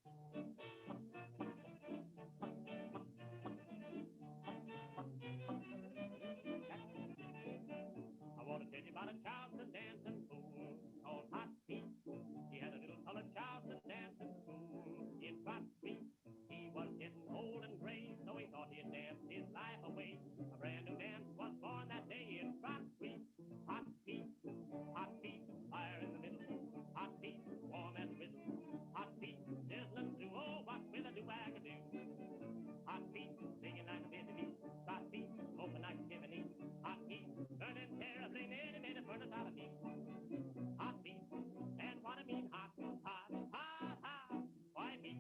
I want to tell you about a Charleston dancing fool called Hot Pete. He had a little colored Charleston dancing fool in Hot Pete. He was getting old and gray, so he thought he'd dance his life away. A brand new dance was born that day in Hot Pete. Hot Pete, Hot Pete, fire in the middle. Hot Pete, warm as grizzle. Hot Pete, sizzling through. Oh, what will I do? I can do. Hot Pete, singing like a busy bee. Hot Pete, smoking like a chimney. Hot Pete, burning terribly, many, many furnace out of me. Hot Pete, and what I mean, hot, hot, hot, hot. Why, Pete,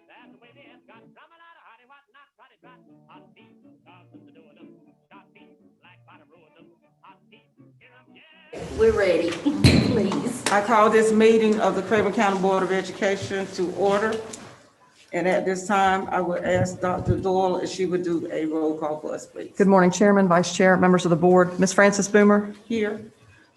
that's the way they have got. Drum a lot of hotty, what not, trotty, trot. Hot Pete, Charleston's a doing them. Hot Pete, black bottom ruin them. Hot Pete, here I'm, yeah. We're ready, please. I call this meeting of the Craven County Board of Education to order. And at this time, I would ask Dr. Doyle if she would do a roll call for us, please. Good morning, Chairman, Vice Chair, members of the board. Ms. Frances Boomer, Here.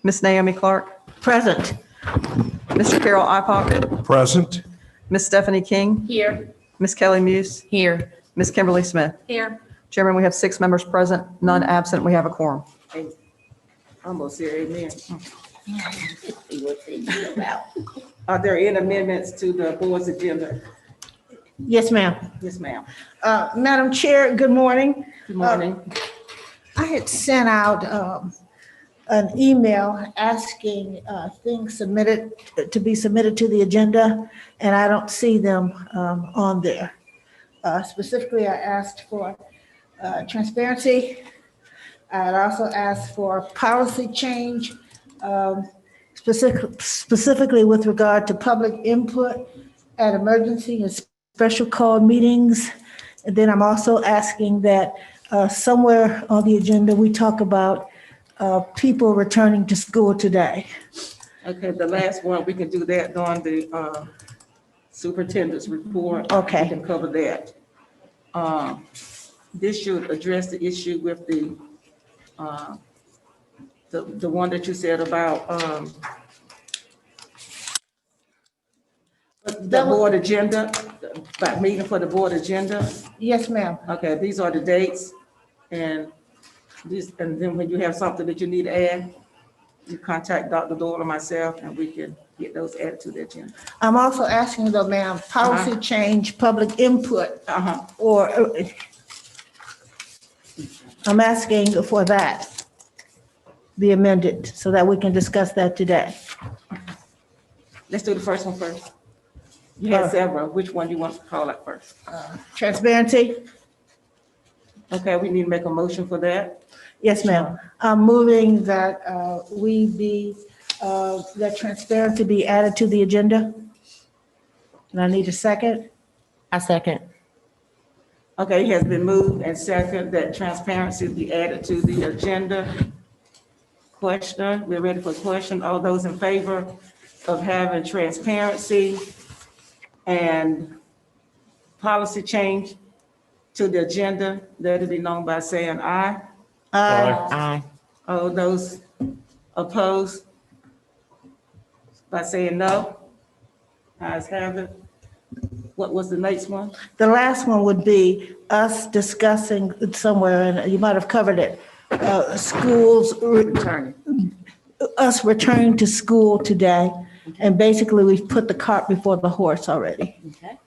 Ms. Naomi Clark, Present. Mr. Carol Ipock, Present. Ms. Stephanie King, Here. Ms. Kelly Muse, Here. Ms. Kimberly Smith. Here. Chairman, we have 6 members present, none absent. We have a quorum. Hey, almost here, amen. See what they do about. Are there any amendments to the board's agenda? Yes, ma'am. Yes, ma'am. Madam Chair, good morning. Good morning. I had sent out an email asking things to be submitted to the agenda, and I don't see them on there. Specifically, I asked for transparency. I had also asked for policy change, specifically with regard to public input at emergency and special call meetings. And then I'm also asking that somewhere on the agenda, we talk about people returning to school today. Okay, the last one, we can do that during the superintendent's report. Okay. We can cover that. This should address the issue with the one that you said about the board agenda, about meeting for the board agenda. Yes, ma'am. Okay, these are the dates, and then when you have something that you need to add, you contact Dr. Doyle or myself, and we can get those added to the agenda. I'm also asking though, ma'am, policy change, public input, or I'm asking for that be amended so that we can discuss that today. Let's do the first one first. You had several. Which one you want to call out first? Transparency? Okay, we need to make a motion for that. Yes, ma'am. I'm moving that that transparency be added to the agenda. And I need a second. I second. Okay, it has been moved and second that transparency be added to the agenda. Question, we're ready for a question. All those in favor of having transparency and policy change to the agenda, let it be known by saying aye. Aye. All those opposed by saying no. Ayes have it. What was the next one? The last one would be us discussing somewhere, and you might have covered it, schools, Returning. us returning to school today. And basically, we've put the cart before the horse already. Okay.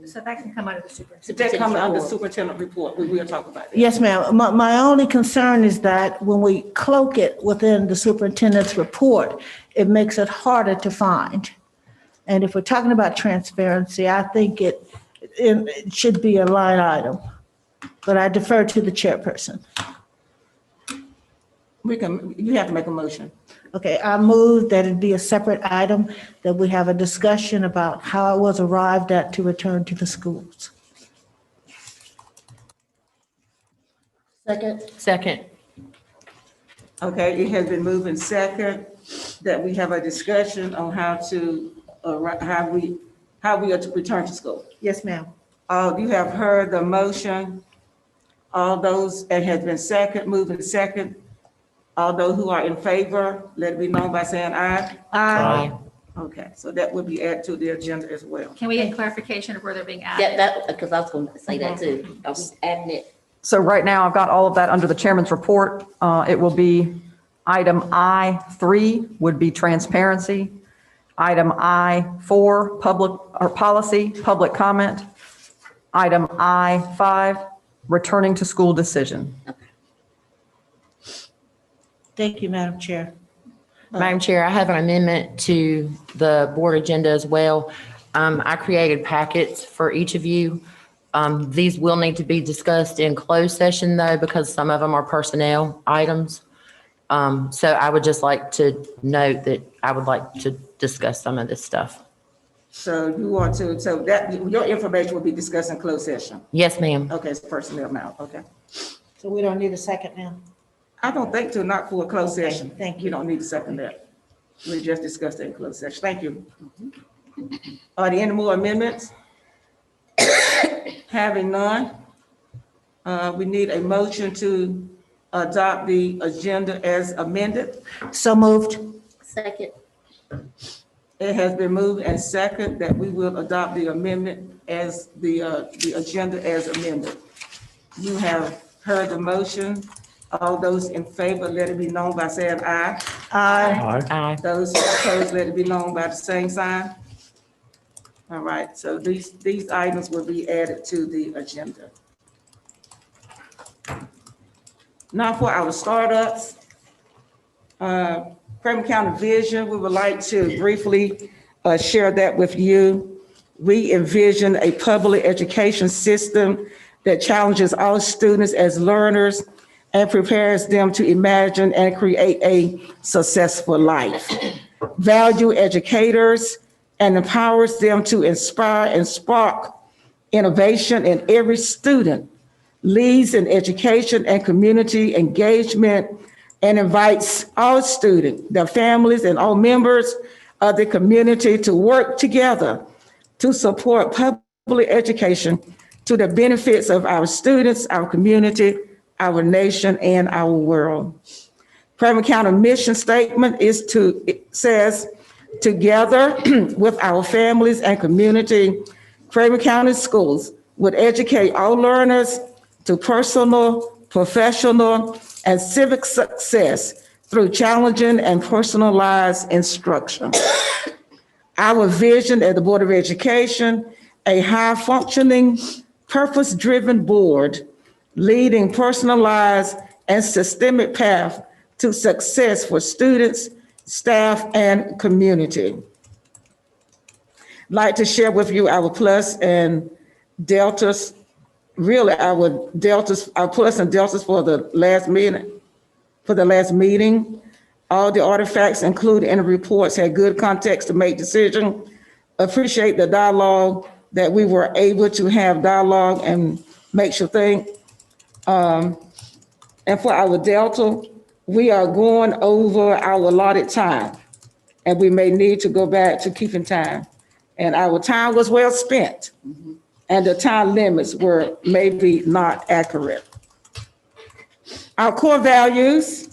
So that can come out of the superintendent. If that comes under superintendent report, we will talk about that. Yes, ma'am. My only concern is that when we cloak it within the superintendent's report, it makes it harder to find. And if we're talking about transparency, I think it should be a line item. But I defer to the chairperson. You have to make a motion. Okay, I move that it be a separate item, that we have a discussion about how it was arrived at to return to the schools. Second. Second. Okay, it has been moved and second that we have a discussion on how we are to return to school. Yes, ma'am. You have heard the motion. All those, it has been second, moved and second. All those who are in favor, let it be known by saying aye. Aye. Okay, so that would be added to the agenda as well. Can we get clarification of where they're being added? That, because I was going to say that too. I was adding it. So right now, I've got all of that under the chairman's report. It will be item I3 would be transparency. Item I4, public or policy, public comment. Item I5, returning to school decision. Thank you, Madam Chair. Madam Chair, I have an amendment to the board agenda as well. I created packets for each of you. These will need to be discussed in closed session though, because some of them are personnel items. So I would just like to note that I would like to discuss some of this stuff. So you want to, so that, your information will be discussed in closed session. Yes, ma'am. Okay, it's personnel now, okay. So we don't need a second now? I don't think to, not for a closed Okay, session. thank You don't need to second that. We just discussed it in closed session. Thank you. Are there any more amendments? Having none, we need a motion to adopt the agenda as amended. So moved. Second. It has been moved and second that we will adopt the amendment as the agenda as amended. You have heard the motion. All those in favor, let it be known by saying aye. Aye. Aye. Those opposed, let it be known by the same sign. All right, so these items will be added to the agenda. Now for our startups, Craven County Vision, we would like to briefly share that with you. We envision a public education system that challenges all students as learners and prepares them to imagine and create a successful life. Value educators and empowers them to inspire and spark innovation in every student, leads in education and community engagement, and invites all students, their families, and all members of the community to work together to support public education to the benefits of our students, our community, our nation, and our world. Craven County mission statement says, together with our families and community, Craven County Schools would educate all learners to personal, professional, and civic success through challenging and personalized instruction. Our vision at the Board of Education, a high-functioning, purpose-driven board leading personalized and systemic path to success for students, staff, and community. I'd like to share with you our plus and deltas, really our plus and deltas for the last meeting. All the artifacts included in the reports had good context to make decisions. Appreciate the dialogue that we were able to have dialogue and makes you think. And for our delta, we are going over our allotted time, and we may need to go back to keeping time. And our time was well spent, and the time limits were maybe not accurate. Our core values,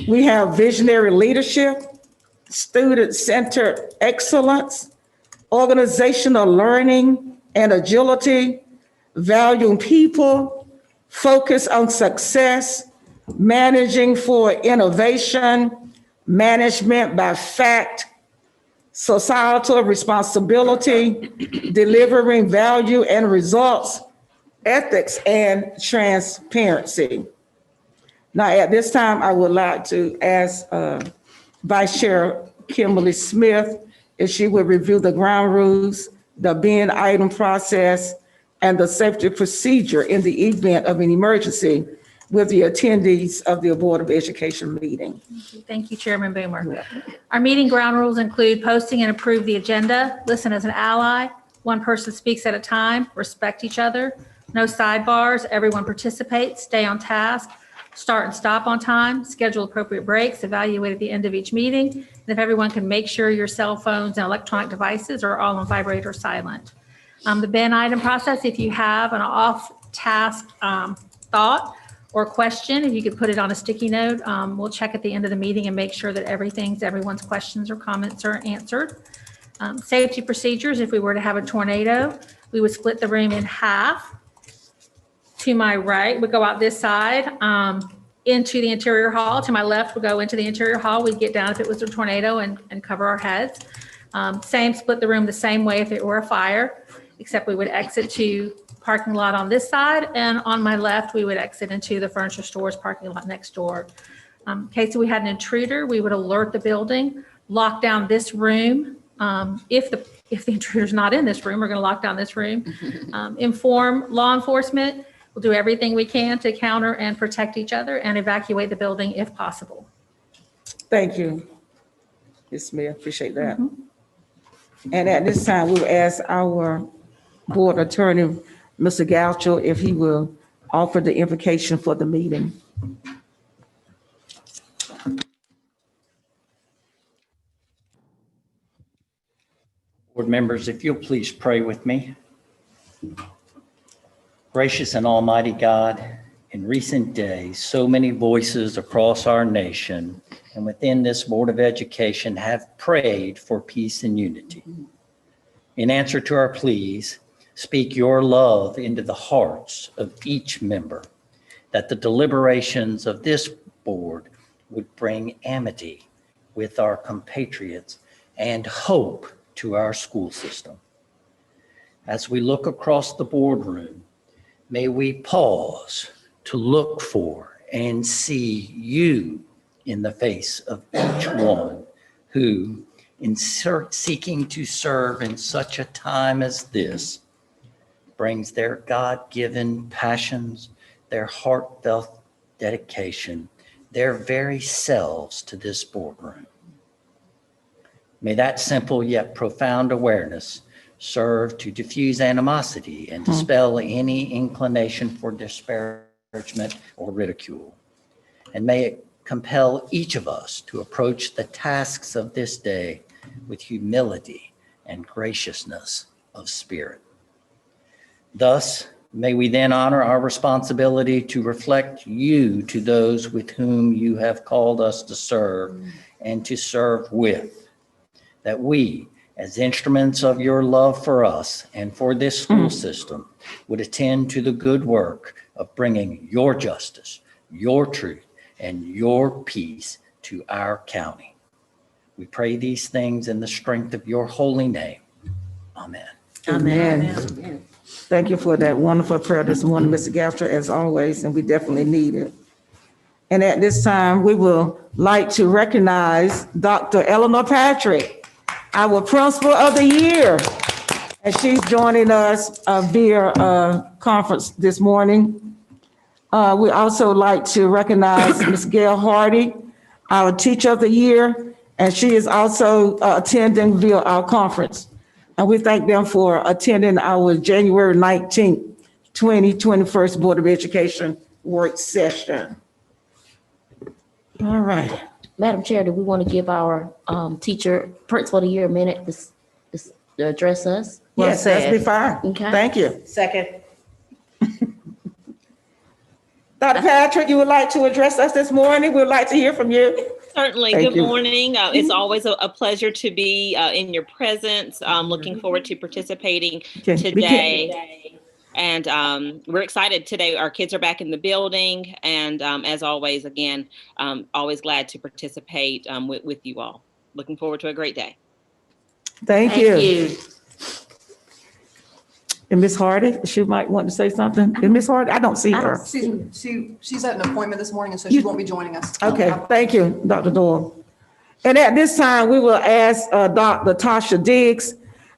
we have visionary leadership, student-centered excellence, organizational learning and agility, valuing people, focus on success, managing for innovation, management by fact, societal responsibility, delivering value and results, ethics, and transparency. Now, at this time, I would like to ask Vice Chair Kimberly Smith if she would review the ground rules, the bin item process, and the safety procedure in the event of an emergency with the attendees of the Board of Education meeting. Thank you, Chairman Boomer. Our meeting ground rules include posting and approve the agenda, listen as an ally, one person speaks at a time, respect each other, no sidebars, everyone participates, stay on task, start and stop on time, schedule appropriate breaks, evaluate at the end of each meeting, and if everyone can make sure your cell phones and electronic devices are all on vibrate or silent. The bin item process, if you have an off-task thought or question, if you could put it on a sticky note, we'll check at the end of the meeting and make sure that everyone's questions or comments are answered. Safety procedures, if we were to have a tornado, we would split the room in half. To my right, we go out this side into the interior hall. To my left, we go into the interior hall. We'd get down if it was a tornado and cover our heads. Same, split the room the same way if it were a fire, except we would exit to parking lot on this side, and on my left, we would exit into the furniture store's parking lot next door. In case we had an intruder, we would alert the building, lock down this room. If the intruder's not in this room, we're going to lock down this room. Inform law enforcement. We'll do everything we can to counter and protect each other and evacuate the building if possible. Thank you, Ms. Smith, appreciate that. And at this time, we'll ask our board attorney, Mr. Gaucho, if he will offer the invocation for the meeting. Board members, if you'll please pray with me. Gracious and almighty God, in recent days, so many voices across our nation and within this Board of Education have prayed for peace and unity. In answer to our pleas, speak your love into the hearts of each member, that the deliberations of this board would bring amity with our compatriots and hope to our school system. As we look across the boardroom, may we pause to look for and see you in the face of each one who, in seeking to serve in such a time as this, brings their God-given passions, their heartfelt dedication, their very selves to this boardroom. May that simple yet profound awareness serve to diffuse animosity and dispel any inclination for disparagement or ridicule. And may it compel each of us to approach the tasks of this day with humility and graciousness of spirit. Thus, may we then honor our responsibility to reflect you to those with whom you have called us to serve and to serve with, that we, as instruments of your love for us and for this school system, would attend to the good work of bringing your justice, your truth, and your peace to our county. We pray these things in the strength of your holy name. Amen. Amen. Thank you for that wonderful prayer this morning, Mr. Gaucho, as always, and we definitely need it. And at this time, we will like to recognize Dr. Eleanor Patrick, our Principal of the Year, and she's joining us via conference this morning. We also like to recognize Ms. Gail Hardy, our Teacher of the Year, and she is also attending via our conference. And we thank them for attending our January 19th, 2021 Board of Education work session. All right. Madam Chair, do we want to give our Principal of the Year a minute to address us? Yes, that'd be fine. Okay. Thank you. Second. Dr. Patrick, you would like to address us this morning? We'd like to hear from you. Certainly. Thank Good you. morning. It's always a pleasure to be in your presence. Looking forward to participating today. And we're excited today. Our kids are back in the building. And as always, again, always glad to participate with you all. Looking forward to a great day. Thank you. And Ms. Hardy, she might want to say something. And Ms. Hardy, I don't see her. She's at an appointment this morning, and so she won't be joining us. Okay, thank you, Dr. Doyle. And at this time, we will ask Dr. Tasha Diggs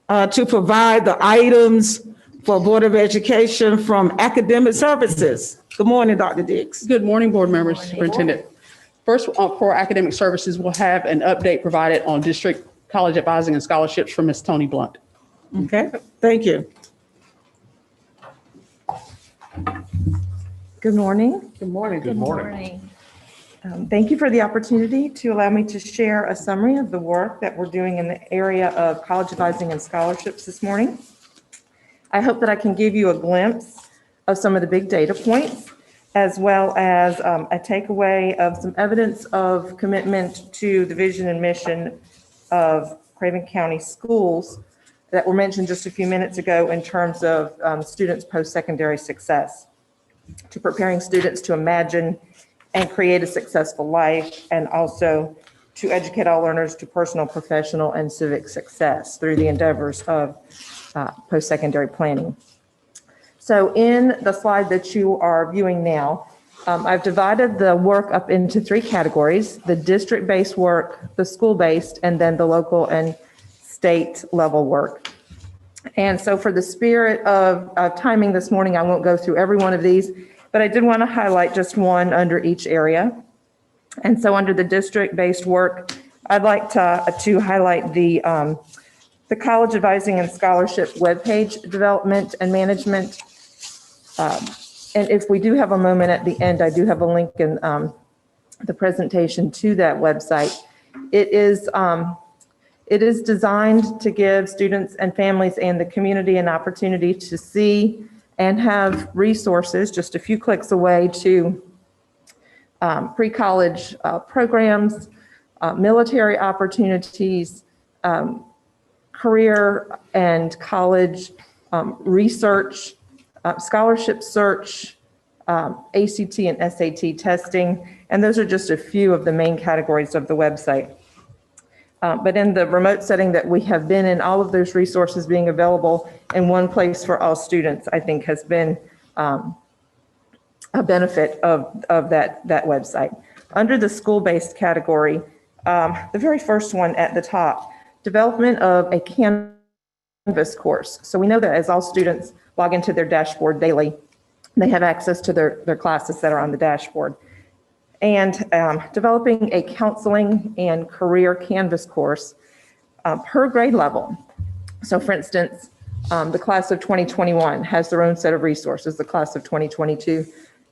to provide the items for Board of Education from Academic Services. Good morning, Dr. Diggs. Good morning, board members, superintendent. First, for academic services, we'll have an update provided on district college advising and scholarships from Ms. Tony Blunt. Okay, thank you. Good morning. Good morning. Good morning. Thank you for the opportunity to allow me to share a summary of the work that we're doing in the area of college advising and scholarships this morning. I hope that I can give you a glimpse of some of the big data points as well as a takeaway of some evidence of commitment to the vision and mission of Craven County Schools that were mentioned just a few minutes ago in terms of students' post-secondary success, to preparing students to imagine and create a successful life, and also to educate all learners to personal, professional, and civic success through the endeavors of post-secondary planning. So in the slide that you are viewing now, I've divided the work up into 3 categories: the district-based work, the school-based, and then the local and state level work. And so for the spirit of timing this morning, I won't go through every one of these, but I did want to highlight just one under each area. And so under the district-based work, I'd like to highlight the College Advising and Scholarship webpage development and management. And if we do have a moment at the end, I do have a link in the presentation to that website. It is designed to give students and families and the community an opportunity to see and have resources just a few clicks away to pre-college programs, military opportunities, career and college research, scholarship search, ACT and SAT testing, and those are just a few of the main categories of the website. But in the remote setting that we have been in, all of those resources being available in one place for all students, I think has been a benefit of that website. Under the school-based category, the very first one at the top, development of a Canvas course. So we know that as all students log into their dashboard daily, they have access to their classes that are on the dashboard. And developing a counseling and career Canvas course per grade level. So for instance, the class of 2021 has their own set of resources, the class of 2022,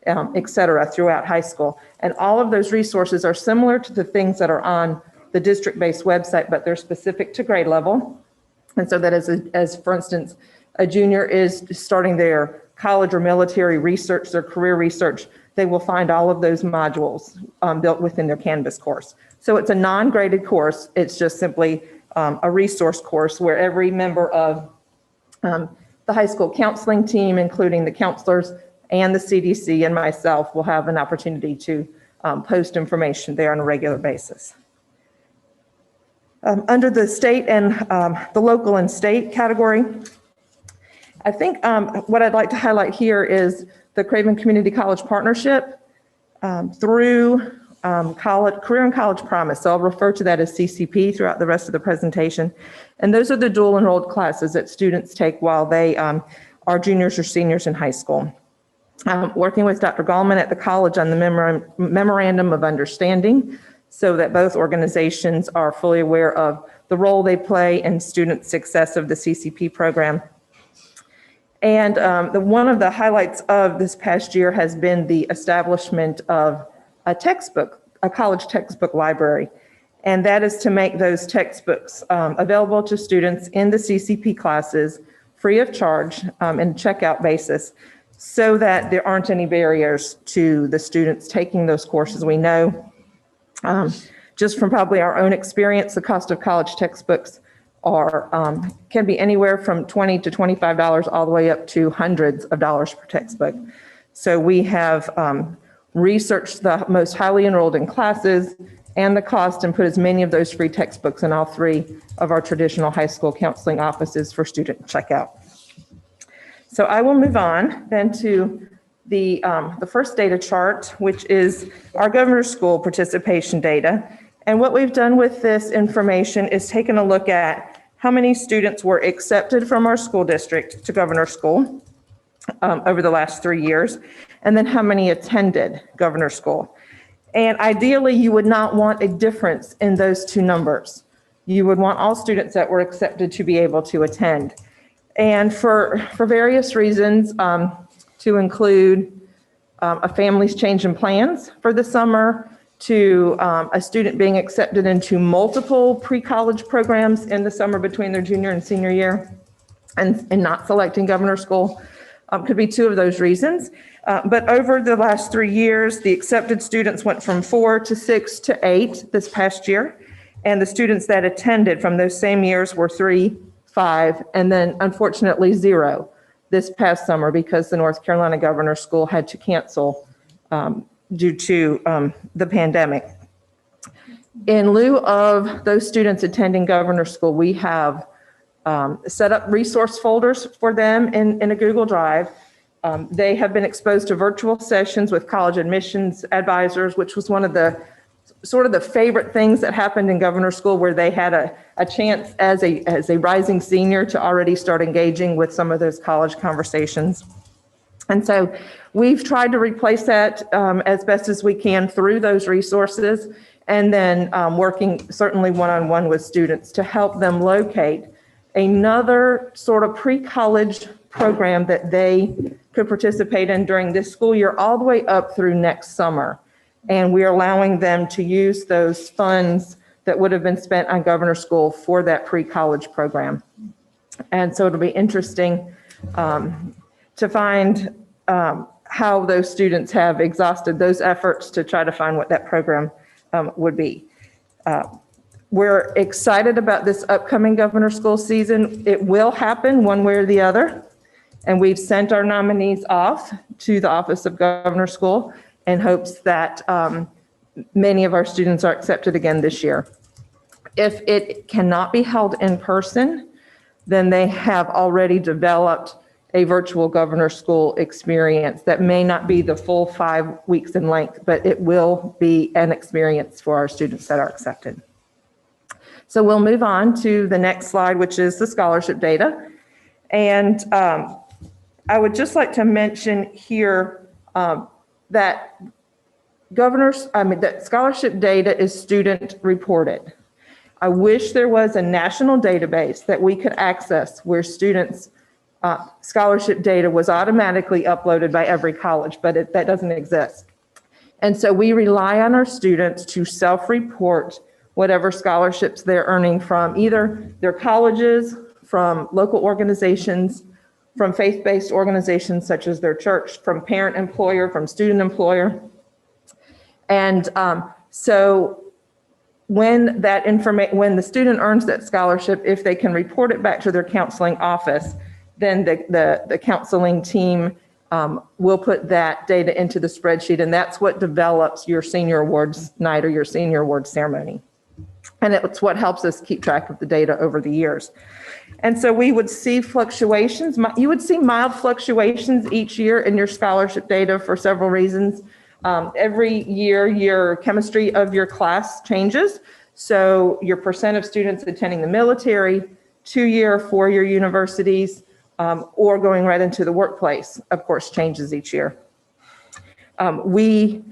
et cetera, throughout high school. And all of those resources are similar to the things that are on the district-based website, but they're specific to grade level. And so that as for instance, a junior is starting their college or military research, their career research, they will find all of those modules built within their Canvas course. So it's a non-graded course. It's just simply a resource course where every member of the high school counseling team, including the counselors and the CDC and myself, will have an opportunity to post information there on a regular basis. Under the state and the local and state category, I think what I'd like to highlight here is the Craven Community College Partnership through Career and College Promise. So I'll refer to that as CCP throughout the rest of the presentation. And those are the dual enrolled classes that students take while they are juniors or seniors in high school. Working with Dr. Gallman at the college on the Memorandum of Understanding, so that both organizations are fully aware of the role they play in student success of the CCP program. And one of the highlights of this past year has been the establishment of a college textbook library. And that is to make those textbooks available to students in the CCP classes free of charge and checkout basis, so that there aren't any barriers to the students taking those courses. We know just from probably our own experience, the cost of college textbooks can be anywhere from $20 to $25 all the way up to hundreds of dollars per textbook. So we have researched the most highly enrolled in classes and the cost, and put as many of those free textbooks in all 3 of our traditional high school counseling offices for student checkout. So I will move on then to the first data chart, which is our governor's school participation data. And what we've done with this information is taken a look at how many students were accepted from our school district to governor's school over the last 3 years, and then how many attended governor's school. And ideally, you would not want a difference in those 2 numbers. You would want all students that were accepted to be able to attend. And for various reasons, to include a family's change in plans for the summer, to a student being accepted into multiple pre-college programs in the summer between their junior and senior year, and not selecting governor's school, could be two of those reasons. But over the last 3 years, the accepted students went from 4 to 6 to 8 this past year. And the students that attended from those same years were 3, 5, and then unfortunately 0 this past summer because the North Carolina Governor's School had to cancel due to the pandemic. In lieu of those students attending Governor's School, we have set up resource folders for them in a Google Drive. They have been exposed to virtual sessions with college admissions advisors, which was one of the sort of the favorite things that happened in Governor's School, where they had a chance as a rising senior to already start engaging with some of those college conversations. And so we've tried to replace that as best as we can through those resources, and then working certainly one-on-one with students to help them locate another sort of pre-college program that they could participate in during this school year all the way up through next summer. And we are allowing them to use those funds that would have been spent on Governor's School for that pre-college program. And so it'll be interesting to find how those students have exhausted those efforts to try to find what that program would be. We're excited about this upcoming Governor's School season. It will happen one way or the other. And we've sent our nominees off to the Office of Governor's School in hopes that many of our students are accepted again this year. If it cannot be held in person, then they have already developed a virtual Governor's School experience that may not be the full 5 weeks in length, but it will be an experience for our students that are accepted. So we'll move on to the next slide, which is the scholarship data. And I would just like to mention here that that scholarship data is student reported. I wish there was a national database that we could access where students' scholarship data was automatically uploaded by every college, but that doesn't exist. And so we rely on our students to self-report whatever scholarships they're earning from either their colleges, from local organizations, from faith-based organizations such as their church, from parent employer, from student employer. And so when when the student earns that scholarship, if they can report it back to their counseling office, then the counseling team will put that data into the spreadsheet, and that's what develops your senior awards night or your senior awards ceremony. And it's what helps us keep track of the data over the years. And so we would see fluctuations. You would see mild fluctuations each year in your scholarship data for several reasons. Every year, your chemistry of your class changes. So your percent of students attending the military, 2-year, 4-year universities, or going right into the workplace, of course, changes each year. We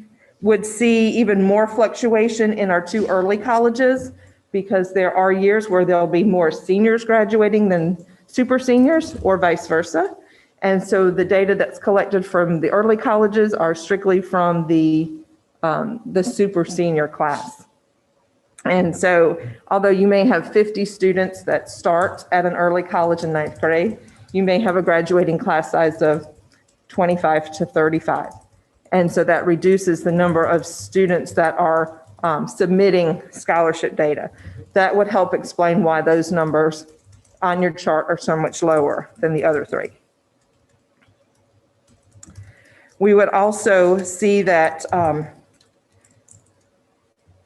would see even more fluctuation in our 2 early colleges because there are years where there'll be more seniors graduating than super seniors or vice versa. And so the data that's collected from the early colleges are strictly from the super senior class. And so although you may have 50 students that start at an early college in 9th grade, you may have a graduating class size of 25 to 35. And so that reduces the number of students that are submitting scholarship data. That would help explain why those numbers on your chart are so much lower than the other 3. We would also see that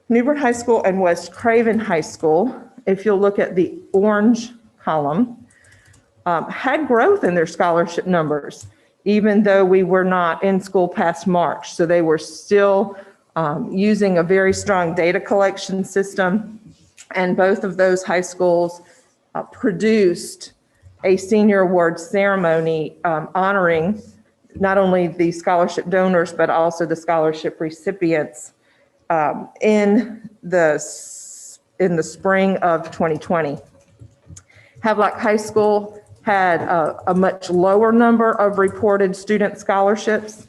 New Bern High School and West Craven High School, if you'll look at the orange column, had growth in their scholarship numbers, even though we were not in school past March. So they were still using a very strong data collection system. And both of those high schools produced a senior awards ceremony honoring not only the scholarship donors, but also the scholarship recipients in the spring of 2020. Havelock High School had a much lower number of reported student scholarships.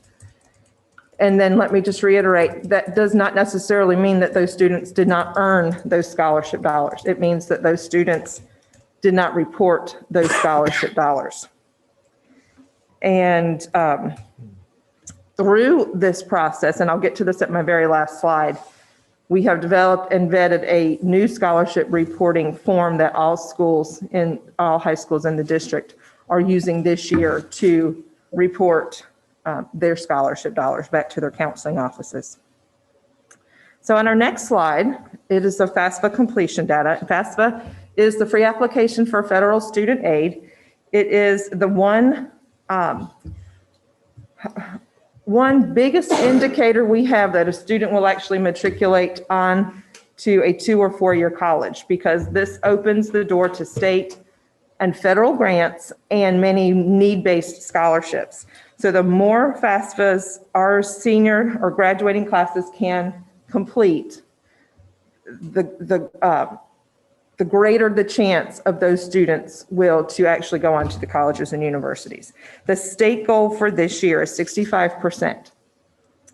And then let me just reiterate, that does not necessarily mean that those students did not earn those scholarship dollars. It means that those students did not report those scholarship dollars. And through this process, and I'll get to this at my very last slide, we have developed and vetted a new scholarship reporting form that all schools in all high schools in the district are using this year to report their scholarship dollars back to their counseling offices. So on our next slide, it is the FAFSA completion data. FAFSA is the free application for federal student aid. It is the one biggest indicator we have that a student will actually matriculate on to a 2 or 4 year college, because this opens the door to state and federal grants and many need-based scholarships. So the more FAFSAs our senior or graduating classes can complete, the greater the chance of those students will to actually go on to the colleges and universities. The state goal for this year is 65%.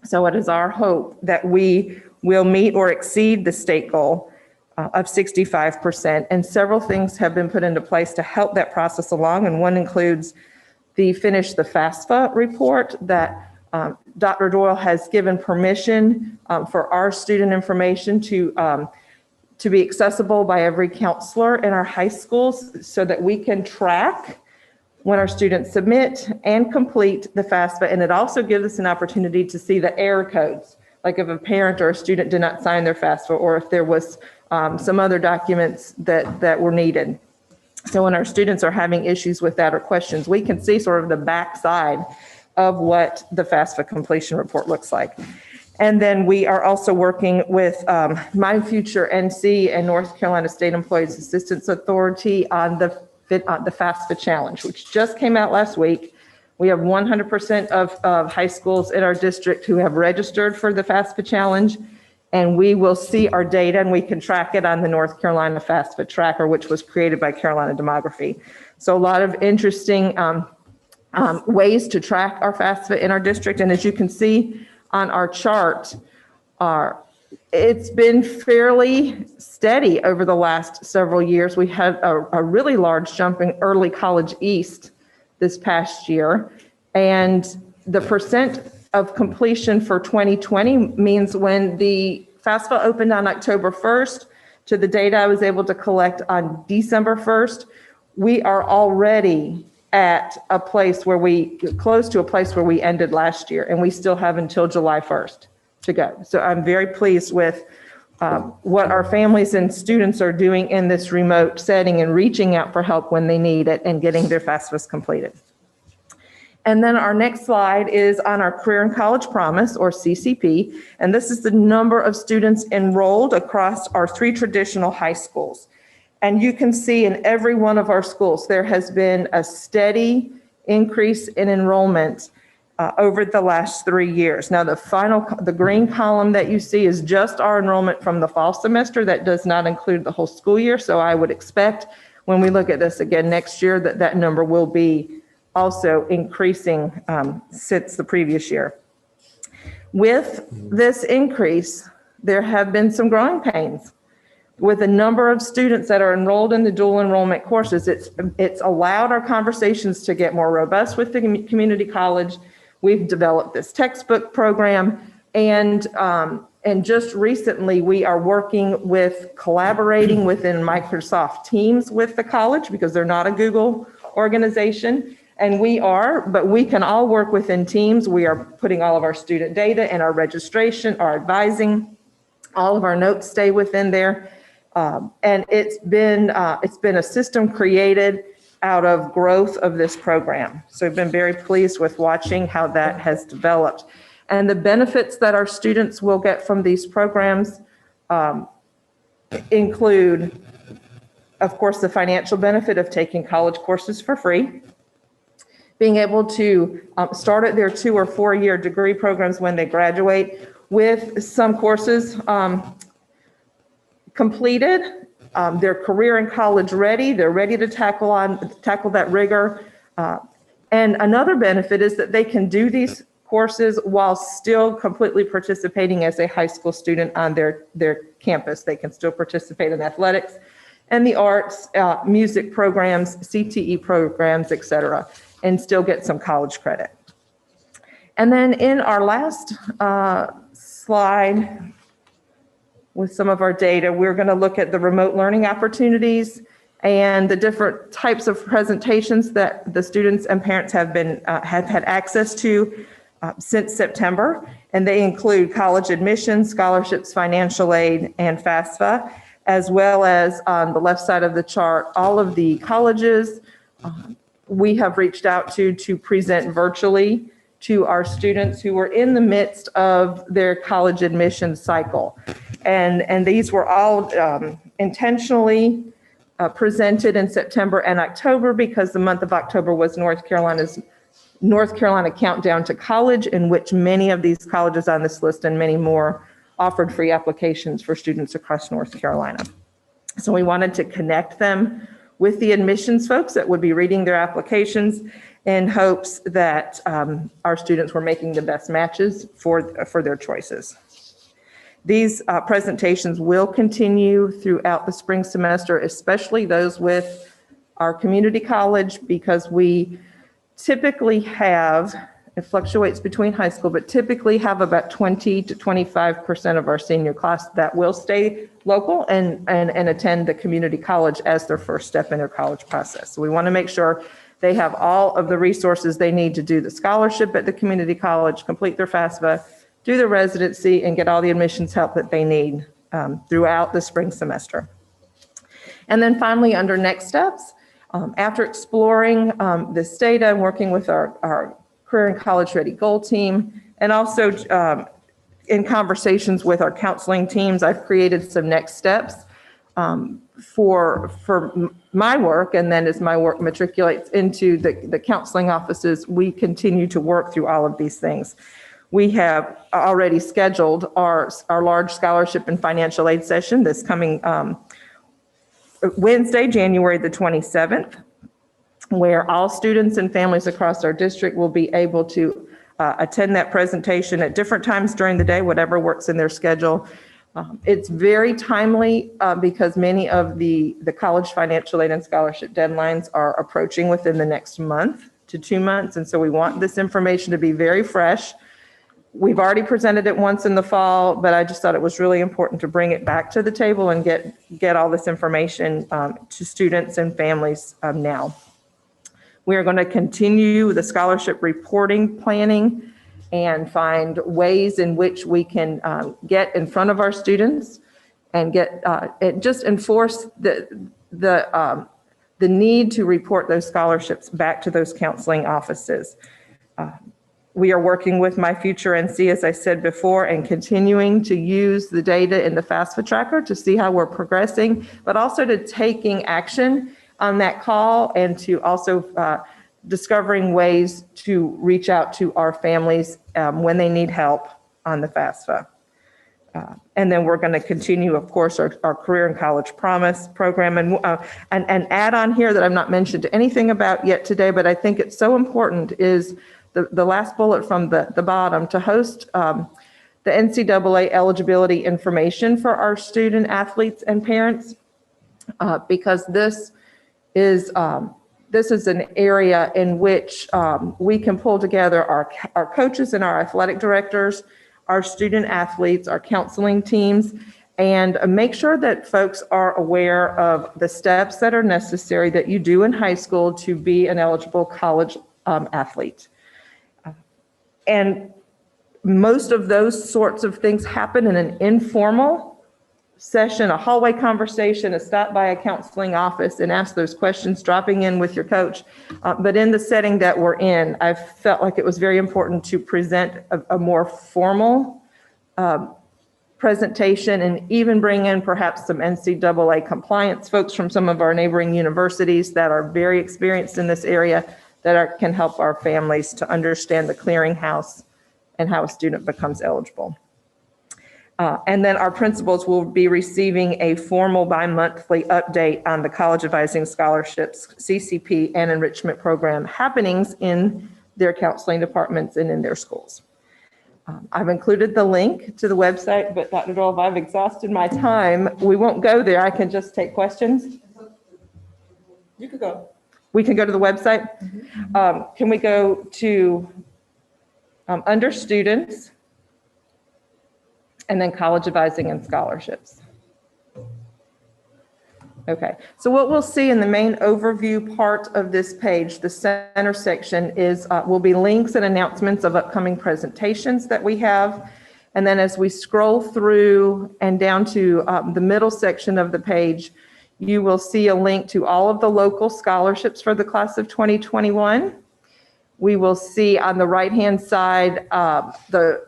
So it is our hope that we will meet or exceed the state goal of 65%. And several things have been put into place to help that process along. And one includes the Finish the FAFSA report that Dr. Doyle has given permission for our student information to be accessible by every counselor in our high schools, so that we can track when our students submit and complete the FAFSA. And it also gives us an opportunity to see the error codes, like if a parent or a student did not sign their FAFSA, or if there was some other documents that were needed. So when our students are having issues with that or questions, we can see sort of the backside of what the FAFSA completion report looks like. And then we are also working with My Future NC and North Carolina State Employees Assistance Authority on the FAFSA Challenge, which just came out last week. We have 100% of high schools in our district who have registered for the FAFSA Challenge, and we will see our data and we can track it on the North Carolina FAFSA Tracker, which was created by Carolina Demography. So a lot of interesting ways to track our FAFSA in our district. And as you can see on our chart, it's been fairly steady over the last several years. We had a really large jump in early college east this past year. And the percent of completion for 2020 means when the FAFSA opened on October 1st to the data I was able to collect on December 1st, we are already at a place where close to a place where we ended last year, and we still have until July 1st to go. So I'm very pleased with what our families and students are doing in this remote setting and reaching out for help when they need it and getting their FAFSAs completed. And then our next slide is on our Career and College Promise, or CCP, and this is the number of students enrolled across our 3 traditional high schools. And you can see in every one of our schools, there has been a steady increase in enrollment over the last 3 years. Now, the green column that you see is just our enrollment from the fall semester. That does not include the whole school year. So I would expect when we look at this again next year, that number will be also increasing since the previous year. With this increase, there have been some growing pains. With the number of students that are enrolled in the dual enrollment courses, it's allowed our conversations to get more robust with the community college. We've developed this textbook program, and just recently we are collaborating within Microsoft Teams with the college, because they're not a Google organization, and but we can all work within Teams. We are putting all of our student data and our registration, our advising, all of our notes stay within there. And it's been a system created out of growth of this program. So I've been very pleased with watching how that has developed. And the benefits that our students will get from these programs include, of course, the financial benefit of taking college courses for free, being able to start at their 2 or 4 year degree programs when they graduate with some courses completed. They're career and college ready. They're ready to tackle that rigor. And another benefit is that they can do these courses while still completely participating as a high school student on their campus. They can still participate in athletics and the arts, music programs, CTE programs, et cetera. and still get some college credit. And then in our last slide with some of our data, we're going to look at the remote learning opportunities and the different types of presentations that the students and parents have had access to since September. And they include college admissions, scholarships, financial aid, and FAFSA, as well as on the left side of the chart, all of the colleges we have reached out to present virtually to our students who were in the midst of their college admission cycle. And these were all intentionally presented in September and October because the month of October was North Carolina Countdown to College, in which many of these colleges on this list and many more offered free applications for students across North Carolina. So we wanted to connect them with the admissions folks that would be reading their applications in hopes that our students were making the best matches for their choices. These presentations will continue throughout the spring semester, especially those with our community college, because we typically have, it fluctuates between high school, but typically have about 20 to 25% of our senior class that will stay local and attend the community college as their first step in their college process. So we want to make sure they have all of the resources they need to do the scholarship at the community college, complete their FAFSA, do their residency, and get all the admissions help that they need throughout the spring semester. And then finally, under next steps, after exploring this data and working with our Career and College Ready Goal team, and also in conversations with our counseling teams, I've created some next steps for my work. And then as my work matriculates into the counseling offices, we continue to work through all of these things. We have already scheduled our large scholarship and financial aid session this coming Wednesday, January the 27th, where all students and families across our district will be able to attend that presentation at different times during the day, whatever works in their schedule. It's very timely because many of the college financial aid and scholarship deadlines are approaching within the next month to 2 months. And so we want this information to be very fresh. We've already presented it once in the fall, but I just thought it was really important to bring it back to the table and get all this information to students and families now. We are going to continue the scholarship reporting planning and find ways in which we can get in front of our students and just enforce the need to report those scholarships back to those counseling offices. We are working with My Future NC, as I said before, and continuing to use the data in the FAFSA tracker to see how we're progressing, but also to taking action on that call and to also discovering ways to reach out to our families when they need help on the FAFSA. And then we're going to continue, of course, our Career and College Promise program and add on here that I've not mentioned anything about yet today, but I think it's so important is the last bullet from the bottom, to host the NCAA eligibility information for our student athletes and parents, because this is an area in which we can pull together our coaches and our athletic directors, our student athletes, our counseling teams, and make sure that folks are aware of the steps that are necessary that you do in high school to be an eligible college athlete. And most of those sorts of things happen in an informal session, a hallway conversation, a stop by a counseling office and ask those questions, dropping in with your coach. But in the setting that we're in, I felt like it was very important to present a more formal presentation and even bring in perhaps some NCAA compliance folks from some of our neighboring universities that are very experienced in this area that can help our families to understand the clearinghouse and how a student becomes eligible. And then our principals will be receiving a formal bi-monthly update on the College Advising Scholarships, CCP, and enrichment program happenings in their counseling departments and in their schools. I've included the link to the website, but Dr. Dole, if I've exhausted my time, we won't go there. I can just take questions. You could go. We can go to the website. Can we go to under students and then college advising and scholarships? Okay, so what we'll see in the main overview part of this page, the center section is, will be links and announcements of upcoming presentations that we have. And then as we scroll through and down to the middle section of the page, you will see a link to all of the local scholarships for the class of 2021. We will see on the right-hand side the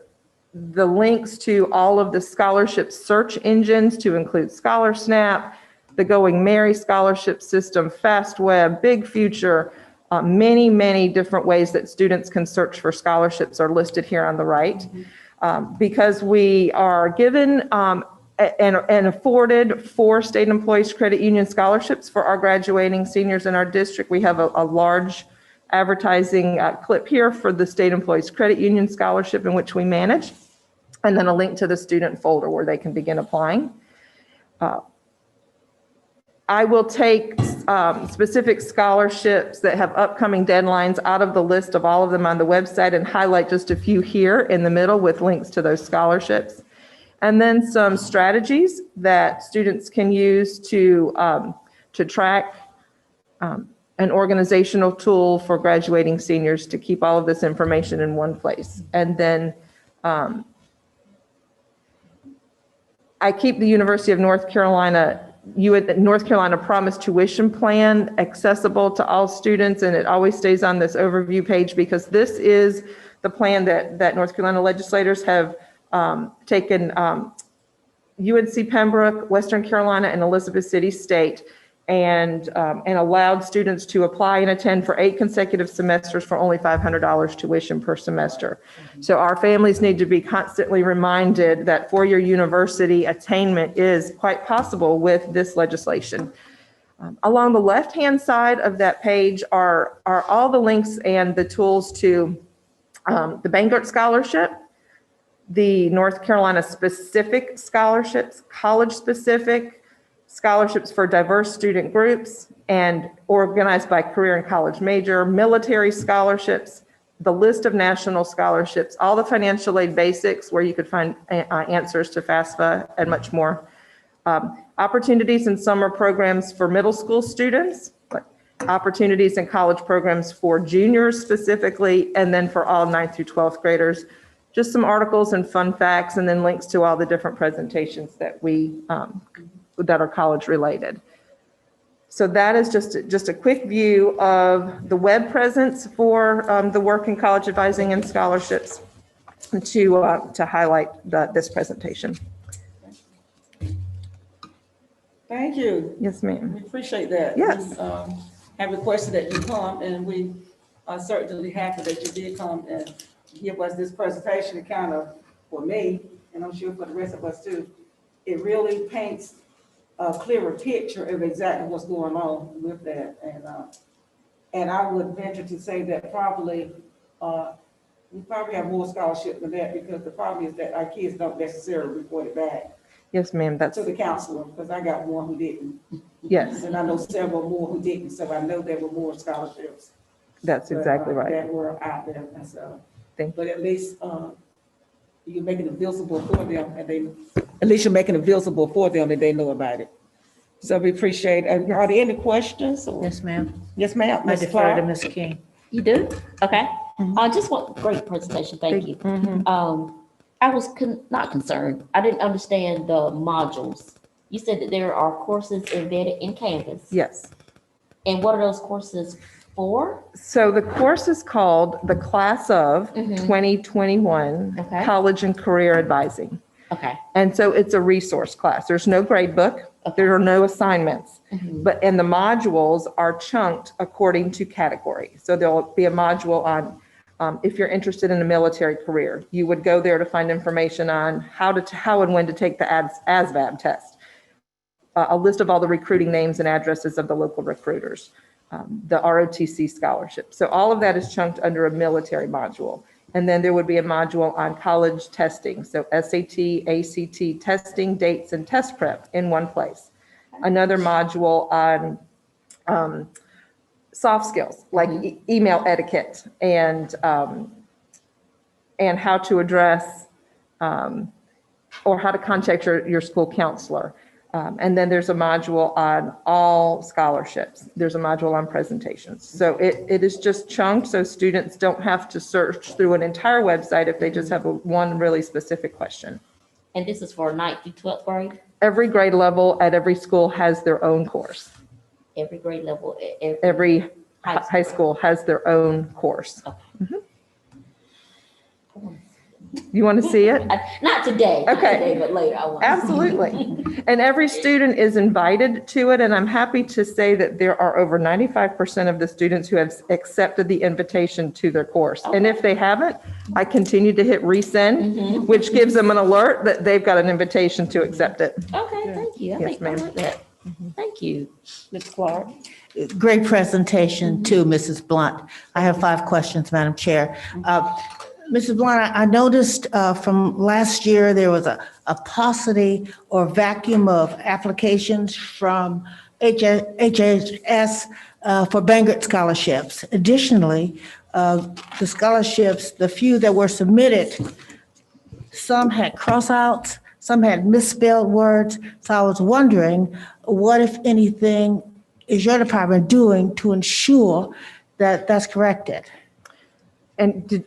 links to all of the scholarship search engines to include ScholarSnap, the Going Merry scholarship system, FastWeb, Big Future, many, many different ways that students can search for scholarships are listed here on the right. Because we are given and afforded 4 State Employees Credit Union scholarships for our graduating seniors in our district. We have a large advertising clip here for the State Employees Credit Union scholarship in which we manage, and then a link to the student folder where they can begin applying. I will take specific scholarships that have upcoming deadlines out of the list of all of them on the website and highlight just a few here in the middle with links to those scholarships. And then some strategies that students can use to track an organizational tool for graduating seniors to keep all of this information in one place. And then I keep the University of North Carolina Promise Tuition Plan accessible to all students, and it always stays on this overview page because this is the plan that North Carolina legislators have taken UNC Pembroke, Western Carolina, and Elizabeth City State, and allowed students to apply and attend for 8 consecutive semesters for only $500 tuition per semester. So our families need to be constantly reminded that four-year university attainment is quite possible with this legislation. Along the left-hand side of that page are all the links and the tools to the Bangert Scholarship, the North Carolina specific scholarships, college specific scholarships for diverse student groups and organized by career and college major, military scholarships, the list of national scholarships, all the financial aid basics where you could find answers to FAFSA and much more. Opportunities in summer programs for middle school students, opportunities in college programs for juniors specifically, and then for all 9th through 12th graders. Just some articles and fun facts, and then links to all the different presentations that that are college related. So that is just a quick view of the web presence for the work in college advising and scholarships to highlight this presentation. Thank you. Yes, ma'am. We appreciate that. Yes. We have requested that you come, and we are certainly happy that you did come and give us this presentation. It kind of, for me, and I'm sure for the rest of us too, it really paints a clearer picture of exactly what's going on with that. And I would venture to say that probably, we probably have more scholarship than that, because the problem is that our kids don't necessarily report it back Yes, ma'am. That's, to the counselor, because I got one who didn't. yes, And I know several more who didn't, so I know there were more scholarships. that's exactly right. That were out there, and so. Thank But at least, you're making it visible for them, and at least you're making it visible for them, and they know about it. So we appreciate it. Are there any questions? or- Yes, ma'am. Yes, ma'am. I Ms. defer Clark? to Ms. King. You do? Okay. Just one great presentation. Thank you. I was not concerned. I didn't understand the modules. You said that there are courses embedded in Canvas. Yes. And what are those courses for? So the course is called the Class of Mhm. 2021 Okay. College and Career Advising. Okay. And so it's a resource class. There's no grade book. There are no assignments. And the modules are chunked according to category. So there'll be a module on if you're interested in a military career, you would go there to find information on how and when to take the ASVAB test. A list of all the recruiting names and addresses of the local recruiters, the ROTC scholarship. So all of that is chunked under a military module. And then there would be a module on college testing. So SAT, ACT testing, dates, and test prep in one place. Another module on soft skills, like email etiquette and how to address or how to contact your school counselor. And then there's a module on all scholarships. There's a module on presentations. So it is just chunked so students don't have to search through an entire website if they just have one really specific question. And this is for 9th through 12th grade? Every grade level at every school has their own course. Every grade level? Every high school has their own course. Okay. You want to see it? Not today. Not Okay. today, but later. I want. Absolutely. And every student is invited to it. And I'm happy to say that there are over 95% of the students who have accepted the invitation to their course. And if they haven't, I continue to hit resend, which gives them an alert that they've got an invitation to accept it. Okay, thank you. Yes, ma'am. I like that. Thank you. Ms. Clark. Great presentation too, Mrs. Blunt. I have 5 questions, Madam Chair. Mrs. Blunt, I noticed from last year, there was a paucity or vacuum of applications from HHS for Bangert scholarships. Additionally, the scholarships, the few that were submitted, some had cross-outs, some had misspelled words. So I was wondering, what, if anything, is your department doing to ensure that that's corrected? And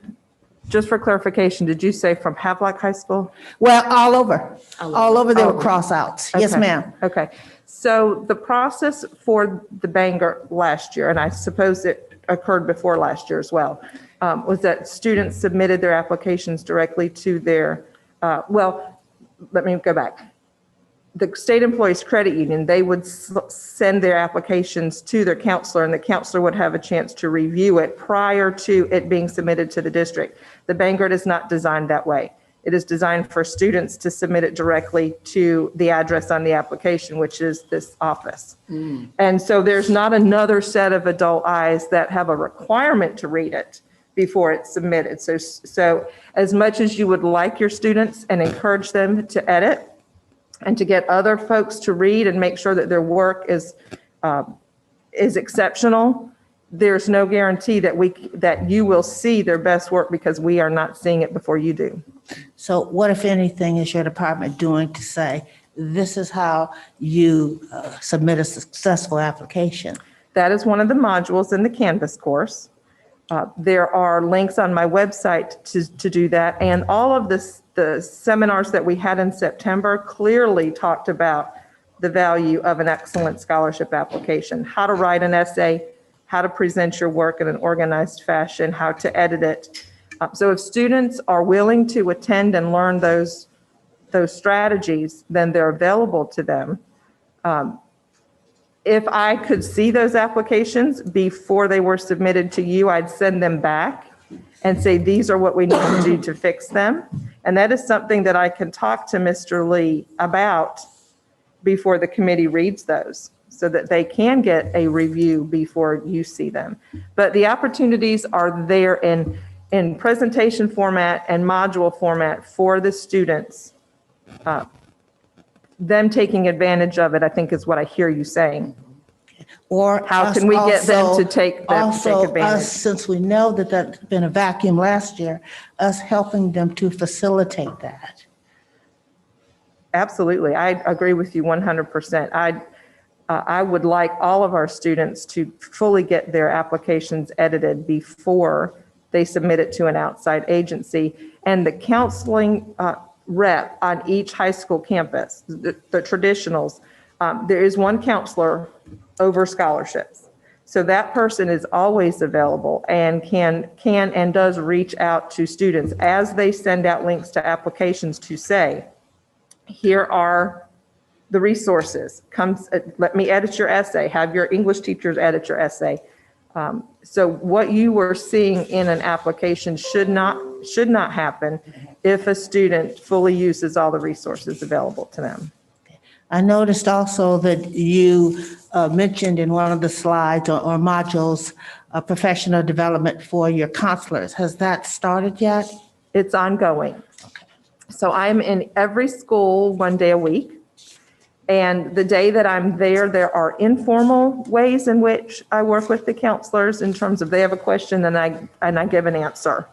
just for clarification, did you say from Havelock High School? Well, all over. All over there were Oh. cross-outs. Yes, Okay. ma'am. Okay. So the process for the Bangor last year, and I suppose it occurred before last year as well, was that students submitted their applications directly to their, let me go back. The State Employees Credit Union, they would send their applications to their counselor, and the counselor would have a chance to review it prior to it being submitted to the district. The Bangor is not designed that way. It is designed for students to submit it directly to the address on the application, which is this office. And so there's not another set of adult eyes that have a requirement to read it before it's submitted. So as much as you would like your students and encourage them to edit, and to get other folks to read and make sure that their work is exceptional, there's no guarantee that you will see their best work because we are not seeing it before you do. So what, if anything, is your department doing to say, this is how you submit a successful application? That is one of the modules in the Canvas course. There are links on my website to do that. And all of the seminars that we had in September clearly talked about the value of an excellent scholarship application, how to write an essay, how to present your work in an organized fashion, how to edit it. So if students are willing to attend and learn those strategies, then they're available to them. If I could see those applications before they were submitted to you, I'd send them back and say, these are what we need to do to fix them. And that is something that I can talk to Mr. Lee about before the committee reads those, so that they can get a review before you see them. But the opportunities are there in presentation format and module format for the students. Them taking advantage of it, I think, is what I hear you saying. Or how can we get them to take advantage? Us, since we know that that's been a vacuum last year, us helping them to facilitate that. Absolutely. I agree with you 100%. I would like all of our students to fully get their applications edited before they submit it to an outside agency. And the counseling rep on each high school campus, the traditionals, there is one counselor over scholarships. So that person is always available and can and does reach out to students as they send out links to applications to say, here are the resources. Let me edit your essay. Have your English teachers edit your essay. So what you were seeing in an application should not happen if a student fully uses all the resources available to them. I noticed also that you mentioned in one of the slides or modules, professional development for your counselors. Has that started yet? It's ongoing. So I'm in every school one day a week. And the day that I'm there, there are informal ways in which I work with the counselors in terms of they have a question and I give an answer.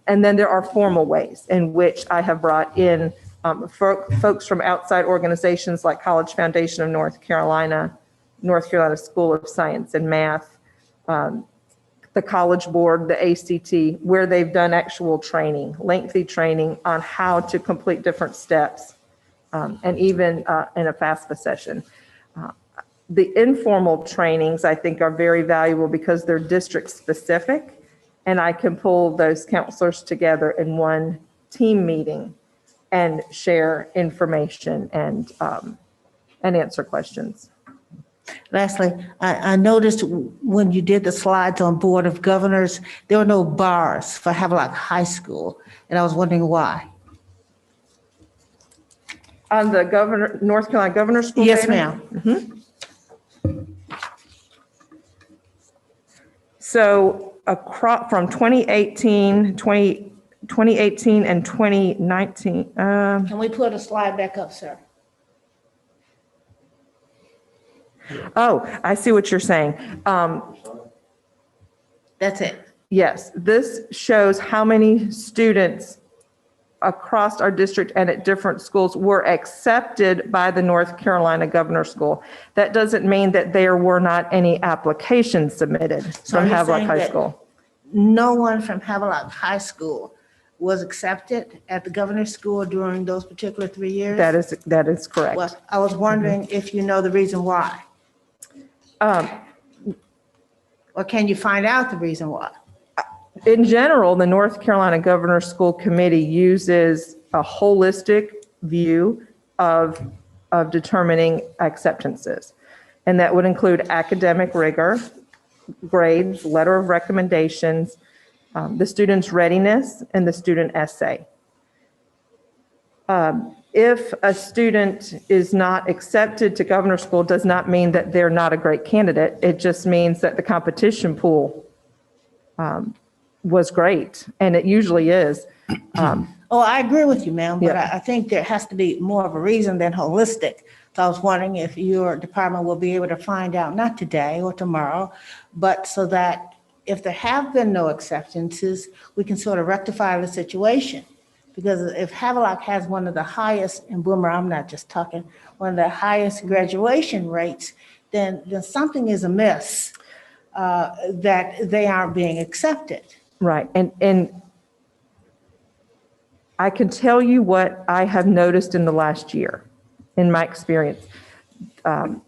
And then there are formal ways in which I have brought in folks from outside organizations like College Foundation of North Carolina School of Science and Math, the College Board, the ACT, where they've done actual training, lengthy training on how to complete different steps, and even in a FAFSA session. The informal trainings, I think, are very valuable because they're district-specific, and I can pull those counselors together in one team meeting and share information and answer questions. Lastly, I noticed when you did the slides on Board of Governors, there were no bars for Havelock High School, and I was wondering why. On the North Carolina Governor's School Yes, data? ma'am. Mhm. So from 2018 and 2019. Can we put a slide back up, sir? Oh, I see what you're saying. That's it. Yes, this shows how many students across our district and at different schools were accepted by the North Carolina Governor's School. That doesn't mean that there were not any applications submitted So from you're Havelock saying High that School. No one from Havelock High School was accepted at the Governor's School during those particular 3 years? That is correct. Well, I was wondering if you know the reason why, or can you find out the reason why? In general, the North Carolina Governor's School Committee uses a holistic view of determining acceptances. And that would include academic rigor, grades, letter of recommendations, the student's readiness, and the student essay. If a student is not accepted to Governor's School, does not mean that they're not a great candidate. It just means that the competition pool was great, and it usually is. Oh, I agree with you, ma'am, but Yeah. I think there has to be more of a reason than holistic. So I was wondering if your department will be able to find out, not today or tomorrow, but so that if there have been no acceptances, we can sort of rectify the situation. Because if Havelock has one of the highest, and Boomer, I'm not just talking, one of the highest graduation rates, then something is amiss that they aren't being accepted. Right, and I can tell you what I have noticed in the last year, in my experience. The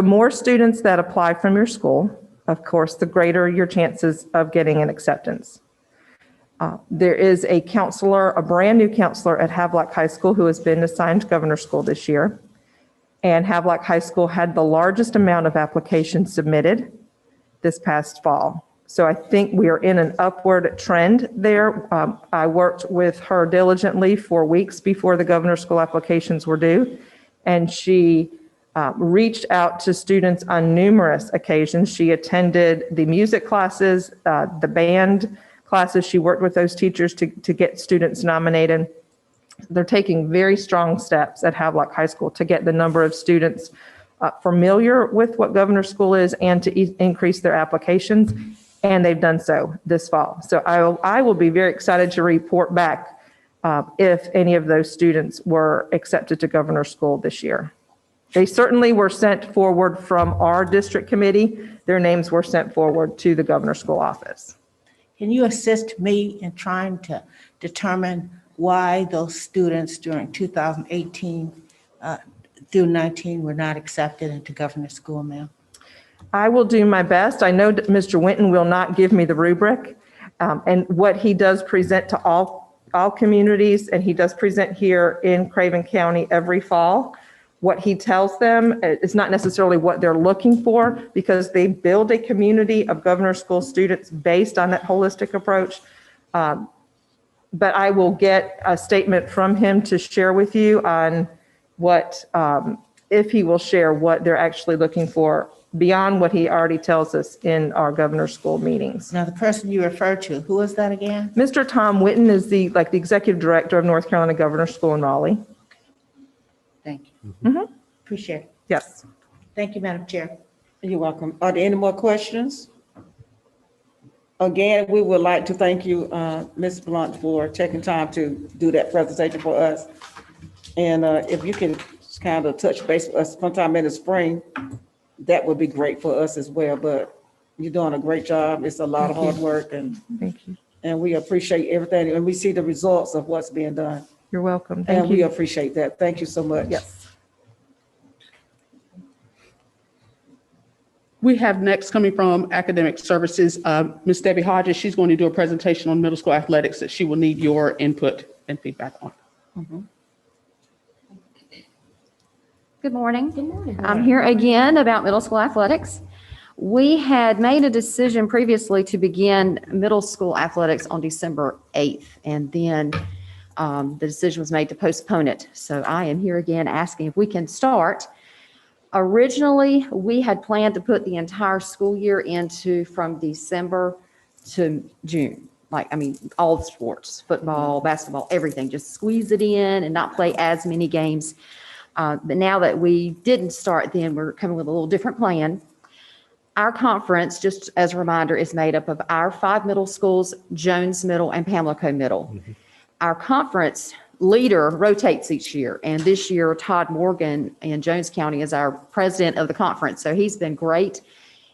more students that apply from your school, of course, the greater your chances of getting an acceptance. There is a counselor, a brand-new counselor at Havelock High School who has been assigned Governor's School this year. And Havelock High School had the largest amount of applications submitted this past fall. So I think we are in an upward trend there. I worked with her diligently for weeks before the Governor's School applications were due. And she reached out to students on numerous occasions. She attended the music classes, the band classes. She worked with those teachers to get students nominated. They're taking very strong steps at Havelock High School to get the number of students familiar with what Governor's School is and to increase their applications. And they've done so this fall. So I will be very excited to report back if any of those students were accepted to Governor's School this year. They certainly were sent forward from our district committee. Their names were sent forward to the Governor's School office. Can you assist me in trying to determine why those students during 2018 through 19 were not accepted into Governor's School, ma'am? I will do my best. I know that Mr. Winton will not give me the rubric, and what he does present to all communities, and he does present here in Craven County every fall. What he tells them is not necessarily what they're looking for, because they build a community of Governor's School students based on that holistic approach. But I will get a statement from him to share with you on what, if he will share what they're actually looking for beyond what he already tells us in our Governor's School meetings. Now, the person you referred to, who is that again? Mr. Tom Winton is the executive director of North Carolina Governor's School in Raleigh. Thank you. Mhm. Appreciate it. Yes. Thank you, Madam Chair. You're welcome. Are there any more questions? Again, we would like to thank you, Ms. Blunt, for taking time to do that presentation for us. And if you can kind of touch base with us sometime in the spring, that would be great for us as well. But you're doing a great job. It's a lot of hard work, and Thank you. we appreciate everything. And we see the results of what's being done. You're welcome. And Thank we you. appreciate that. Thank you so much. Yes. We have next coming from Academic Services, Ms. Debbie Hodges. She's going to do a presentation on middle school athletics that she will need your input and feedback on. Good morning. Good morning. I'm here again about middle school athletics. We had made a decision previously to begin middle school athletics on December 8th, and then the decision was made to postpone it. So I am here again asking if we can start. Originally, we had planned to put the entire school year into from December to June. All the sports, football, basketball, everything, just squeeze it in and not play as many games. But now that we didn't start then, we're coming with a little different plan. Our conference, just as a reminder, is made up of our 5 middle schools, Jones Middle and Pamlico Middle. Our conference leader rotates each year, and this year Todd Morgan in Jones County is our president of the conference, so he's been great.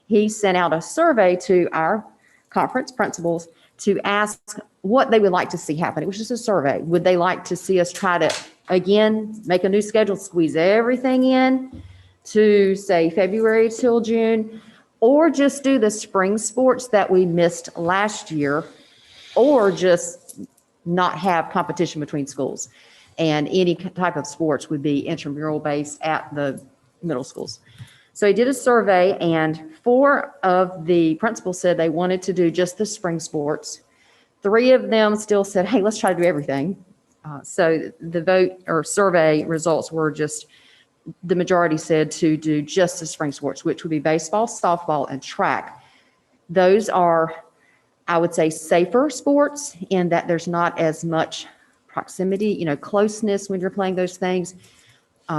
He sent out a survey to our conference principals to ask what they would like to see happen. It was just a survey. Would they like to see us try to, again, make a new schedule, squeeze everything in to, say, February till June, or just do the spring sports that we missed last year, or just not have competition between schools? And any type of sports would be intramural based at the middle schools. So he did a survey, and 4 of the principals said they wanted to do just the spring sports. 3 of them still said, hey, let's try to do everything. So the vote or survey results were just, the majority said to do just the spring sports, which would be baseball, softball, and track. Those are, I would say, safer sports in that there's not as much proximity, closeness when you're playing those things.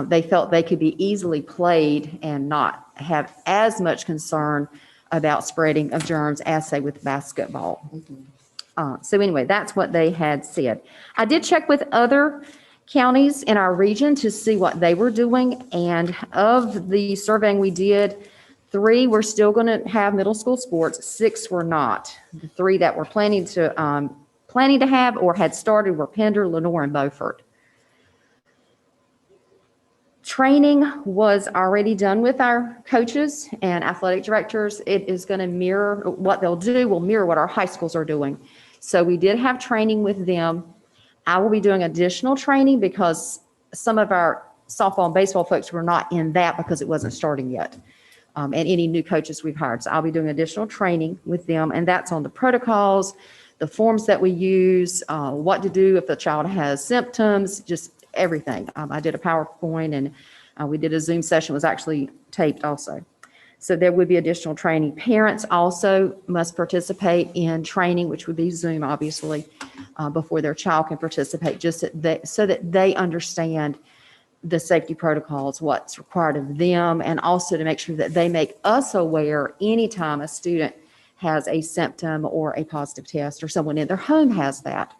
They felt they could be easily played and not have as much concern about spreading of germs as, say, with basketball. So anyway, that's what they had said. I did check with other counties in our region to see what they were doing, and of the surveying we did, 3 were still going to have middle school sports, 6 were not. The 3 that were planning to have or had started were Pender, Lenore, and Beaufort. Training was already done with our coaches and athletic directors. It is going to mirror what they'll do, will mirror what our high schools are doing. So we did have training with them. I will be doing additional training because some of our softball and baseball folks were not in that because it wasn't starting yet. And any new coaches we've hired. So I'll be doing additional training with them, and that's on the protocols, the forms that we use, what to do if the child has symptoms, just everything. I did a PowerPoint, and we did a Zoom session. It was actually taped also. So there would be additional training. Parents also must participate in training, which would be Zoom, obviously, before their child can participate, just so that they understand the safety protocols, what's required of them, and also to make sure that they make us aware anytime a student has a symptom or a positive test or someone in their home has that.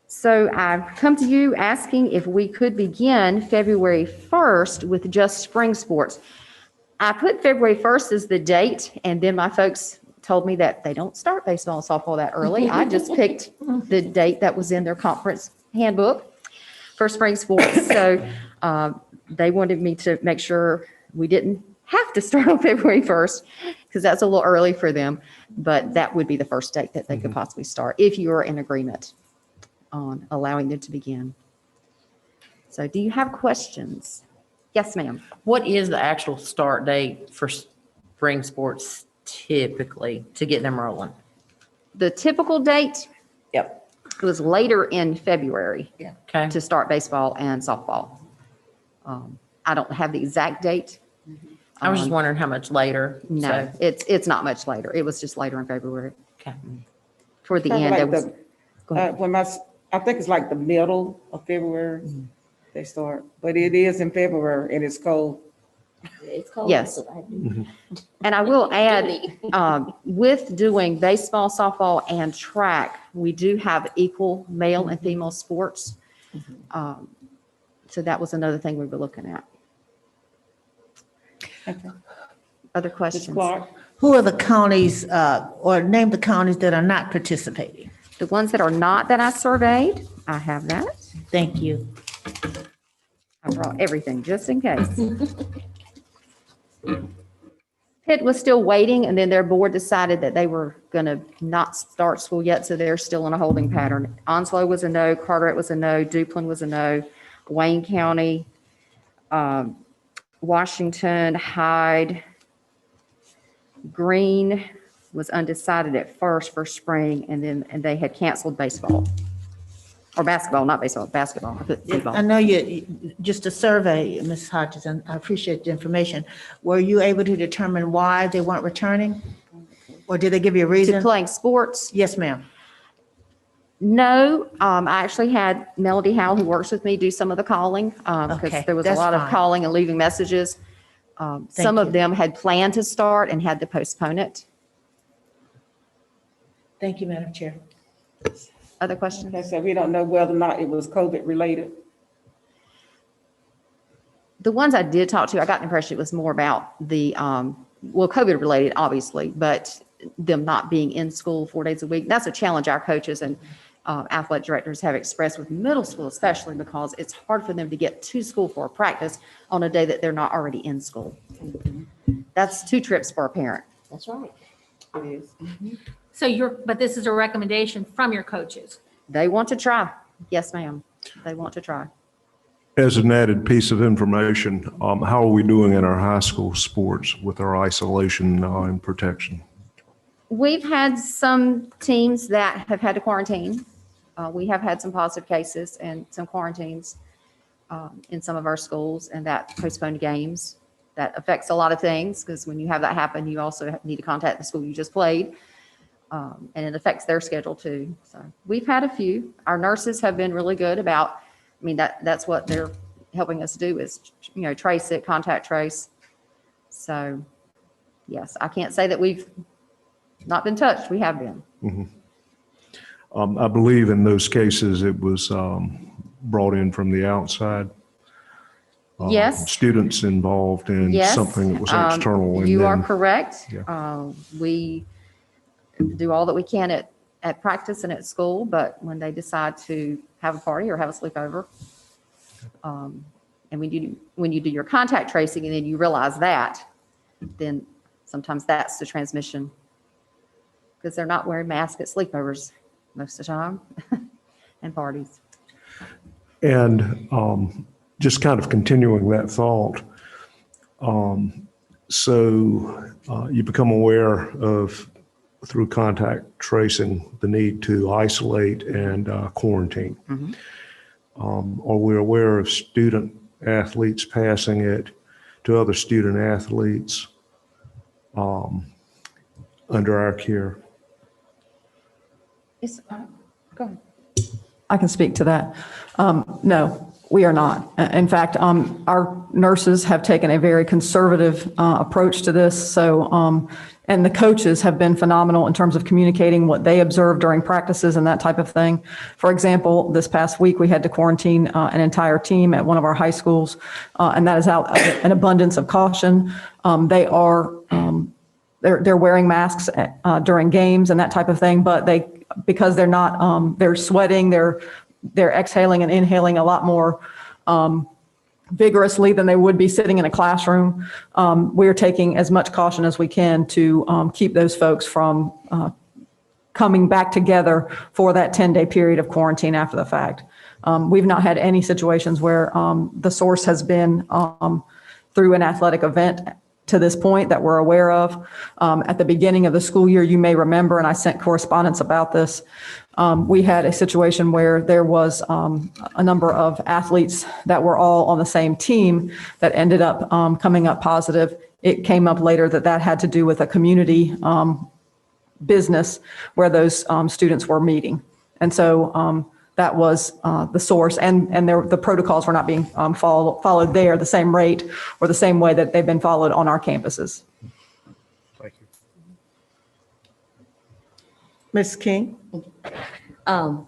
So I've come to you asking if we could begin February 1st with just spring sports. I put February 1st as the date, and then my folks told me that they don't start baseball and softball that early. I just picked the date that was in their conference handbook for spring sports. So they wanted me to make sure we didn't have to start on February 1st because that's a little early for them, but that would be the first date that they could possibly start if you are in agreement on allowing them to begin. So do you have questions? Yes, ma'am. What is the actual start date for spring sports typically to get them rolling? The typical date? Yep. It was later in February. Yeah. Okay. To start baseball and softball. I don't have the exact date. I was just wondering how much later. No, So, it's not much later. It was just later in February. okay. Toward the Kinda end, like there was. Go ahead. I think it's like the middle of February. They start, but it is in February and it's cold. It's cold. Yes. so I do- And I will add, with doing baseball, softball, and track, we do have equal male and female sports. So that was another thing we were looking at. Okay. Other Ms. questions? Clark? Who are the counties, or name the counties that are not participating? The ones that are not that I surveyed, I have that. Thank you. I brought everything just in case. Pitt was still waiting, and then their board decided that they were going to not start school yet, so they're still in a holding pattern. Onslow was a no, Carteret was a no, Duplin was a no, Wayne County, Washington, Hyde, Green was undecided at first for spring, and they had canceled baseball. Or basketball, not baseball, basketball. I put I football. know just a survey, Ms. Hodges, and I appreciate the information. Were you able to determine why they weren't returning? Or did they give you a To reason? playing sports? Yes, ma'am. No, I actually had Melody Howell, who works with me, do some of the calling, because Okay, there was a that's lot of fine. calling and leaving messages. Some you. of them had planned to start and had to postpone it. Thank you, Madam Chair. Other questions? Okay, so we don't know whether or not it was COVID related. The ones I did talk to, I got the impression it was more about the, well, COVID related, obviously, but them not being in school 4 days a week. That's a challenge our coaches and athletic directors have expressed with middle school, especially because it's hard for them to get to school for a practice on a day that they're not already in school. That's 2 trips for a parent. That's right. It is. So but this is a recommendation from your coaches. They want to try. Yes, ma'am. They want to try. As an added piece of information, how are we doing in our high school sports with our isolation and protection? We've had some teams that have had to quarantine. We have had some positive cases and some quarantines in some of our schools, and that postponed games. That affects a lot of things, because when you have that happen, you also need to contact the school you just played. And it affects their schedule too. So we've had a few. Our nurses have been really good about, I mean, that's what they're helping us do is, trace it, contact trace. So yes, I can't say that we've not been touched. We have been. Mm-hmm. I believe in those cases, it was brought in from the outside. Yes. Students involved in Yes. something that was external. and You are then- correct. Yeah. We do all that we can at practice and at school, but when they decide to have a party or have a sleepover, and when you do your contact tracing and then you realize that, then sometimes that's the transmission, because they're not wearing masks at sleepovers most of the time and parties. And just kind of continuing that thought, so you become aware of, through contact tracing, the need to isolate and quarantine. Mhm. Are we aware of student athletes passing it to other student athletes under our care? Go ahead. I can speak to that. No, we are not. In fact, our nurses have taken a very conservative approach to this. So, and the coaches have been phenomenal in terms of communicating what they observed during practices and that type of thing. For example, this past week, we had to quarantine an entire team at one of our high schools, and that is out of an abundance of caution. They're wearing masks during games and that type of thing, but because they're not, they're sweating, they're exhaling and inhaling a lot more vigorously than they would be sitting in a classroom. We're taking as much caution as we can to keep those folks from coming back together for that 10-day period of quarantine after the fact. We've not had any situations where the source has been through an athletic event to this point that we're aware of. At the beginning of the school year, you may remember, and I sent correspondence about this, we had a situation where there was a number of athletes that were all on the same team that ended up coming up positive. It came up later that had to do with a community business where those students were meeting. And so that was the source, and the protocols were not being followed there the same rate or the same way that they've been followed on our campuses. Thank you. Ms. King? I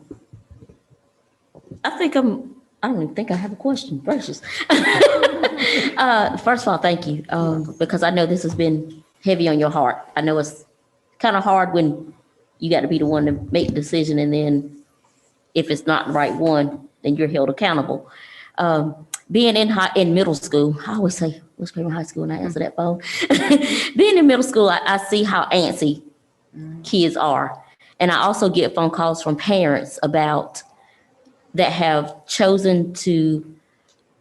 don't even think I have a question. Gracious. First of all, thank you, because I know this has been heavy on your heart. I know it's kind of hard when you got to be the one to make the decision, and then if it's not the right one, then you're held accountable. Being in middle school, I always say, what's grade in high school, and I answer that phone. Being in middle school, I see how antsy kids are. And I also get phone calls from parents that have chosen to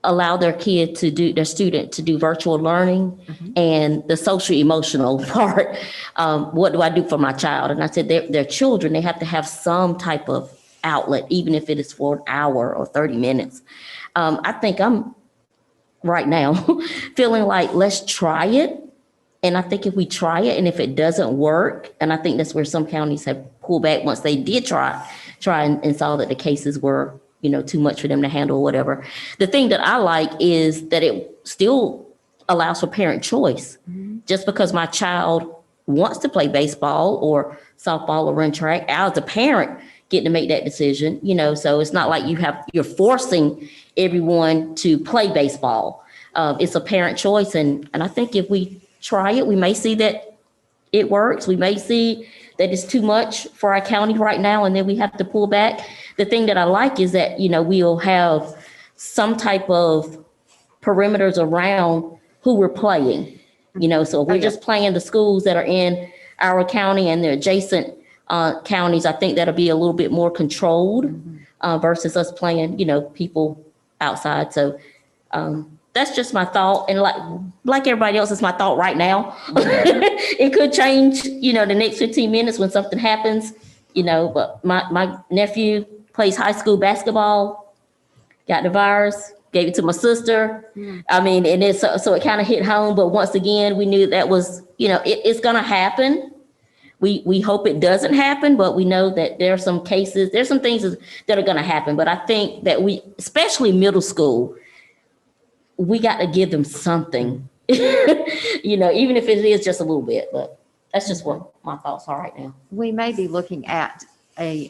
allow their student to do virtual learning and the social emotional part. What do I do for my child? And I said, they're children. They have to have some type of outlet, even if it is for an hour or 30 minutes. I think I'm right now feeling like, let's try it. And I think if we try it, and if it doesn't work, and I think that's where some counties have pulled back once they did try and saw that the cases were, too much for them to handle or whatever. The thing that I like is that it still allows for parent choice. Just because my child wants to play baseball or softball or run track, I as a parent get to make that decision, so it's not like you're forcing everyone to play baseball. It's a parent choice. And I think if we try it, we may see that it works. We may see that it's too much for our county right now, and then we have to pull back. The thing that I like is that, we'll have some type of perimeters around who we're playing, so if we're just playing the schools that are in our county and the adjacent counties, I think that'll be a little bit more controlled versus us playing, people outside. So that's just my thought. And like everybody else, it's my thought right now. It could change, the next 15 minutes when something happens, but my nephew plays high school basketball, got the virus, gave it to my sister. I mean, and so it kind of hit home. But once again, we knew that was, it's going to happen. We hope it doesn't happen, but we know that there's some things that are going to happen. But I think that especially middle school, we got to give them something, even if it is just a little bit. But that's just what my thoughts are right now. We may be looking at a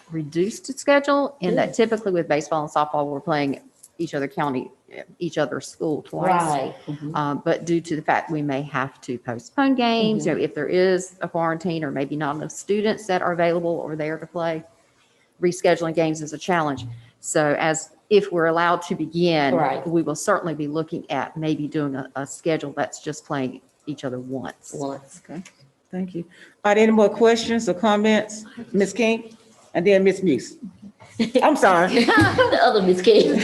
reduced schedule in that typically with baseball and softball, we're playing each other's school twice. Right. But due to the fact we may have to postpone games, if there is a quarantine or maybe not enough students that are available or there to play, rescheduling games is a challenge. So if we're allowed to begin, we will certainly be looking at maybe doing a schedule that's just playing each other once. Okay, thank you. Are there any more questions or comments? Ms. King, and then Ms. Muse. I'm sorry. The other Ms. King.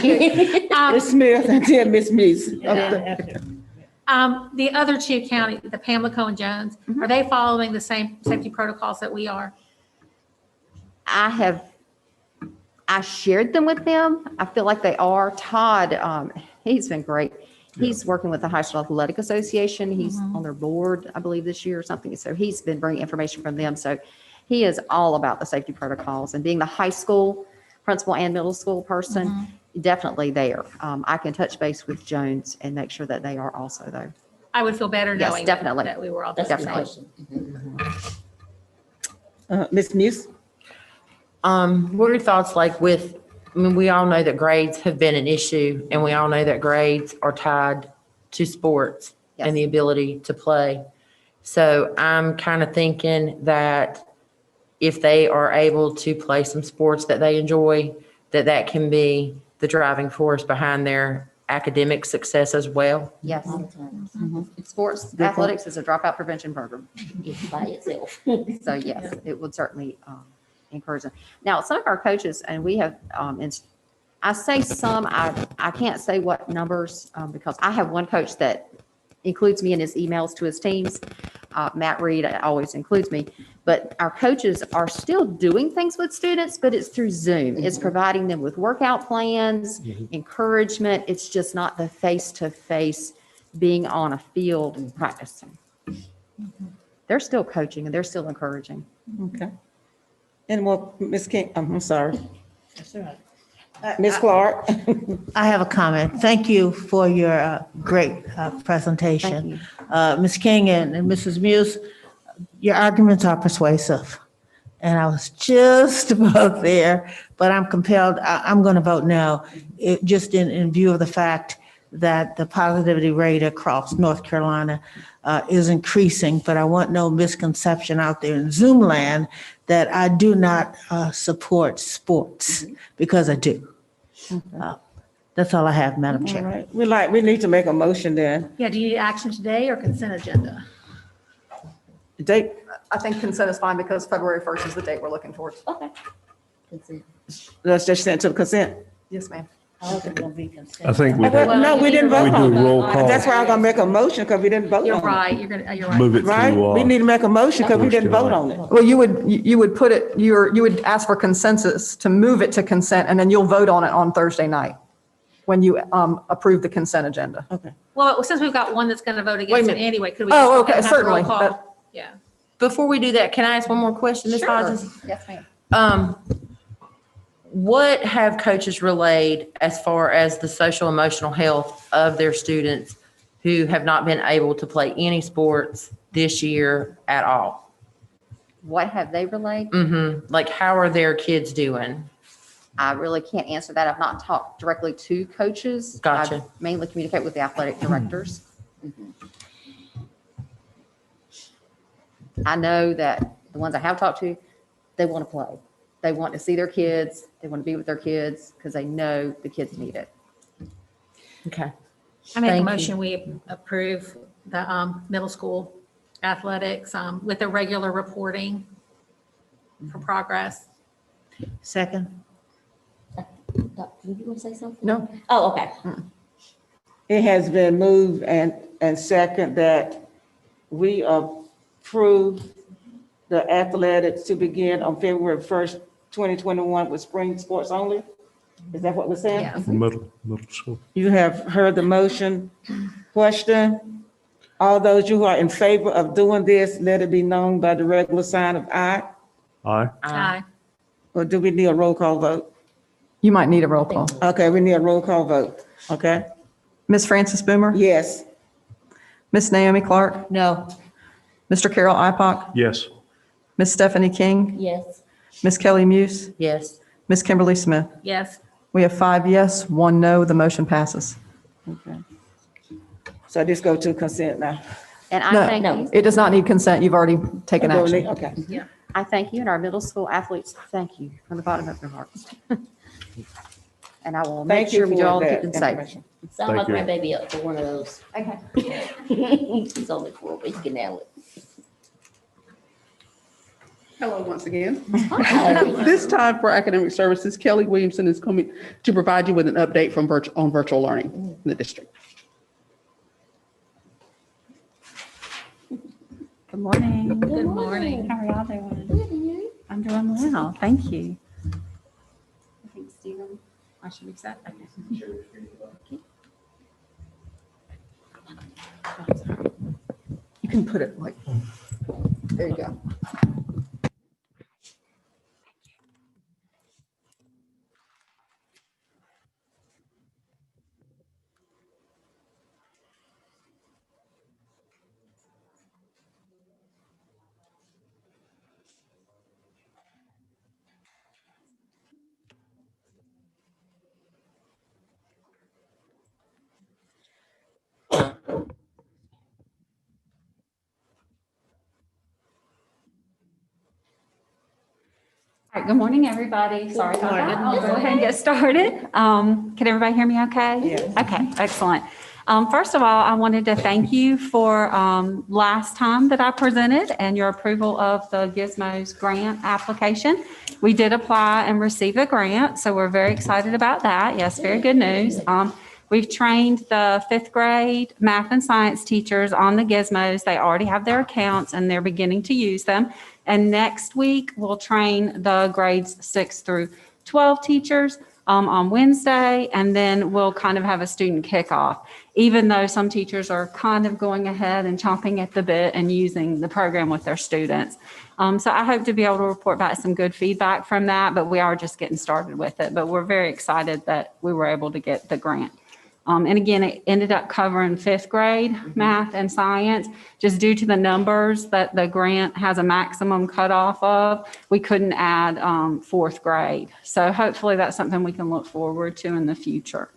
Ms. Smith, and then Ms. Muse. The other two counties, the Pamlico and Jones, are they following the same safety protocols that we are? I shared them with them. I feel like they are. Todd, he's been great. He's working with the High School Athletic Association. He's on their board, I believe, this year or something. So he's been bringing information from them. So he is all about the safety protocols, and being the high school principal and middle school person, definitely there. I can touch base with Jones and make sure that they are also there. I would feel better knowing definitely. that we were all. Definitely. Ms. Muse? What are your thoughts we all know that grades have been an issue, and we all know that grades are tied to sports and the ability to play. So I'm kind of thinking that if they are able to play some sports that they enjoy, that can be the driving force behind their academic success as well. Yes. Sports athletics is a dropout prevention program. By itself. So yes, it would certainly encourage them. Now, some of our coaches, and we have, I say some, I can't say what numbers, because I have one coach that includes me in his emails to his teams. Matt Reed always includes me, but our coaches are still doing things with students, but it's through Zoom. It's providing them with workout plans, encouragement. It's just not the face-to-face being on a field and practicing. They're still coaching and they're still encouraging. Okay. Any more, Ms. King? I'm sorry. Ms. Clark? I have a comment. Thank you for your great presentation. Ms. King and Mrs. Muse, your arguments are persuasive. And I was just about there, but I'm compelled, I'm going to vote no, just in view of the fact that the positivity rate across North Carolina is increasing, but I want no misconception out there in Zoom land that I do not support sports, because I do. That's all I have, Madam All Chair. right, we need to make a motion then. Yeah, do you need action today or consent agenda? Date, I think consent is fine because February 1st is the date we're looking towards. Okay. let's just send to the consent. Yes, ma'am. I think we No, we didn't vote we do on that. roll call. That's why I'm gonna make a motion, because we didn't vote on it. You're right, you're right. Move it Right? to, We need to make a motion because we First didn't vote July. on it. Well, you would put it, you would ask for consensus to move it to consent, and then you'll vote on it on Thursday night when you approve the consent agenda. Okay. Well, since we've got one that's going to vote against it minute. anyway, could we? Oh, just okay, have a roll certainly. call? That- Yeah. Before we do that, can I ask one more question, Ms. Sure. Hodges? Yes, ma'am. What have coaches relayed as far as the social emotional health of their students who have not been able to play any sports this year at all? What have they relayed? Like, how are their kids doing? I really can't answer that. I've not talked directly to coaches. Gotcha. I mainly communicate with the athletic directors. I know that the ones I have talked to, they want to play. They want to see their kids. They want to be with their kids because they know the kids need it. Okay. I make a Thank you. motion, we approve the middle school athletics with the regular reporting for progress. Second. Did you want to say something? No. Oh, okay. It has been moved and second that we approve the athletics to begin on February 1st, 2021 with spring sports only? Is that what we're saying? Yeah. Middle school. You have heard the motion. Question? All those who are in favor of doing this, let it be known by the regular sign of aye. Aye. Aye. Or do we need a roll call vote? You might need a roll call. Okay, we need a roll call vote. Okay? Ms. Frances Boomer? Yes. Ms. Naomi Clark? No. Mr. Carol Ipock? Yes. Ms. Stephanie King? Yes. Ms. Kelly Muse? Yes. Ms. Kimberly Smith? Yes. We have 5 yes, 1 no. The motion passes. Okay. So this go to consent now. And I No, thank you. it does not need consent. You've already taken action. Okay. I thank you and our middle school athletes. Thank you from the bottom of their hearts. And I will make Thank you sure we do for all that keep them safe. information. Sign my Thank you. grandbaby up for one of those. Okay. He's only 4, but he can handle it. Hello, once again. Hi. This time for academic services, Kelly Williamson is coming to provide you with an update from on virtual learning in the district. Good morning. Good morning. How are y'all doing? I'm doing well, thank you. I think Stephen, I should be set. You can put it like, there you go. All right, good morning, everybody. Sorry about that. I'll go ahead and get started. Can everybody hear me okay? Yes. Okay, excellent. First of all, I wanted to thank you for last time that I presented and your approval of the Gizmos grant application. We did apply and receive the grant, so we're very excited about that. Yes, very good news. We've trained the 5th grade math and science teachers on the Gizmos. They already have their accounts and they're beginning to use them. And next week, we'll train the grades 6 through 12 teachers. on Wednesday, and then we'll kind of have a student kickoff, even though some teachers are kind of going ahead and chomping at the bit and using the program with their students. So I hope to be able to report back some good feedback from that, but we are just getting started with it. But we're very excited that we were able to get the grant. And again, it ended up covering 5th grade math and science, just due to the numbers that the grant has a maximum cutoff of. We couldn't add 4th grade. So hopefully that's something we can look forward to in the future.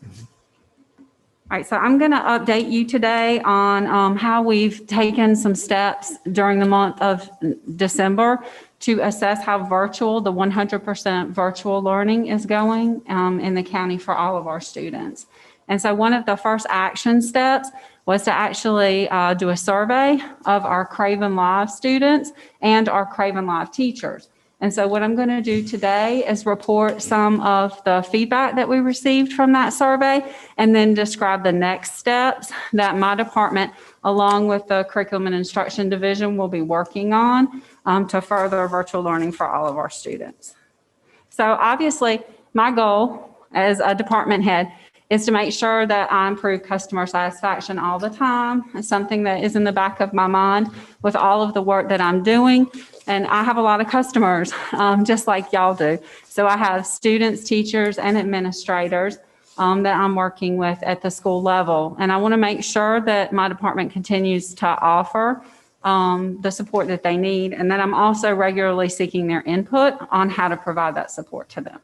All right, so I'm going to update you today on how we've taken some steps during the month of December to assess how virtual, the 100% virtual learning is going in the county for all of our students. And so one of the first action steps was to actually do a survey of our Craven Live students and our Craven Live teachers. And so what I'm going to do today is report some of the feedback that we received from that survey, and then describe the next steps that my department, along with the Curriculum and Instruction Division, will be working on to further virtual learning for all of our students. So obviously, my goal as a department head is to make sure that I improve customer satisfaction all the time. It's something that is in the back of my mind with all of the work that I'm doing. And I have a lot of customers, just like y'all do. So I have students, teachers, and administrators that I'm working with at the school level. And I want to make sure that my department continues to offer the support that they need, and that I'm also regularly seeking their input on how to provide that support to them.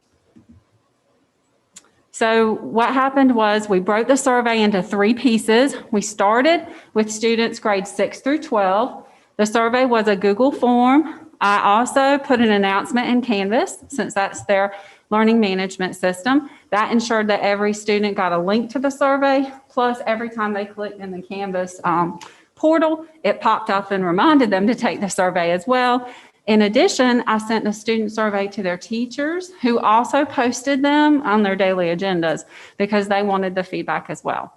So what happened was we broke the survey into 3 pieces. We started with students grades 6 through 12. The survey was a Google form. I also put an announcement in Canvas, since that's their learning management system. That ensured that every student got a link to the survey, plus every time they clicked in the Canvas portal, it popped up and reminded them to take the survey as well. In addition, I sent the student survey to their teachers, who also posted them on their daily agendas because they wanted the feedback as well.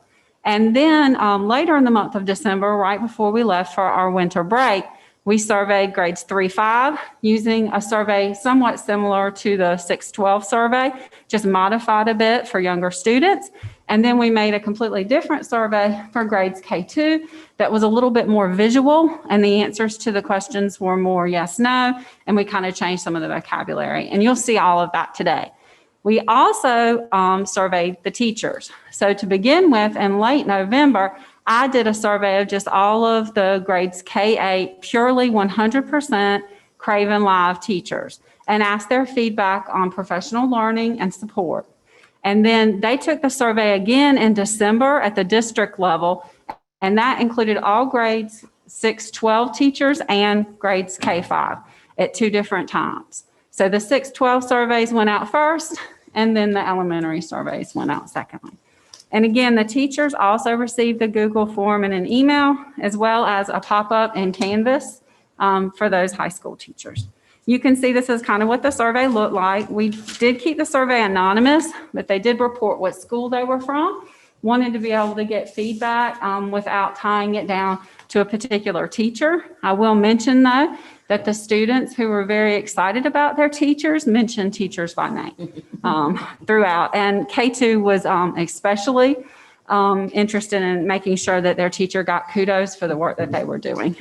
And then later in the month of December, right before we left for our winter break, we surveyed grades 3-5 using a survey somewhat similar to the 6-12 survey, just modified a bit for younger students. And then we made a completely different survey for grades K2 that was a little bit more visual, and the answers to the questions were more yes, no, and we kind of changed some of the vocabulary. And you'll see all of that today. We also surveyed the teachers. So to begin with, in late November, I did a survey of just all of the grades K8, purely 100% Craven Live teachers, and asked their feedback on professional learning and support. And then they took the survey again in December at the district level, and that included all grades 6-12 teachers and grades K5 at 2 different times. So the 6-12 surveys went out first, and then the elementary surveys went out secondly. And again, the teachers also received the Google form in an email, as well as a pop-up in Canvas for those high school teachers. You can see this is kind of what the survey looked like. We did keep the survey anonymous, but they did report what school they were from. Wanted to be able to get feedback without tying it down to a particular teacher. I will mention, though, that the students who were very excited about their teachers mentioned teachers by name throughout. And K2 was especially interested in making sure that their teacher got kudos for the work that they were doing.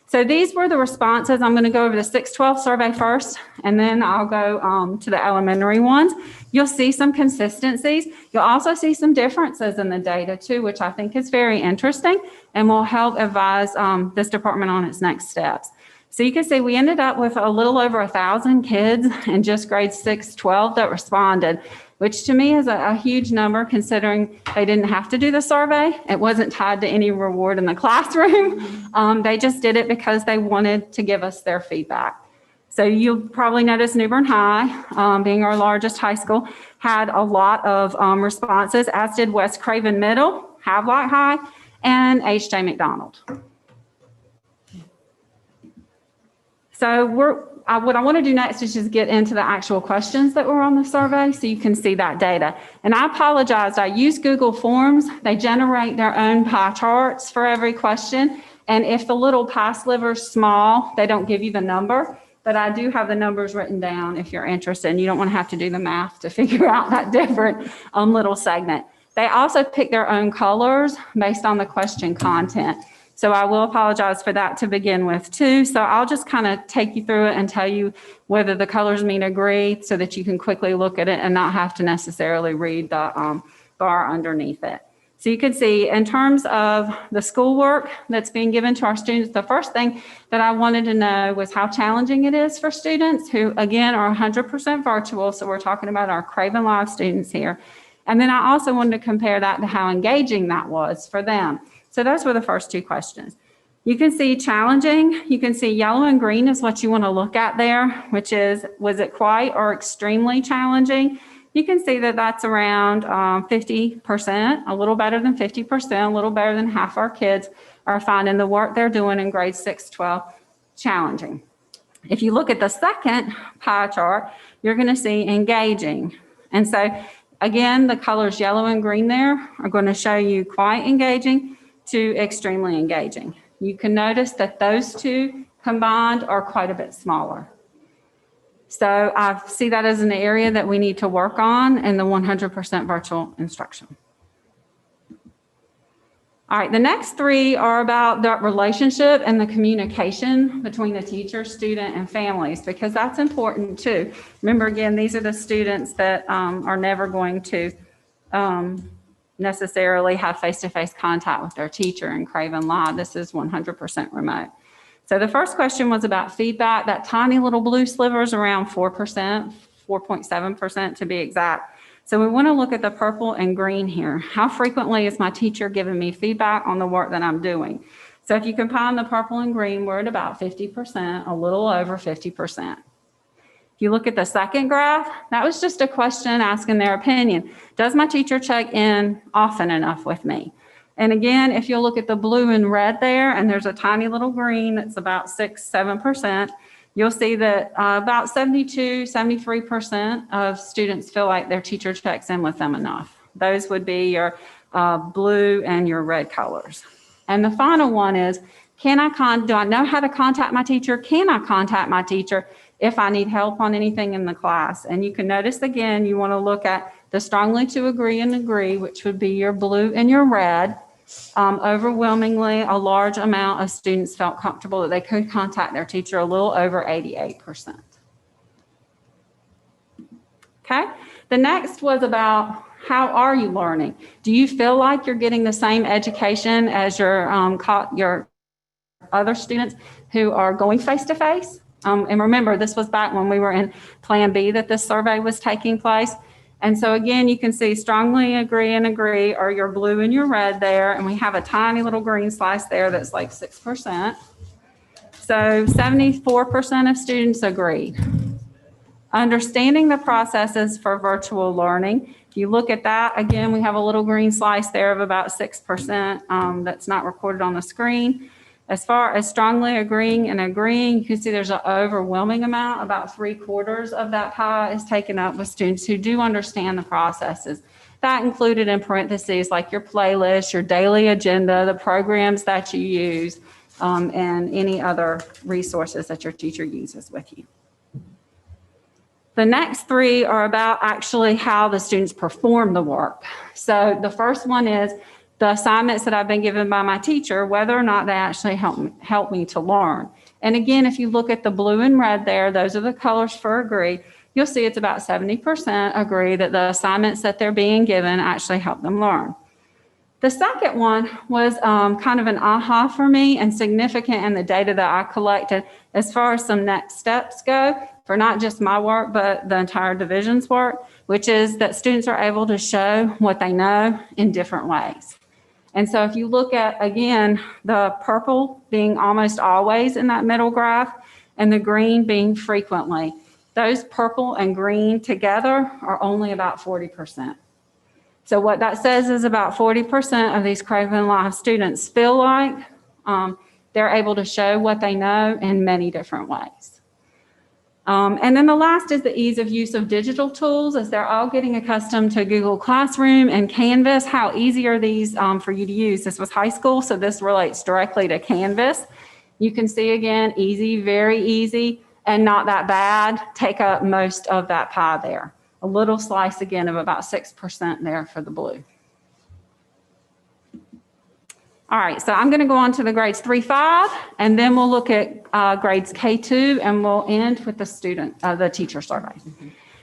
So these were the responses. I'm going to go over the 6-12 survey first, and then I'll go to the elementary ones. You'll see some consistencies. You'll also see some differences in the data too, which I think is very interesting and will help advise this department on its next steps. So you can see we ended up with a little over 1,000 kids in just grades 6-12 that responded, which to me is a huge number considering they didn't have to do the survey. It wasn't tied to any reward in the classroom. They just did it because they wanted to give us their feedback. So you'll probably notice New Bern High, being our largest high school, had a lot of responses, as did West Craven Middle, Havelock High, and H.J. McDonald. So what I want to do next is just get into the actual questions that were on the survey so you can see that data. And I apologize, I use Google Forms. They generate their own pie charts for every question. And if the little pie sliver's small, they don't give you the number. but I do have the numbers written down if you're interested, and you don't want to have to do the math to figure out that different little segment. They also pick their own colors based on the question content. So I will apologize for that to begin with too. So I'll just kind of take you through it and tell you whether the colors mean agree so that you can quickly look at it and not have to necessarily read the bar underneath it. So you can see in terms of the schoolwork that's being given to our students, the first thing that I wanted to know was how challenging it is for students who, again, are 100% virtual. So we're talking about our Craven Live students here. And then I also wanted to compare that to how engaging that was for them. So those were the first two questions. You can see challenging. You can see yellow and green is what you want to look at there, which is, was it quite or extremely challenging? You can see that that's around 50%, a little better than 50%, a little better than half our kids are finding the work they're doing in grades 6, 12 challenging. If you look at the second pie chart, you're going to see engaging. And so again, the colors yellow and green there are going to show you quite engaging to extremely engaging. You can notice that those two combined are quite a bit smaller. So I see that as an area that we need to work on in the 100% virtual instruction. All right, the next three are about the relationship and the communication between the teacher, student, and families, because that's important too. Remember, again, these are the students that are never going to necessarily have face-to-face contact with their teacher in Craven Live. This is 100% remote. So the first question was about feedback. That tiny little blue sliver is around 4%, 4.7% to be exact. So we want to look at the purple and green here. How frequently is my teacher giving me feedback on the work that I'm doing? So if you combine the purple and green, we're at about 50%, a little over 50%. If you look at the second graph, that was just a question asking their opinion. Does my teacher check in often enough with me? And again, if you'll look at the blue and red there, and there's a tiny little green that's about 6-7%, you'll see that about 72-73% of students feel like their teacher checks in with them enough. Those would be your blue and your red colors. And the final one is, do I know how to contact my teacher? Can I contact my teacher if I need help on anything in the class? And you can notice again, you want to look at the strongly to agree and agree, which would be your blue and your red. Overwhelmingly, a large amount of students felt comfortable that they could contact their teacher, a little over 88%. Okay, the next was about how are you learning? Do you feel like you're getting the same education as your other students who are going face-to-face? And remember, this was back when we were in Plan B that this survey was taking place. And so again, you can see strongly agree and agree are your blue and your red there. And we have a tiny little green slice there that's like 6%. So 74% of students agreed. Understanding the processes for virtual learning. If you look at that, again, we have a little green slice there of about 6% that's not recorded on the screen. As far as strongly agreeing and agreeing, you can see there's an overwhelming amount, about 3/4 of that pie is taken up with students who do understand the processes. That included in parentheses like your playlist, your daily agenda, the programs that you use, and any other resources that your teacher uses with you. The next three are about actually how the students perform the work. So the first one is the assignments that I've been given by my teacher, whether or not they actually help me to learn. And again, if you look at the blue and red there, those are the colors for agree, you'll see it's about 70% agree that the assignments that they're being given actually help them learn. The second one was kind of an aha for me and significant in the data that I collected as far as some next steps go for not just my work, but the entire division's work, which is that students are able to show what they know in different ways. And so if you look at, again, the purple being almost always in that middle graph and the green being frequently, those purple and green together are only about 40%. So what that says is about 40% of these Craven Live students feel like they're able to show what they know in many different ways. And then the last is the ease of use of digital tools as they're all getting accustomed to Google Classroom and Canvas. How easy are these for you to use? This was high school, so this relates directly to Canvas. You can see again, easy, very easy. and not that bad take up most of that pie there. A little slice again of about 6% there for the blue. All right, so I'm going to go on to the grades 3-5, and then we'll look at grades K2, and we'll end with the teacher survey.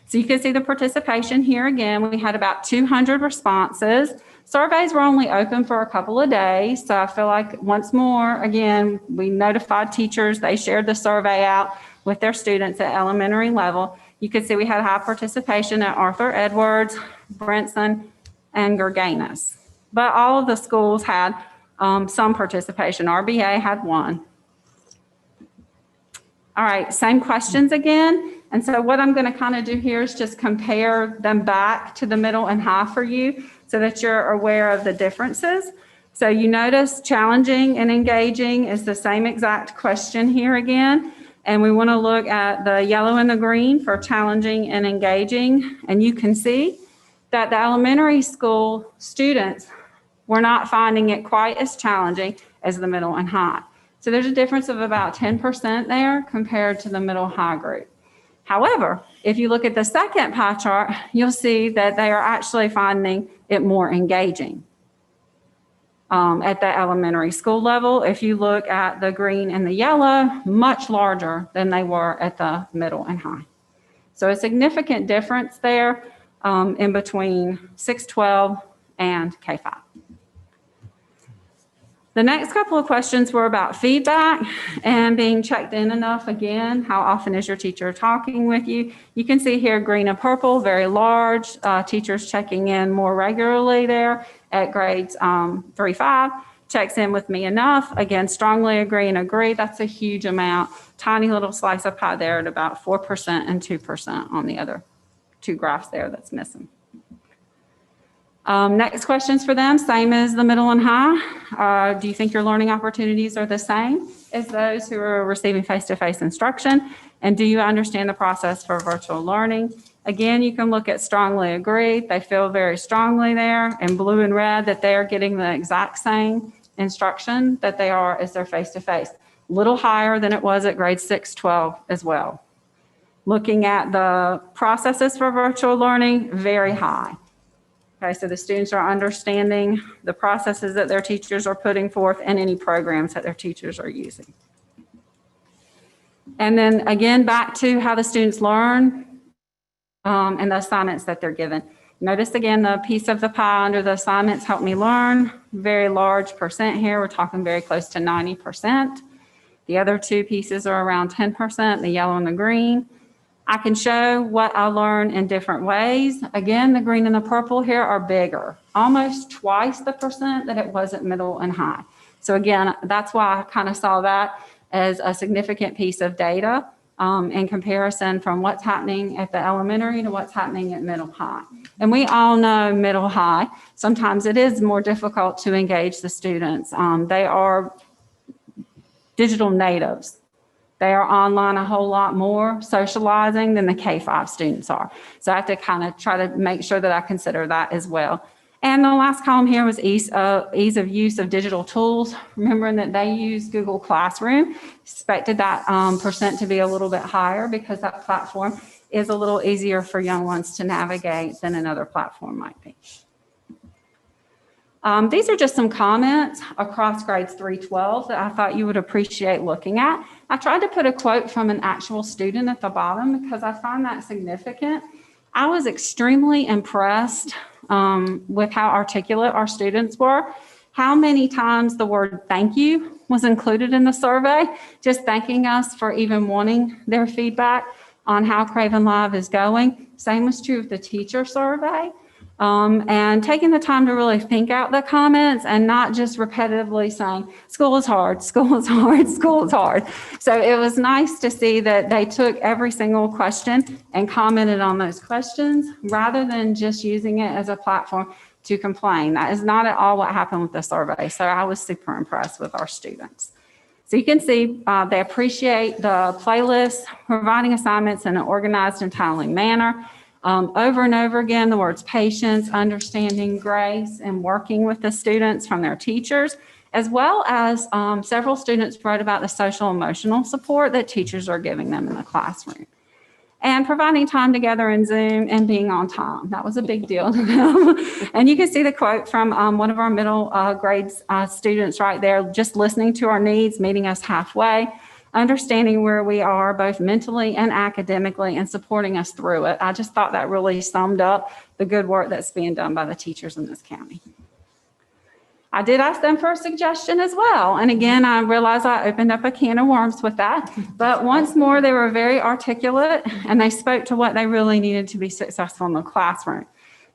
So you can see the participation here again. We had about 200 responses. Surveys were only open for a couple of days, so I feel like once more, again, we notified teachers. They shared the survey out with their students at elementary level. You can see we had high participation at Arthur Edwards, Brinson, and Gerganus. But all of the schools had some participation. RBA had one. All right, same questions again. And so what I'm going to kind of do here is just compare them back to the middle and high for you so that you're aware of the differences. So you notice challenging and engaging is the same exact question here again. And we want to look at the yellow and the green for challenging and engaging. And you can see that the elementary school students were not finding it quite as challenging as the middle and high. So there's a difference of about 10% there compared to the middle high group. However, if you look at the second pie chart, you'll see that they are actually finding it more engaging at the elementary school level. If you look at the green and the yellow, much larger than they were at the middle and high. So a significant difference there in between 612 and K5. The next couple of questions were about feedback and being checked in enough. Again, how often is your teacher talking with you? You can see here green and purple, very large. Teachers checking in more regularly there at grades 3-5. Checks in with me enough. Again, strongly agree and agree. That's a huge amount. Tiny little slice of pie there at about 4% and 2% on the other two graphs there that's missing. Next questions for them, same as the middle and high. Do you think your learning opportunities are the same as those who are receiving face-to-face instruction? And do you understand the process for virtual learning? Again, you can look at strongly agree. They feel very strongly there, and blue and red that they are getting the exact same instruction that they are as their face-to-face. A little higher than it was at grade 6-12 as well. Looking at the processes for virtual learning, very high. Okay, so the students are understanding the processes that their teachers are putting forth and any programs that their teachers are using. And then again, back to how the students learn and the assignments that they're given. Notice again, the piece of the pie under the assignments help me learn, very large percent here. We're talking very close to 90%. The other two pieces are around 10%, the yellow and the green. I can show what I learn in different ways. Again, the green and the purple here are bigger, almost twice the percent that it was at middle and high. So again, that's why I kind of saw that as a significant piece of data in comparison from what's happening at the elementary to what's happening at middle high. And we all know middle high, sometimes it is more difficult to engage the students. They are digital natives. They are online a whole lot more socializing than the K5 students are. So I have to kind of try to make sure that I consider that as well. And the last column here was ease of use of digital tools. Remembering that they use Google Classroom, expected that percent to be a little bit higher because that platform is a little easier for young ones to navigate than another platform might be. These are just some comments across grades 3-12 that I thought you would appreciate looking at. I tried to put a quote from an actual student at the bottom because I find that significant. I was extremely impressed with how articulate our students were. How many times the word thank you was included in the survey, just thanking us for even wanting their feedback on how Craven Live is going. Same was true of the teacher survey. And taking the time to really think out the comments and not just repetitively saying, school is hard, school is hard, school is hard. So it was nice to see that they took every single question and commented on those questions rather than just using it as a platform to complain. That is not at all what happened with the survey. So I was super impressed with our students. So you can see they appreciate the playlist, providing assignments in an organized and timely manner. Over and over again, the words patience, understanding, grace, and working with the students from their teachers. as well as several students wrote about the social emotional support that teachers are giving them in the classroom. And providing time together in Zoom and being on time. That was a big deal to them. And you can see the quote from one of our middle grades students right there, just listening to our needs, meeting us halfway, understanding where we are both mentally and academically, and supporting us through it. I just thought that really summed up the good work that's being done by the teachers in this county. I did ask them for a suggestion as well. And again, I realized I opened up a can of worms with that. But once more, they were very articulate and they spoke to what they really needed to be successful in the classroom.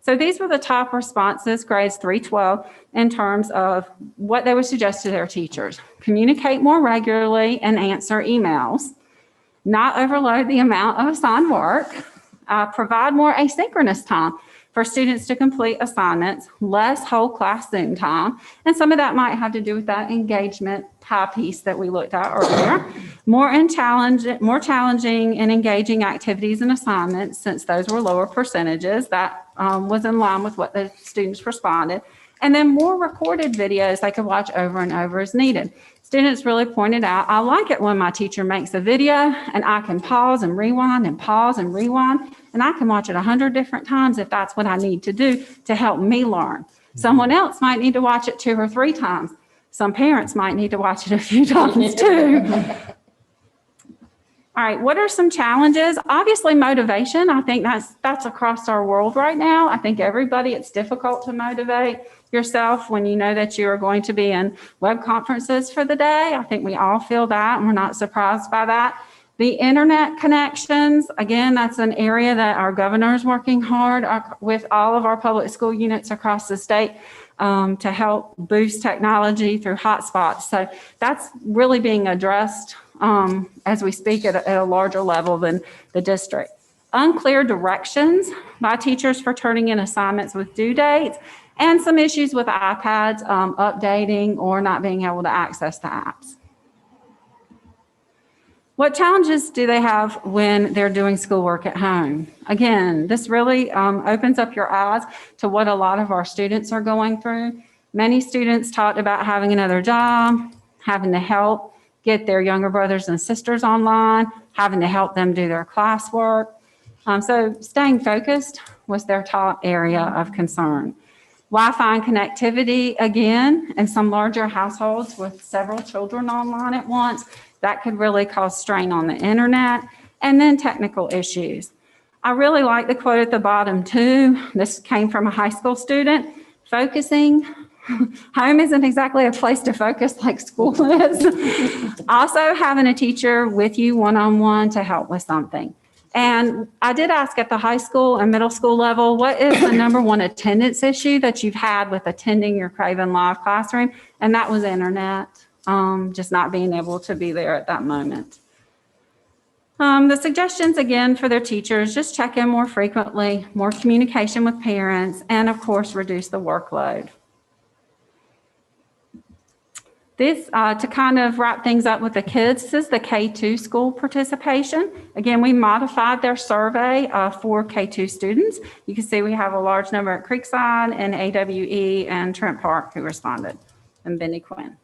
So these were the top responses, grades 3-12, in terms of what they would suggest to their teachers. Communicate more regularly and answer emails. Not overload the amount of assigned work. Provide more asynchronous time for students to complete assignments, less whole class Zoom time. And some of that might have to do with that engagement pie piece that we looked at earlier. More challenging and engaging activities and assignments, since those were lower percentages. That was in line with what the students responded. And then more recorded videos they could watch over and over as needed. Students really pointed out, I like it when my teacher makes a video and I can pause and rewind and pause and rewind, and I can watch it 100 different times if that's what I need to do to help me learn. Someone else might need to watch it 2 or 3 times. Some parents might need to watch it a few times too. All right, what are some challenges? Obviously, motivation. I think that's across our world right now. I think everybody, it's difficult to motivate yourself when you know that you are going to be in web conferences for the day. I think we all feel that, and we're not surprised by that. The internet connections, again, that's an area that our governor is working hard with all of our public school units across the state to help boost technology through hotspots. So that's really being addressed as we speak at a larger level than the district. Unclear directions by teachers for turning in assignments with due dates, and some issues with iPads updating or not being able to access the apps. What challenges do they have when they're doing schoolwork at home? Again, this really opens up your eyes to what a lot of our students are going through. Many students talked about having another job, having to help get their younger brothers and sisters online, having to help them do their classwork. So staying focused was their top area of concern. Wi-Fi and connectivity, again, in some larger households with several children online at once, that could really cause strain on the internet. And then technical issues. I really like the quote at the bottom too. This came from a high school student. Focusing. Home isn't exactly a place to focus like school is. Also having a teacher with you one-on-one to help with something. And I did ask at the high school and middle school level, what is the #1 attendance issue that you've had with attending your Craven Live classroom? And that was internet, just not being able to be there at that moment. The suggestions, again, for their teachers, just check in more frequently, more communication with parents, and of course, reduce the workload. This, to kind of wrap things up with the kids, this is the K-2 school participation. Again, we modified their survey for K-2 students. You can see we have a large number at Creekside and AWE and Trent Park who responded, and Benny Quinn.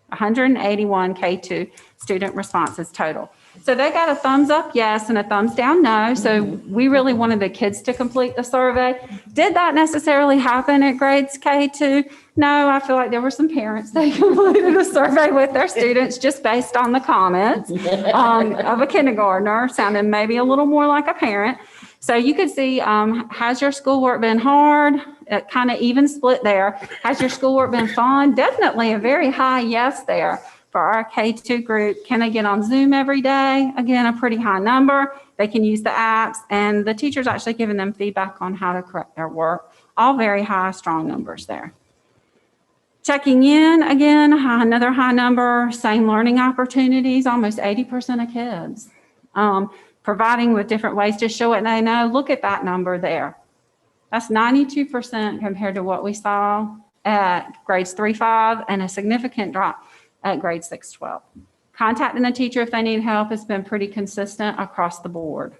181 K-2 student responses total. So they got a thumbs up yes and a thumbs down no. So we really wanted the kids to complete the survey. Did that necessarily happen at grades K-2? No, I feel like there were some parents that completed a survey with their students just based on the comments of a kindergartner, sounding maybe a little more like a parent. So you could see, has your schoolwork been hard? Kind of even split there. Has your schoolwork been fun? Definitely a very high yes there for our K-2 group. Can they get on Zoom every day? Again, a pretty high number. They can use the apps, and the teacher's actually giving them feedback on how to correct their work. All very high, strong numbers there. Checking in, again, another high number, same learning opportunities, almost 80% of kids. Providing with different ways to show it, and they know, look at that number there. That's 92% compared to what we saw at grades 3-5 and a significant drop at grade 6-12. Contacting the teacher if they need help has been pretty consistent across the board.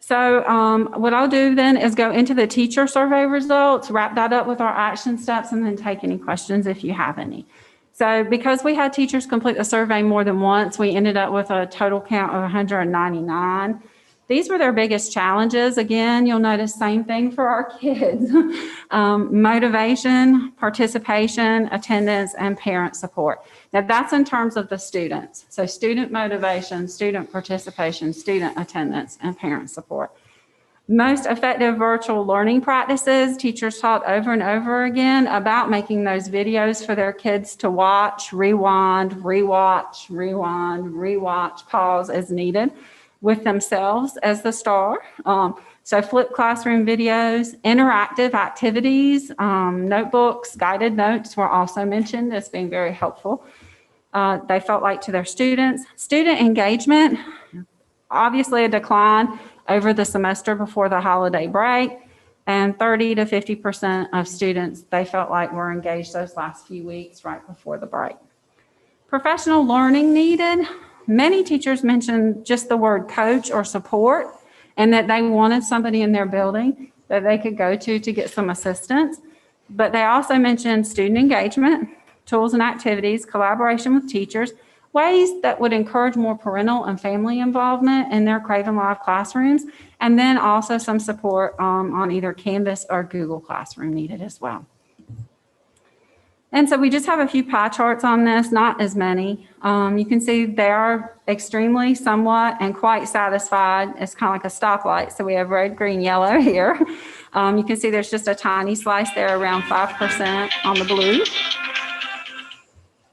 So what I'll do then is go into the teacher survey results, wrap that up with our action steps, and then take any questions if you have any. So because we had teachers complete the survey more than once, we ended up with a total count of 199. These were their biggest challenges. Again, you'll notice same thing for our kids. Motivation, participation, attendance, and parent support. Now that's in terms of the students. So student motivation, student participation, student attendance, and parent support. Most effective virtual learning practices, teachers taught over and over again about making those videos for their kids to watch, rewind, rewatch, rewind, rewatch, pause as needed with themselves as the star. So flipped classroom videos, interactive activities, notebooks, guided notes were also mentioned as being very helpful. They felt like to their students. Student engagement, obviously a decline over the semester before the holiday break, and 30 to 50% of students they felt like were engaged those last few weeks right before the break. Professional learning needed. Many teachers mentioned just the word coach or support, and that they wanted somebody in their building that they could go to get some assistance. But they also mentioned student engagement, tools and activities, collaboration with teachers, ways that would encourage more parental and family involvement in their Craven Live classrooms, and then also some support on either Canvas or Google Classroom needed as well. And so we just have a few pie charts on this, not as many. You can see they are extremely, somewhat, and quite satisfied. It's kind of like a stoplight. So we have red, green, yellow here. You can see there's just a tiny slice there, around 5% on the blue.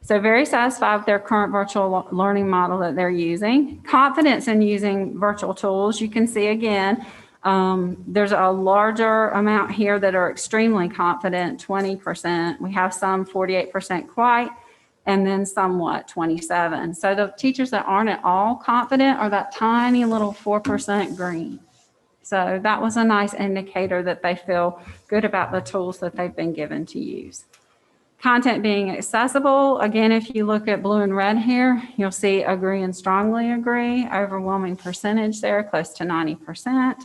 So very satisfied with their current virtual learning model that they're using. Confidence in using virtual tools. You can see again, there's a larger amount here that are extremely confident, 20%. We have some 48% quite, and then somewhat 27. So the teachers that aren't at all confident are that tiny little 4% green. So that was a nice indicator that they feel good about the tools that they've been given to use. Content being accessible. Again, if you look at blue and red here, you'll see agree and strongly agree, overwhelming percentage there, close to 90%.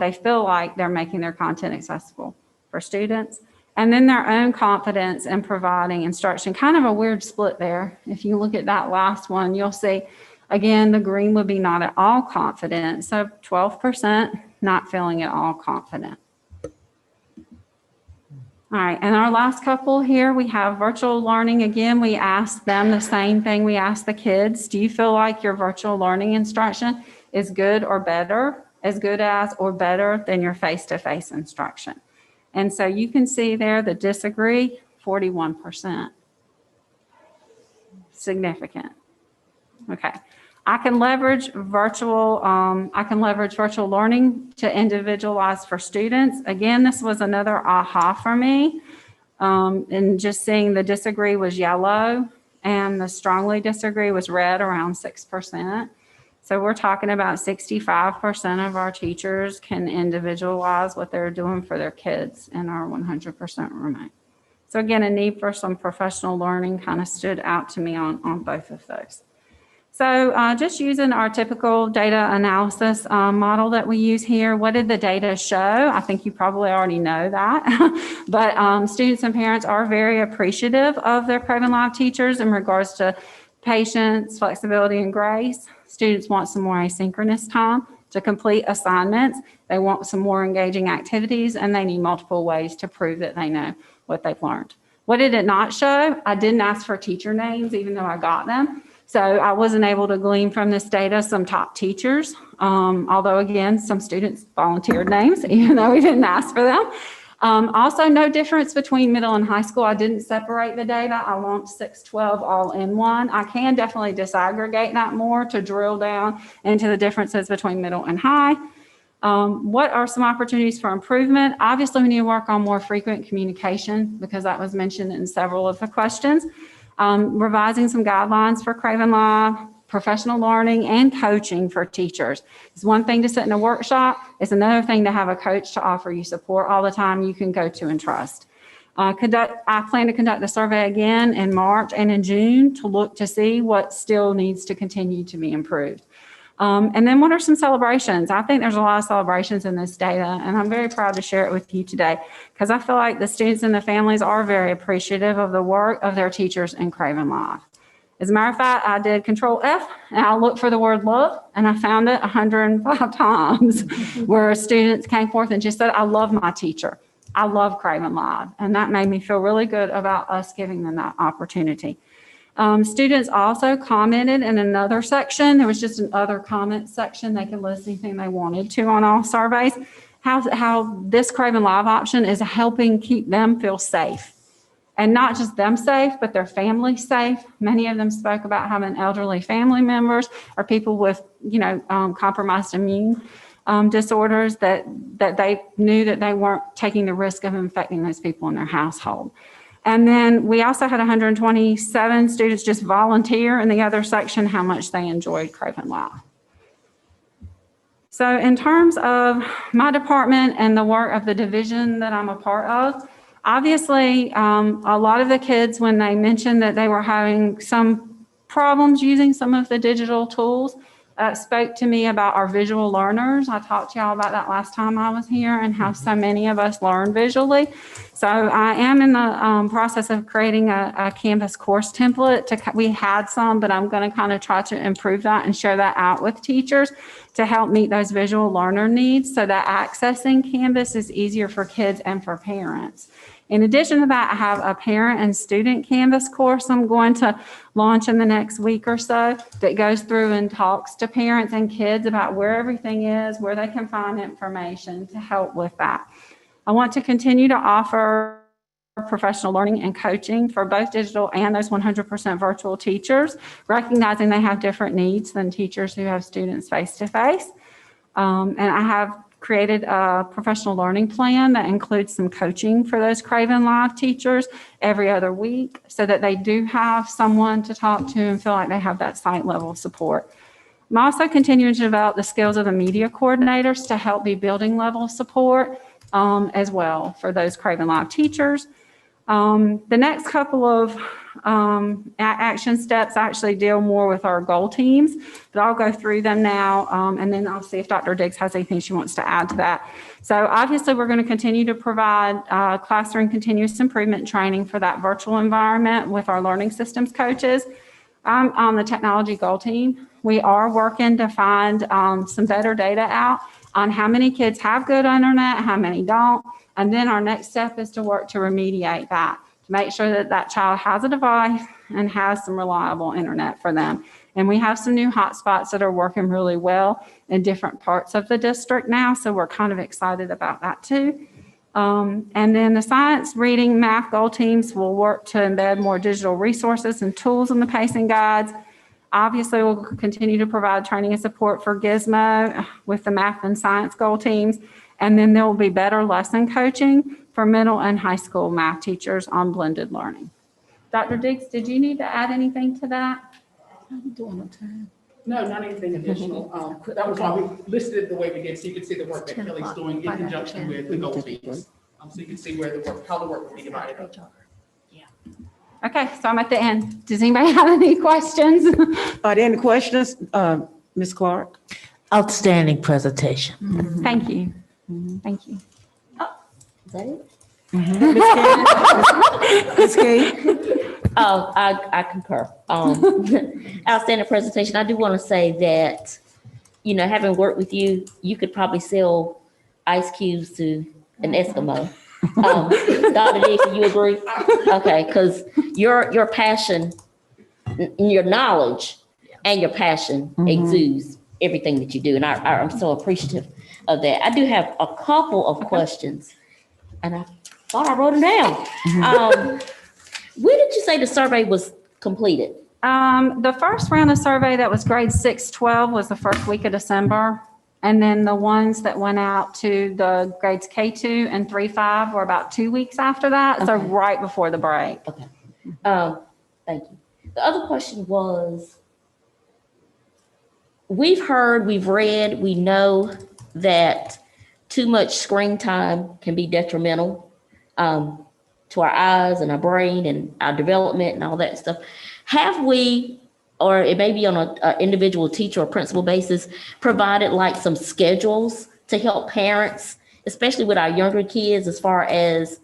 They feel like they're making their content accessible for students. And then their own confidence in providing instruction, kind of a weird split there. If you look at that last one, you'll see, again, the green would be not at all confident. So 12% not feeling at all confident. All right, and our last couple here, we have virtual learning. Again, we asked them the same thing we asked the kids. Do you feel like your virtual learning instruction is good or better, as good as or better than your face-to-face instruction? And so you can see there the disagree, 41%. Significant. Okay. I can leverage virtual learning to individualize for students. Again, this was another aha for me. And just seeing the disagree was yellow and the strongly disagree was red, around 6%. So we're talking about 65% of our teachers can individualize what they're doing for their kids in our 100% remote. So again, a need for some professional learning kind of stood out to me on both of those. So just using our typical data analysis model that we use here, what did the data show? I think you probably already know that, but students and parents are very appreciative of their Craven Live teachers in regards to patience, flexibility, and grace. Students want some more asynchronous time to complete assignments. They want some more engaging activities, and they need multiple ways to prove that they know what they've learned. What did it not show? I didn't ask for teacher names, even though I got them. So I wasn't able to glean from this data some top teachers, although again, some students volunteered names, even though we didn't ask for them. Also, no difference between middle and high school. I didn't separate the data. I lumped 6-12 all in one. I can definitely disaggregate that more to drill down into the differences between middle and high. What are some opportunities for improvement? Obviously, we need to work on more frequent communication because that was mentioned in several of the questions. Revising some guidelines for Craven Live, professional learning, and coaching for teachers. It's one thing to sit in a workshop. It's another thing to have a coach to offer you support all the time you can go to and trust. I plan to conduct the survey again in March and in June to look to see what still needs to continue to be improved. And then what are some celebrations? I think there's a lot of celebrations in this data, and I'm very proud to share it with you today because I feel like the students and the families are very appreciative of the work of their teachers in Craven Live. As a matter of fact, I did Control F and I looked for the word love and I found it 105 times where students came forth and just said, I love my teacher. I love Craven Live. And that made me feel really good about us giving them that opportunity. Students also commented in another section. There was just an other comment section. They could list anything they wanted to on all surveys. How this Craven Live option is helping keep them feel safe. And not just them safe, but their family safe. Many of them spoke about having elderly family members or people with, compromised immune disorders that they knew that they weren't taking the risk of infecting those people in their household. And then we also had 127 students just volunteer in the other section how much they enjoyed Craven Live. So in terms of my department and the work of the division that I'm a part of, obviously, a lot of the kids, when they mentioned that they were having some problems using some of the digital tools, spoke to me about our visual learners. I talked to y'all about that last time I was here and how so many of us learn visually. So I am in the process of creating a Canvas course template. We had some, but I'm going to kind of try to improve that and share that out with teachers to help meet those visual learner needs so that accessing Canvas is easier for kids and for parents. In addition to that, I have a parent and student Canvas course I'm going to launch in the next week or so that goes through and talks to parents and kids about where everything is, where they can find information to help with that. I want to continue to offer professional learning and coaching for both digital and those 100% virtual teachers, recognizing they have different needs than teachers who have students face-to-face. And I have created a professional learning plan that includes some coaching for those Craven Live teachers every other week so that they do have someone to talk to and feel like they have that site level support. I'm also continuing to develop the skills of the media coordinators to help be building level support as well for those Craven Live teachers. The next couple of action steps actually deal more with our goal teams, but I'll go through them now, and then I'll see if Dr. Diggs has anything she wants to add to that. So obviously, we're going to continue to provide classroom continuous improvement training for that virtual environment with our learning systems coaches. I'm on the technology goal team. We are working to find some better data out on how many kids have good internet, how many don't, and then our next step is to work to remediate that, to make sure that that child has a device and has some reliable internet for them. And we have some new hotspots that are working really well in different parts of the district now, so we're kind of excited about that too. And then the science, reading, math goal teams will work to embed more digital resources and tools in the pacing guides. Obviously, we'll continue to provide training and support for Gizmo with the math and science goal teams. And then there will be better lesson coaching for middle and high school math teachers on blended learning. Dr. Diggs, did you need to add anything to that? No, not anything additional. That was why we listed it the way we did, so you can see the work that Kelly's doing in conjunction with the goal teams. So you can see where the work, how the work will be divided up. Okay, so I'm at the end. Does anybody have any questions? Are there any questions, Ms. Clark? Outstanding presentation. Thank you. Thank you. Is that it? Ms. Kay? Oh, I concur. Outstanding presentation. I do want to say that, having worked with you, you could probably sell ice cubes to an Eskimo. Dr. Diggs, do you agree? Okay, because your passion, your knowledge, and your passion exudes everything that you do, and I'm so appreciative of that. I do have a couple of questions, and I thought I wrote them down. When did you say the survey was completed? The first round of survey that was grade 6-12 was the first week of December. And then the ones that went out to the grades K2 and 3-5 were about 2 weeks after that. Okay. So right before the break. Okay. Thank you. The other question was, we've heard, we've read, we know that too much screen time can be detrimental to our eyes and our brain and our development and all that stuff. Have we or it may be on a individual teacher or principal basis, provided like some schedules to help parents, especially with our younger kids, as far as,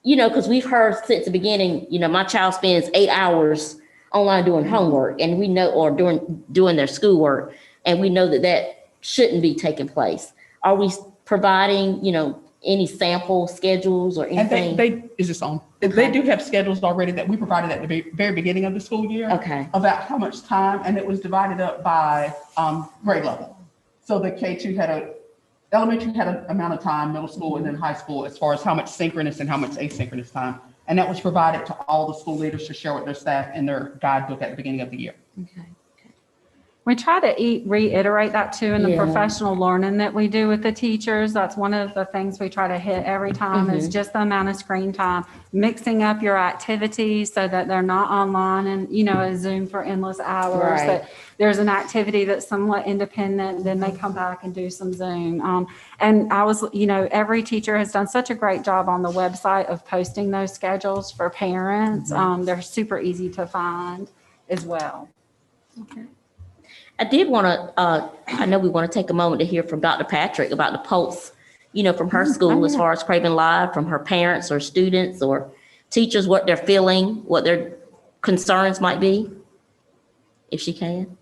because we've heard since the beginning, my child spends 8 hours online doing homework, and we know, or doing their schoolwork, and we know that shouldn't be taking place. Are we providing, any sample schedules or anything? And is this on? They do have schedules already that we provided at the very beginning of the school year. Okay. About how much time, and it was divided up by grade level. So the K2 elementary had an amount of time, middle school, and then high school, as far as how much synchronous and how much asynchronous time. And that was provided to all the school leaders to share with their staff in their guidebook at the beginning of the year. Okay. We try to reiterate that too in the Yeah. professional learning that we do with the teachers. That's one of the things we try to hit every time is just the amount of screen time, mixing up your activities so that they're not online and, a Zoom for endless hours. Right. That there's an activity that's somewhat independent, then they come back and do some Zoom. And I was, every teacher has done such a great job on the website of posting those schedules for parents. They're super easy to find as well. Okay. I did want to, I know we want to take a moment to hear from Dr. Patrick about the pulse, from her school as far as Craven Live, from her parents or students or teachers, what they're feeling, what their concerns might be, if she can.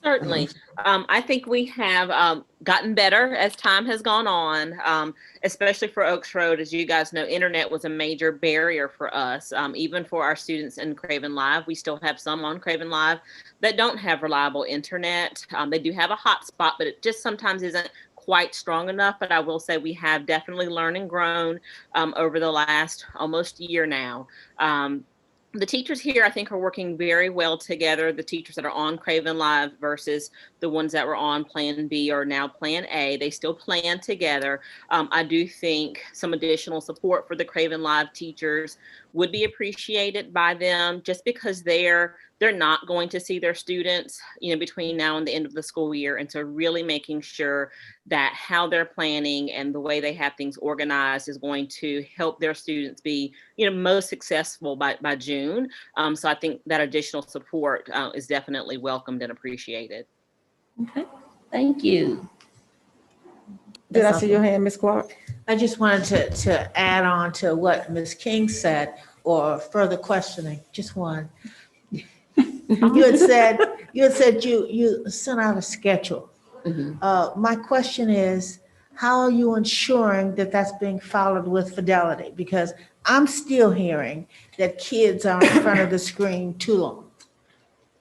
Certainly. I think we have gotten better as time has gone on, especially for Oaks Road. As you guys know, internet was a major barrier for us. Even for our students in Craven Live, we still have some on Craven Live that don't have reliable internet. They do have a hotspot, but it just sometimes isn't quite strong enough. But I will say we have definitely learned and grown over the last almost year now. The teachers here, I think, are working very well together. The teachers that are on Craven Live versus the ones that were on Plan B or now Plan A, they still plan together. I do think some additional support for the Craven Live teachers would be appreciated by them, just because they're not going to see their students, between now and the end of the school year. And so really making sure that how they're planning and the way they have things organized is going to help their students be, most successful by June. So I think that additional support is definitely welcomed and appreciated. Okay, thank you. Did I see your hand, Ms. Clark? I just wanted to add on to what Ms. King said, or further questioning, just one. You had said you sent out a schedule. My question is, how are you ensuring that that's being followed with fidelity? Because I'm still hearing that kids are in front of the screen too long.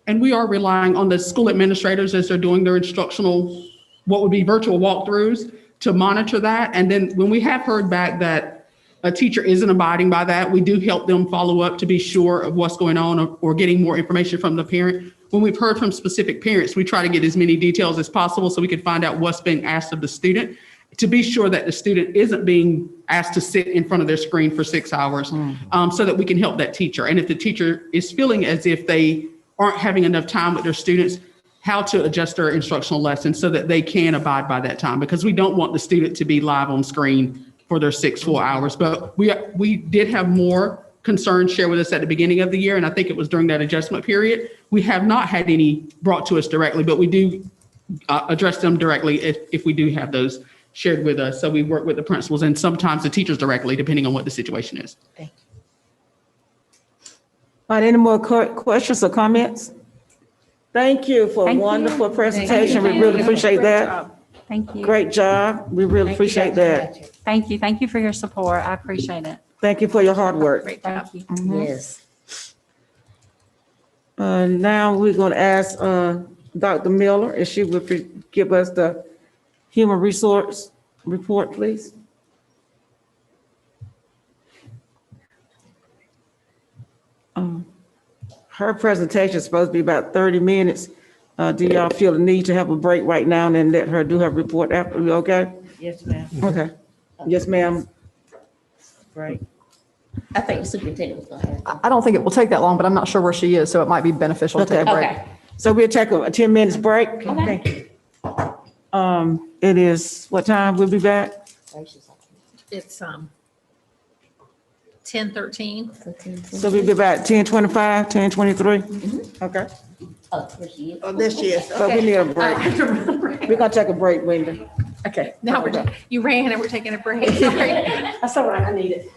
And we are relying on the school administrators as they're doing their instructional, what would be virtual walkthroughs, to monitor that. And then when we have heard back that a teacher isn't abiding by that, we do help them follow up to be sure of what's going on, or getting more information from the parent. When we've heard from specific parents, we try to get as many details as possible so we can find out what's being asked of the student, to be sure that the student isn't being asked to sit in front of their screen for 6 hours, so that we can help that teacher. And if the teacher is feeling as if they aren't having enough time with their students, how to adjust their instructional lessons so that they can abide by that time, because we don't want the student to be live on screen for their 6 full hours. But we did have more concerns shared with us at the beginning of the year, and I think it was during that adjustment period. We have not had any brought to us directly, but we do address them directly if we do have those shared with us. So we work with the principals and sometimes the teachers directly, depending on what the situation is. Thank you. All right, any more questions or comments? Thank you for a Thank you. wonderful presentation. We Thank you. really appreciate that. Thank you. Great job. We really appreciate that. Thank you. Thank you for your support. I appreciate it. Thank you for your hard work. Thank you. Yes. Now we're going to ask Dr. Miller if she would give us the human resource report, please. Her presentation is supposed to be about 30 minutes. Do y'all feel the need to have a break right now and then let her do her report after? We okay? Yes, ma'am. Okay. Yes, ma'am. Right. I think the superintendent was going to have. I don't think it will take that long, but I'm not sure where she is, so it might be beneficial to take a break. Okay. So we'll take a 10 minutes break. Thank you. It is, what time? We'll be back? It's 10:13. So we'll be about 10:25, 10:23? Okay. Oh, there she is. Oh, there she is. So we need a break. We're gonna take a break, Wendy. Okay. Now you ran and we're taking a break. Sorry. That's all right, I need it.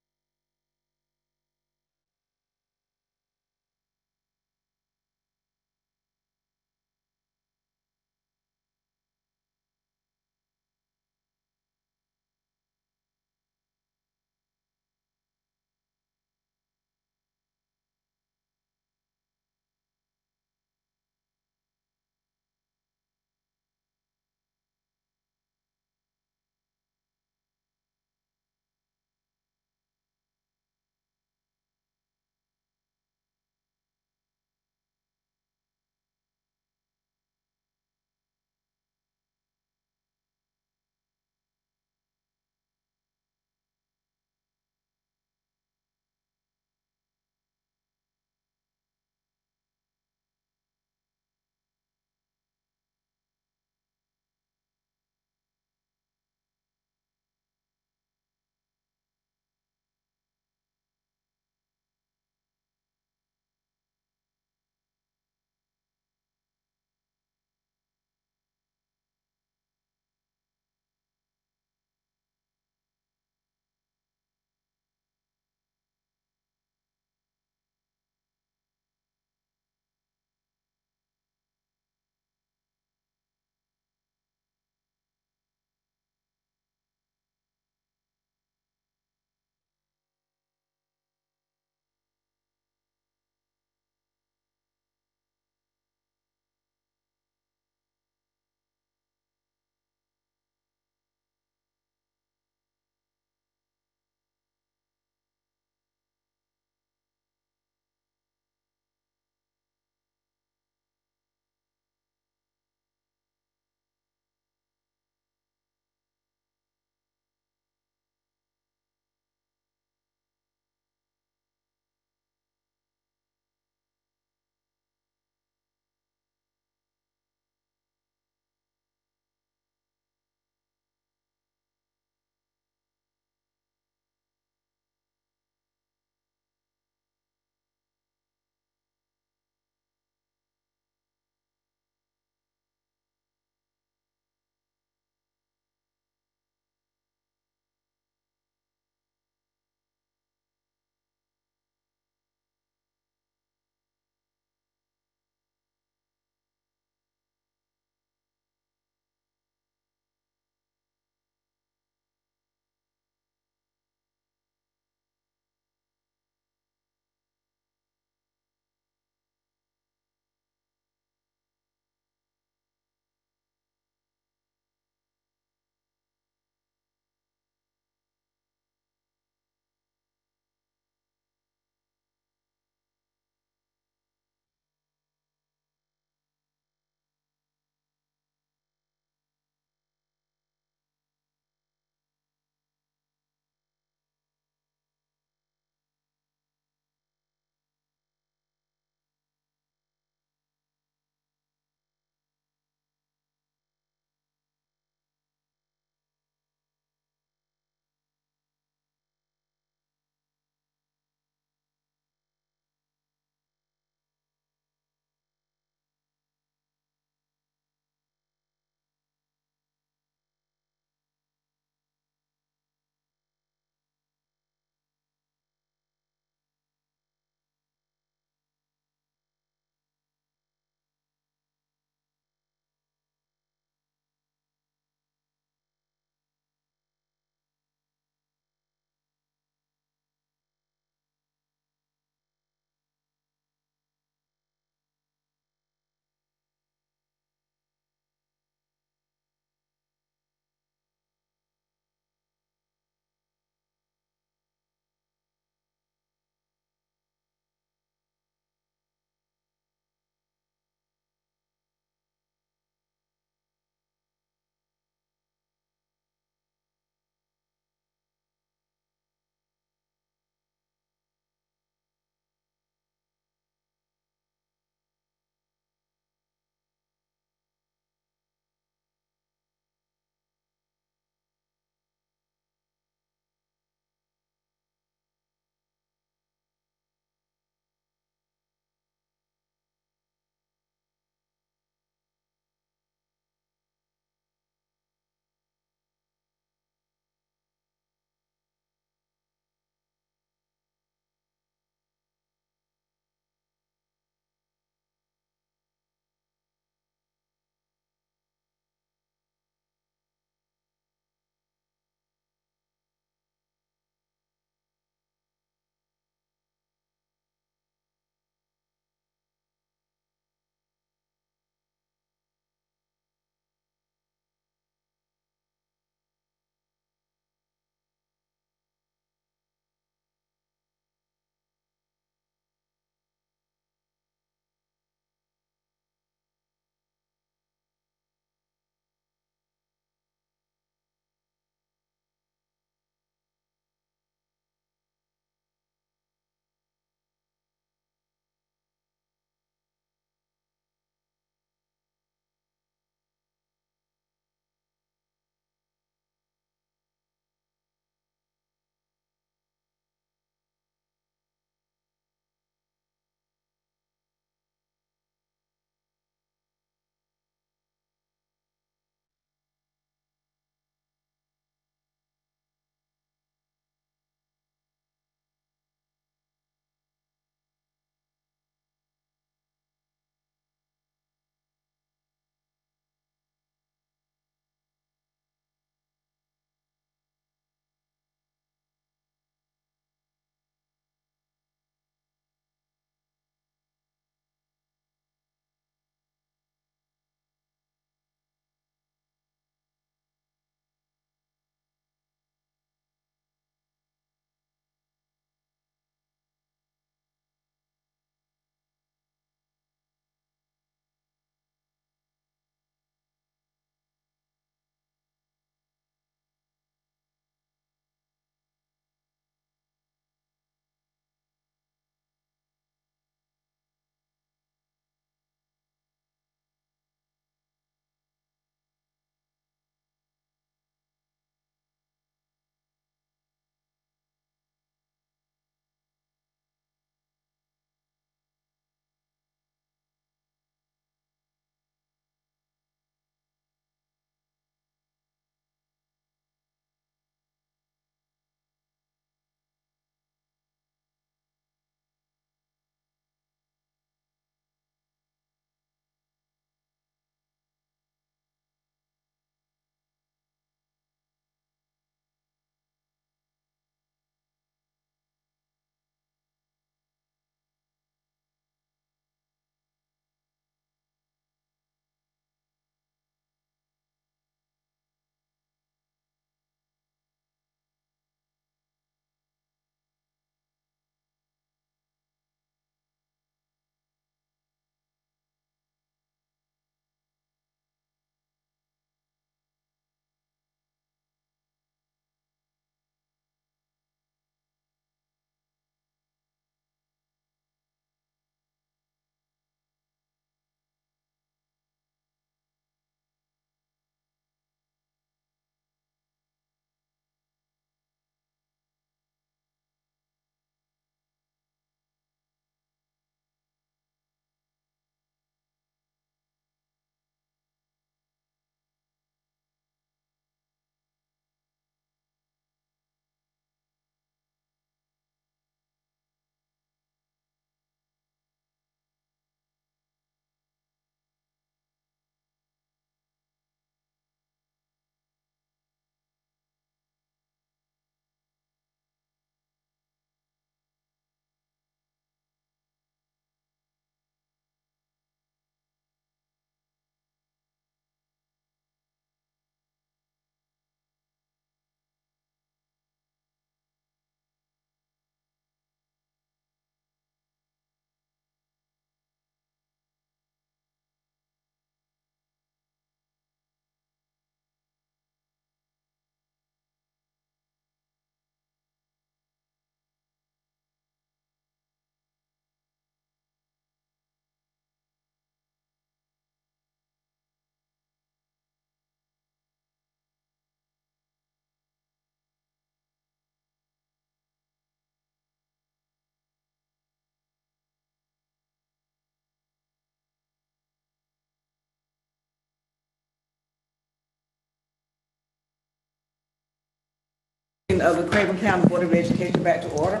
meeting of the Craven County Board of Education back to order.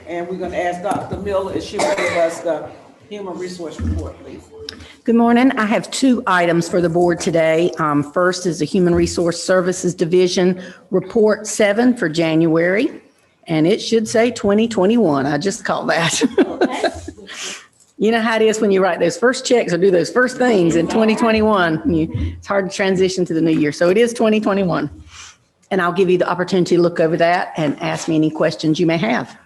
And we're going to ask Dr. Miller if she will give us the human resource report, please. Good morning. I have 2 items for the board today. First is the Human Resource Services Division Report 7 for January, and it should say 2021. I just caught that. You know how it is when you write those first checks or do those first things in 2021. It's hard to transition to the new year. So it is 2021. And I'll give you the opportunity to look over that and ask me any questions you may have.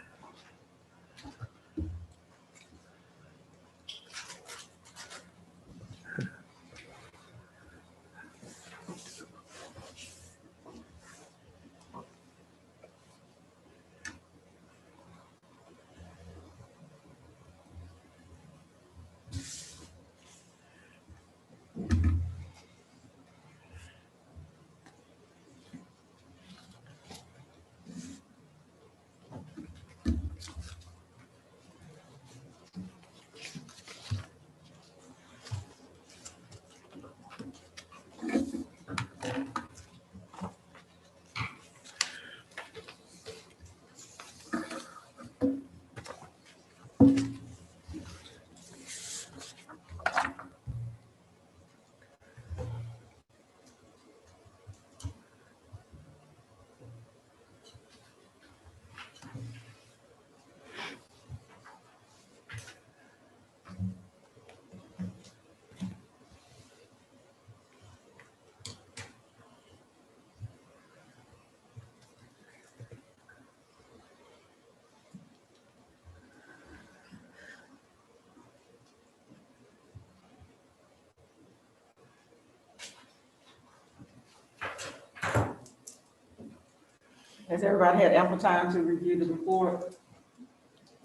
Has everybody had ample time to review the report?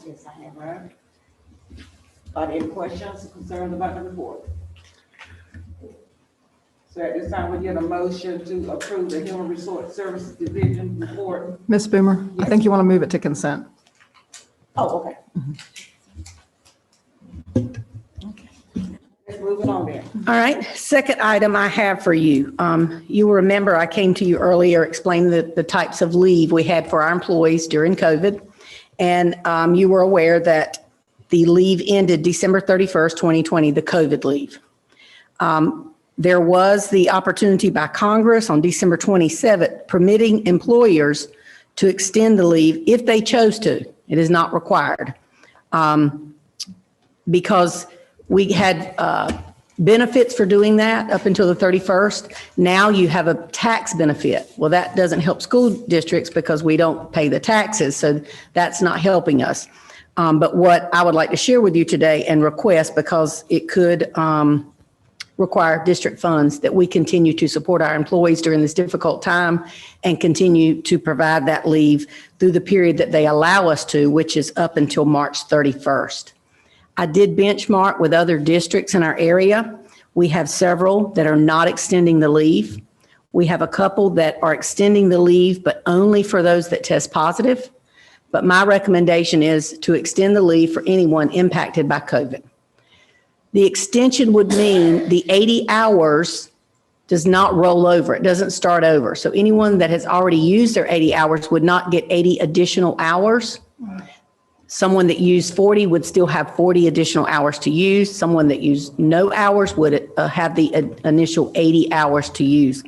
Yes, I have. All right. Are there any questions or concerns about the report? So at this time, we get a motion to approve the Human Resource Services Division report. Ms. Boomer, I think you want to move it to consent. Oh, okay. Okay. Let's move it on then. All right, second item I have for you. You will remember I came to you earlier explaining the types of leave we had for our employees during COVID. And you were aware that the leave ended December 31st, 2020, the COVID leave. There was the opportunity by Congress on December 27th permitting employers to extend the leave if they chose to. It is not required. Because we had benefits for doing that up until the 31st. Now you have a tax benefit. Well, that doesn't help school districts because we don't pay the taxes, so that's not helping us. But what I would like to share with you today and request, because it could require district funds, that we continue to support our employees during this difficult time and continue to provide that leave through the period that they allow us to, which is up until March 31st. I did benchmark with other districts in our area. We have several that are not extending the leave. We have a couple that are extending the leave, but only for those that test positive. But my recommendation is to extend the leave for anyone impacted by COVID. The extension would mean the 80 hours does not roll over. It doesn't start over. So anyone that has already used their 80 hours would not get 80 additional hours. Someone that used 40 would still have 40 additional hours to use. Someone that used no hours would have the initial 80 hours to use.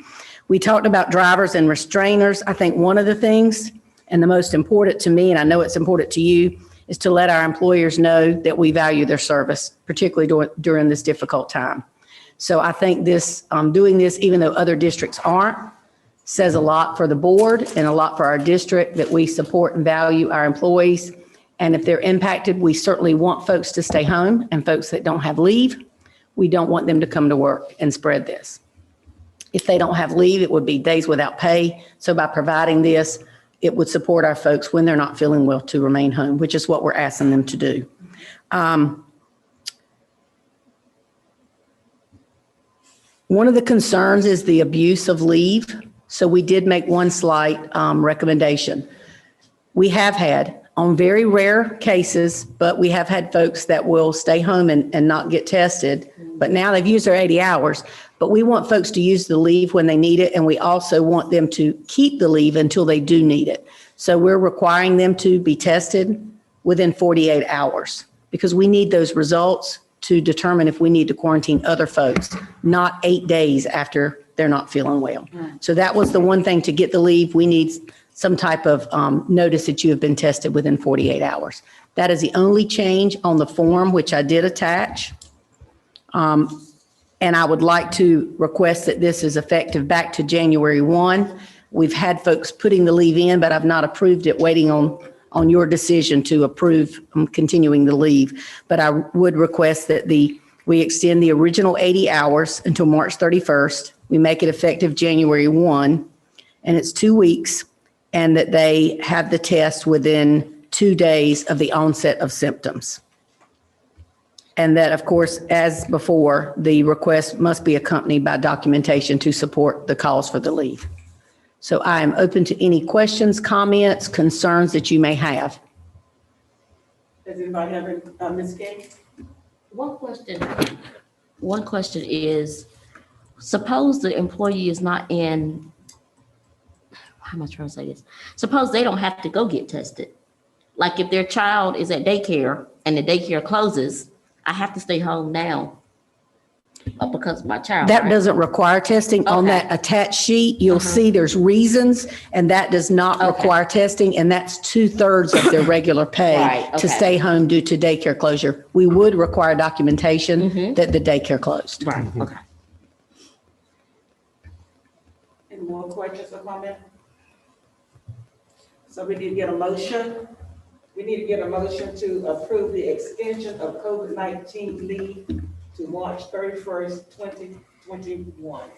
We talked about drivers and restrainers. I think one of the things, and the most important to me, and I know it's important to you, is to let our employers know that we value their service, particularly during this difficult time. So I think this, doing this, even though other districts aren't, says a lot for the board and a lot for our district, that we support and value our employees. And if they're impacted, we certainly want folks to stay home, and folks that don't have leave, we don't want them to come to work and spread this. If they don't have leave, it would be days without pay. So by providing this, it would support our folks when they're not feeling well to remain home, which is what we're asking them to do. One of the concerns is the abuse of leave. So we did make one slight recommendation. We have had, on very rare cases, but we have had folks that will stay home and not get tested, but now they've used their 80 hours. But we want folks to use the leave when they need it, and we also want them to keep the leave until they do need it. So we're requiring them to be tested within 48 hours because we need those results to determine if we need to quarantine other folks, not 8 days after they're not feeling well. So that was the one thing to get the leave. We need some type of notice that you have been tested within 48 hours. That is the only change on the form, which I did attach. And I would like to request that this is effective back to January 1. We've had folks putting the leave in, but I've not approved it, waiting on your decision to approve continuing the leave. But I would request that we extend the original 80 hours until March 31st. We make it effective January 1, and it's 2 weeks, and that they have the test within 2 days of the onset of symptoms. And that, of course, as before, the request must be accompanied by documentation to support the cause for the leave. So I am open to any questions, comments, concerns that you may have. Does anybody have any, Ms. King? One question is, suppose the employee is not in, how am I trying to say this? Suppose they don't have to go get tested. Like if their child is at daycare and the daycare closes, I have to stay home now because my child. That doesn't require testing. On that attached sheet, you'll see there's reasons, and that does not require testing, and that's 2/3 of their regular pay to stay home due to daycare closure. We would require documentation that the daycare closed. Right, okay. Any more questions or comments? So we need to get a motion. We need to get a motion to approve the extension of COVID-19 leave to March 31st, 2021.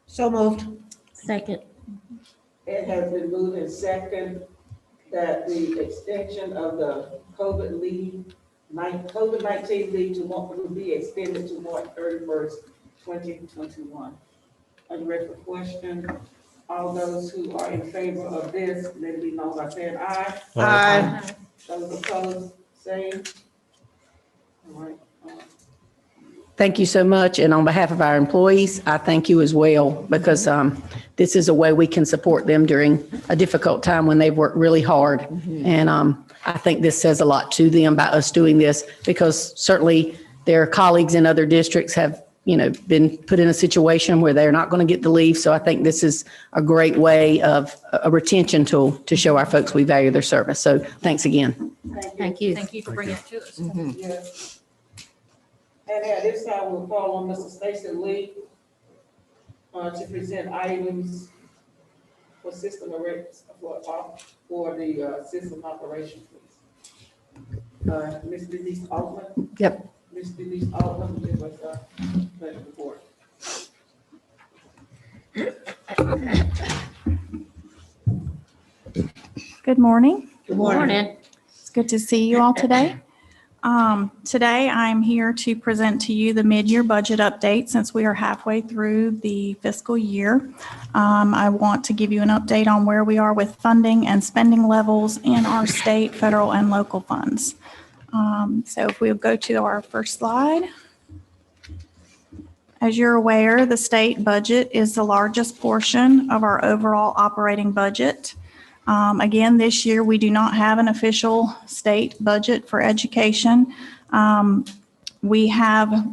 So moved. Second. It has been moved and second that the extension of the COVID-19 leave will be extended to March 31st, 2021. Are you ready for question? All those who are in favor of this, let it be known by saying aye. Aye. Those opposed, same. All right. Thank you so much. And on behalf of our employees, I thank you as well, because this is a way we can support them during a difficult time when they've worked really hard. And I think this says a lot to them by us doing this, because certainly their colleagues in other districts have, been put in a situation where they're not going to get the leave. So I think this is a great way of a retention tool to show our folks we value their service. So thanks again. Thank you. Thank you for bringing it to us. Yes. And at this time, we'll call on Mr. Stacy Lee to present items for for the system operation, please. Ms. Denise Altman. Yep. Ms. Denise Altman, give us a pleasure report. Good morning. Good morning. It's good to see you all today. Today, I'm here to present to you the mid-year budget update since we are halfway through the fiscal year. I want to give you an update on where we are with funding and spending levels in our state, federal, and local funds. So if we'll go to our first slide. As you're aware, the state budget is the largest portion of our overall operating budget. Again, this year, we do not have an official state budget for education. We have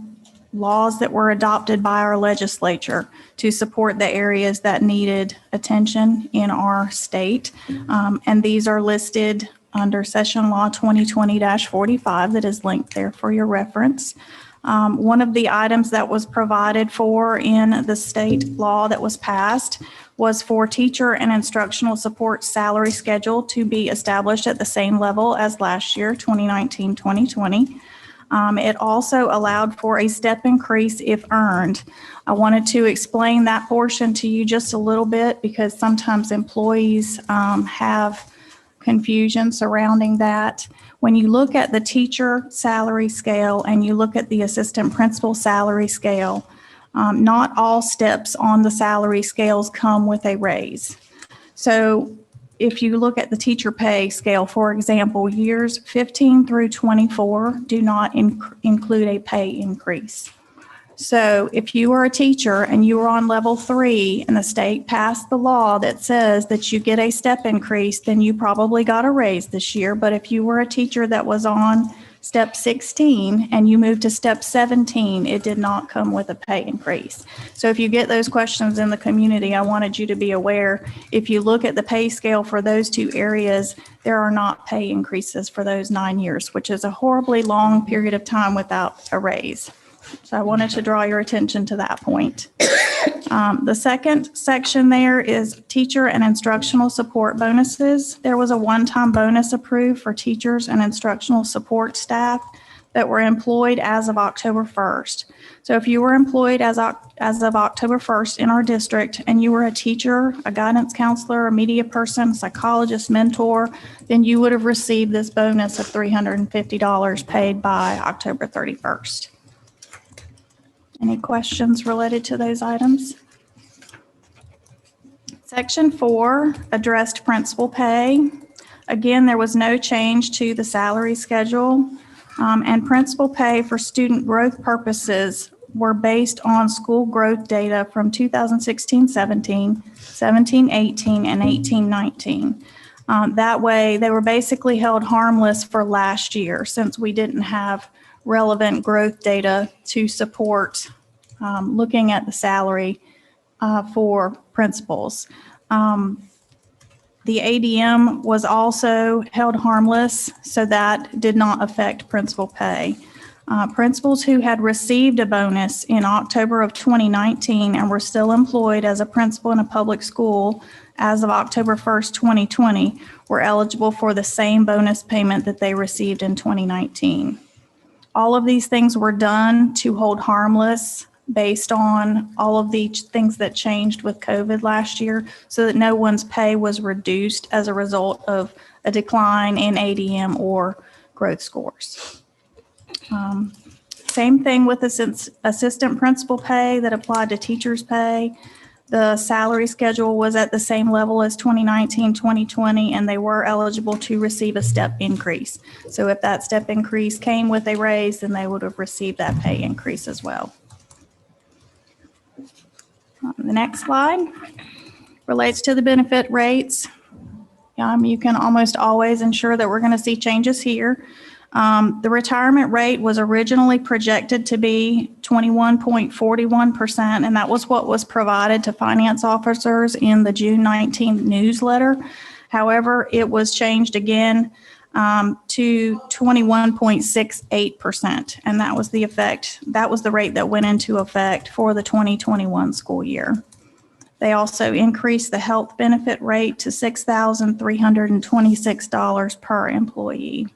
laws that were adopted by our legislature to support the areas that needed attention in our state. And these are listed under Session Law 2020-45 that is linked there for your reference. One of the items that was provided for in the state law that was passed was for teacher and instructional support salary schedule to be established at the same level as last year, 2019-2020. It also allowed for a step increase if earned. I wanted to explain that portion to you just a little bit because sometimes employees have confusion surrounding that. When you look at the teacher salary scale and you look at the assistant principal salary scale, not all steps on the salary scales come with a raise. So if you look at the teacher pay scale, for example, years 15 through 24 do not include a pay increase. So if you were a teacher and you were on level 3 and the state passed the law that says that you get a step increase, then you probably got a raise this year. But if you were a teacher that was on step 16 and you moved to step 17, it did not come with a pay increase. So if you get those questions in the community, I wanted you to be aware, if you look at the pay scale for those two areas, there are not pay increases for those 9 years, which is a horribly long period of time without a raise. So I wanted to draw your attention to that point. The second section there is teacher and instructional support bonuses. There was a one-time bonus approved for teachers and instructional support staff that were employed as of October 1st. So if you were employed as of October 1st in our district and you were a teacher, a guidance counselor, a media person, psychologist, mentor, then you would have received this bonus of $350 paid by October 31st. Any questions related to those items? Section 4 addressed principal pay. Again, there was no change to the salary schedule, and principal pay for student growth purposes were based on school growth data from 2016-17, 17-18, and 18-19. That way, they were basically held harmless for last year since we didn't have relevant growth data to support looking at the salary for principals. The ADM was also held harmless, so that did not affect principal pay. Principals who had received a bonus in October of 2019 and were still employed as a principal in a public school as of October 1st, 2020, were eligible for the same bonus payment that they received in 2019. All of these things were done to hold harmless based on all of the things that changed with COVID last year, so that no one's pay was reduced as a result of a decline in ADM or growth scores. Same thing with assistant principal pay that applied to teachers' pay. The salary schedule was at the same level as 2019, 2020, and they were eligible to receive a step increase. So if that step increase came with a raise, then they would have received that pay increase as well. The next slide relates to the benefit rates. You can almost always ensure that we're going to see changes here. The retirement rate was originally projected to be 21.41%, and that was what was provided to finance officers in the June 19th newsletter. However, it was changed again to 21.68%, and that was the effect. That was the rate that went into effect for the 2021 school year. They also increased the health benefit rate to $6,326 per employee.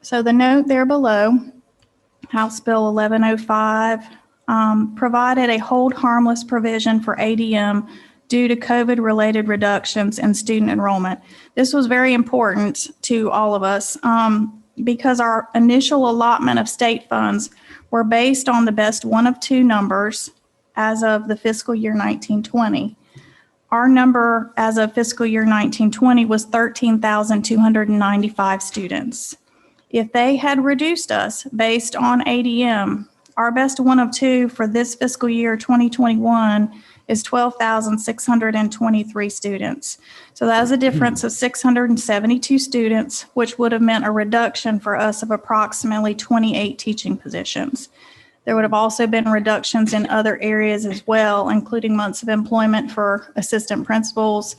So the note there below, House Bill 1105, provided a hold harmless provision for ADM due to COVID-related reductions in student enrollment. This was very important to all of us because our initial allotment of state funds were based on the best one of two numbers as of the fiscal year 1920. Our number as of fiscal year 1920 was 13,295 students. If they had reduced us based on ADM, our best one of two for this fiscal year 2021 is 12,623 students. So that is a difference of 672 students, which would have meant a reduction for us of approximately 28 teaching positions. There would have also been reductions in other areas as well, including months of employment for assistant principals,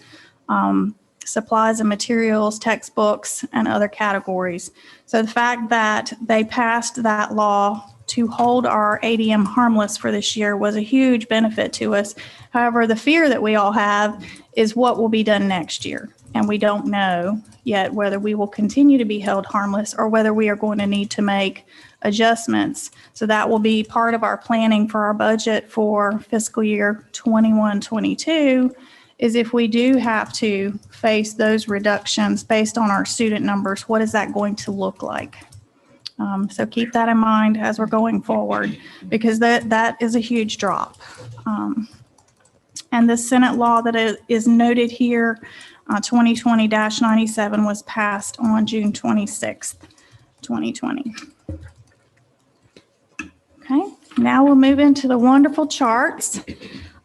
supplies and materials, textbooks, and other categories. So the fact that they passed that law to hold our ADM harmless for this year was a huge benefit to us. However, the fear that we all have is what will be done next year. And we don't know yet whether we will continue to be held harmless or whether we are going to need to make adjustments. So that will be part of our planning for our budget for fiscal year 21-22, is if we do have to face those reductions based on our student numbers, what is that going to look like? So keep that in mind as we're going forward, because that is a huge drop. And the Senate law that is noted here, 2020-97, was passed on June 26th, 2020. Okay, Now we'll move into the wonderful charts.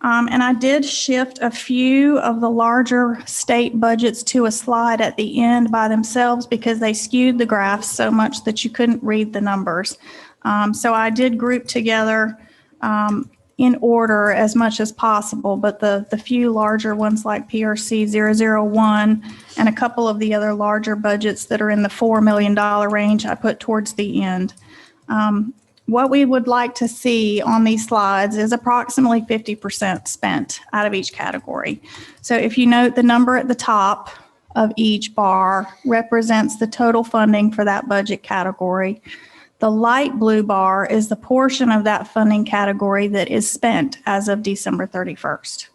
And I did shift a few of the larger state budgets to a slide at the end by themselves because they skewed the graphs so much that you couldn't read the numbers. So I did group together in order as much as possible, but the few larger ones like PRC 001 and a couple of the other larger budgets that are in the $4 million range, I put towards the end. What we would like to see on these slides is approximately 50% spent out of each category. So if you note the number at the top of each bar represents the total funding for that budget category. The light blue bar is the portion of that funding category that is spent as of December 31st.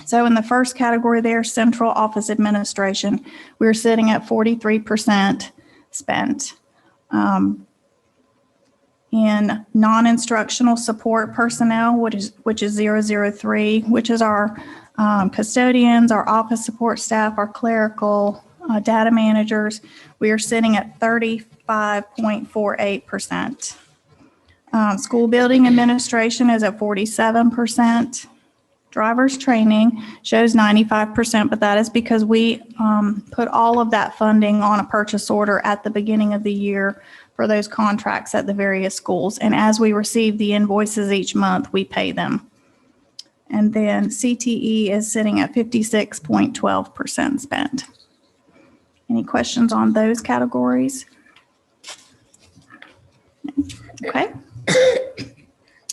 So in the first category there, central office administration, we're sitting at 43% spent. In non-instructional support personnel, which is 003, which is our custodians, our office support staff, our clerical data managers, we are sitting at 35.48%. School building administration is at 47%. Driver's training shows 95%, but that is because we put all of that funding on a purchase order at the beginning of the year for those contracts at the various schools. And as we receive the invoices each month, we pay them. And then CTE is sitting at 56.12% spent. Any questions on those categories? Okay.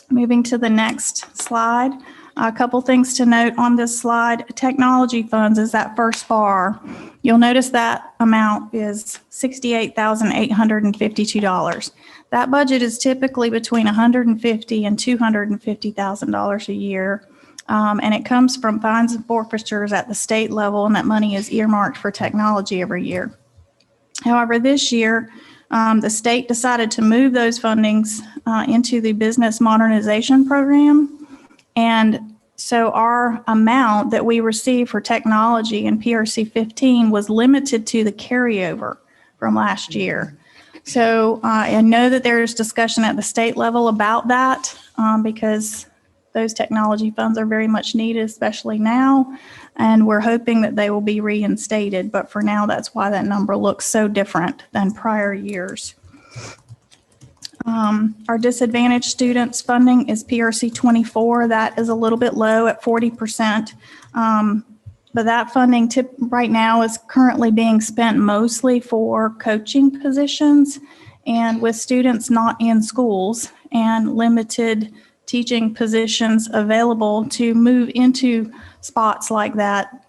Moving to the next slide. A couple things to note on this slide. Technology funds is that first bar. You'll notice that amount is $68,852. That budget is typically between $150,000 and $250,000 a year. And it comes from fines and forfeitures at the state level, and that money is earmarked for technology every year. However, this year, the state decided to move those fundings into the business modernization program. And so our amount that we received for technology in PRC 15 was limited to the carryover from last year. So I know that there's discussion at the state level about that because those technology funds are very much needed, especially now. And we're hoping that they will be reinstated. But for now, that's why that number looks so different than prior years. Our disadvantaged students funding is PRC 24. That is a little bit low at 40%. But that funding right now is currently being spent mostly for coaching positions and with students not in schools and limited teaching positions available to move into spots like that.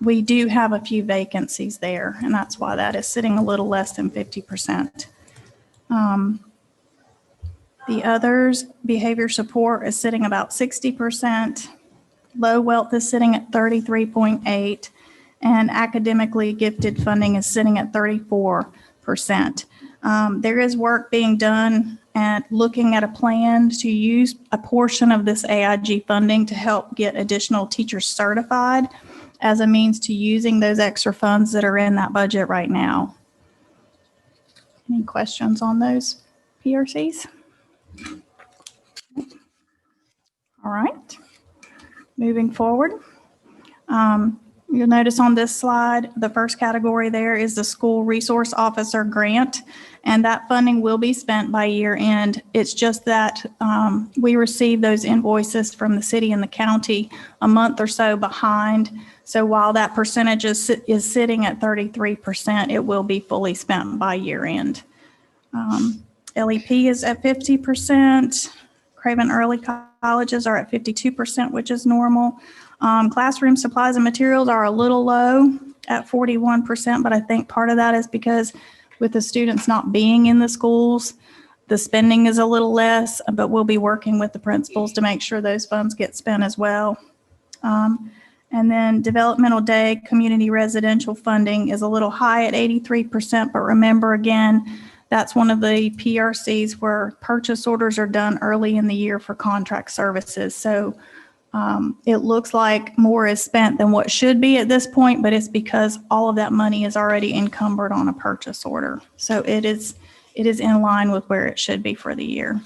We do have a few vacancies there, and that's why that is sitting a little less than 50%. The others, behavior support is sitting about 60%. Low wealth is sitting at 33.8%, and academically gifted funding is sitting at 34%. There is work being done at looking at a plan to use a portion of this AIG funding to help get additional teachers certified as a means to using those extra funds that are in that budget right now. Any questions on those PRCs? All right, moving forward. You'll notice on this slide, the first category there is the school resource officer grant, and that funding will be spent by year end. It's just that we receive those invoices from the city and the county a month or so behind. So while that percentage is sitting at 33%, it will be fully spent by year end. LEP is at 50%. Craven Early Colleges are at 52%, which is normal. Classroom supplies and materials are a little low at 41%, but I think part of that is because with the students not being in the schools, the spending is a little less, but we'll be working with the principals to make sure those funds get spent as well. And then developmental day community residential funding is a little high at 83%, but remember again, that's one of the PRCs where purchase orders are done early in the year for contract services. So it looks like more is spent than what should be at this point, but it's because all of that money is already encumbered on a purchase order. So it is in line with where it should be for the year.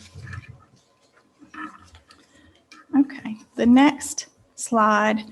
Okay, the next slide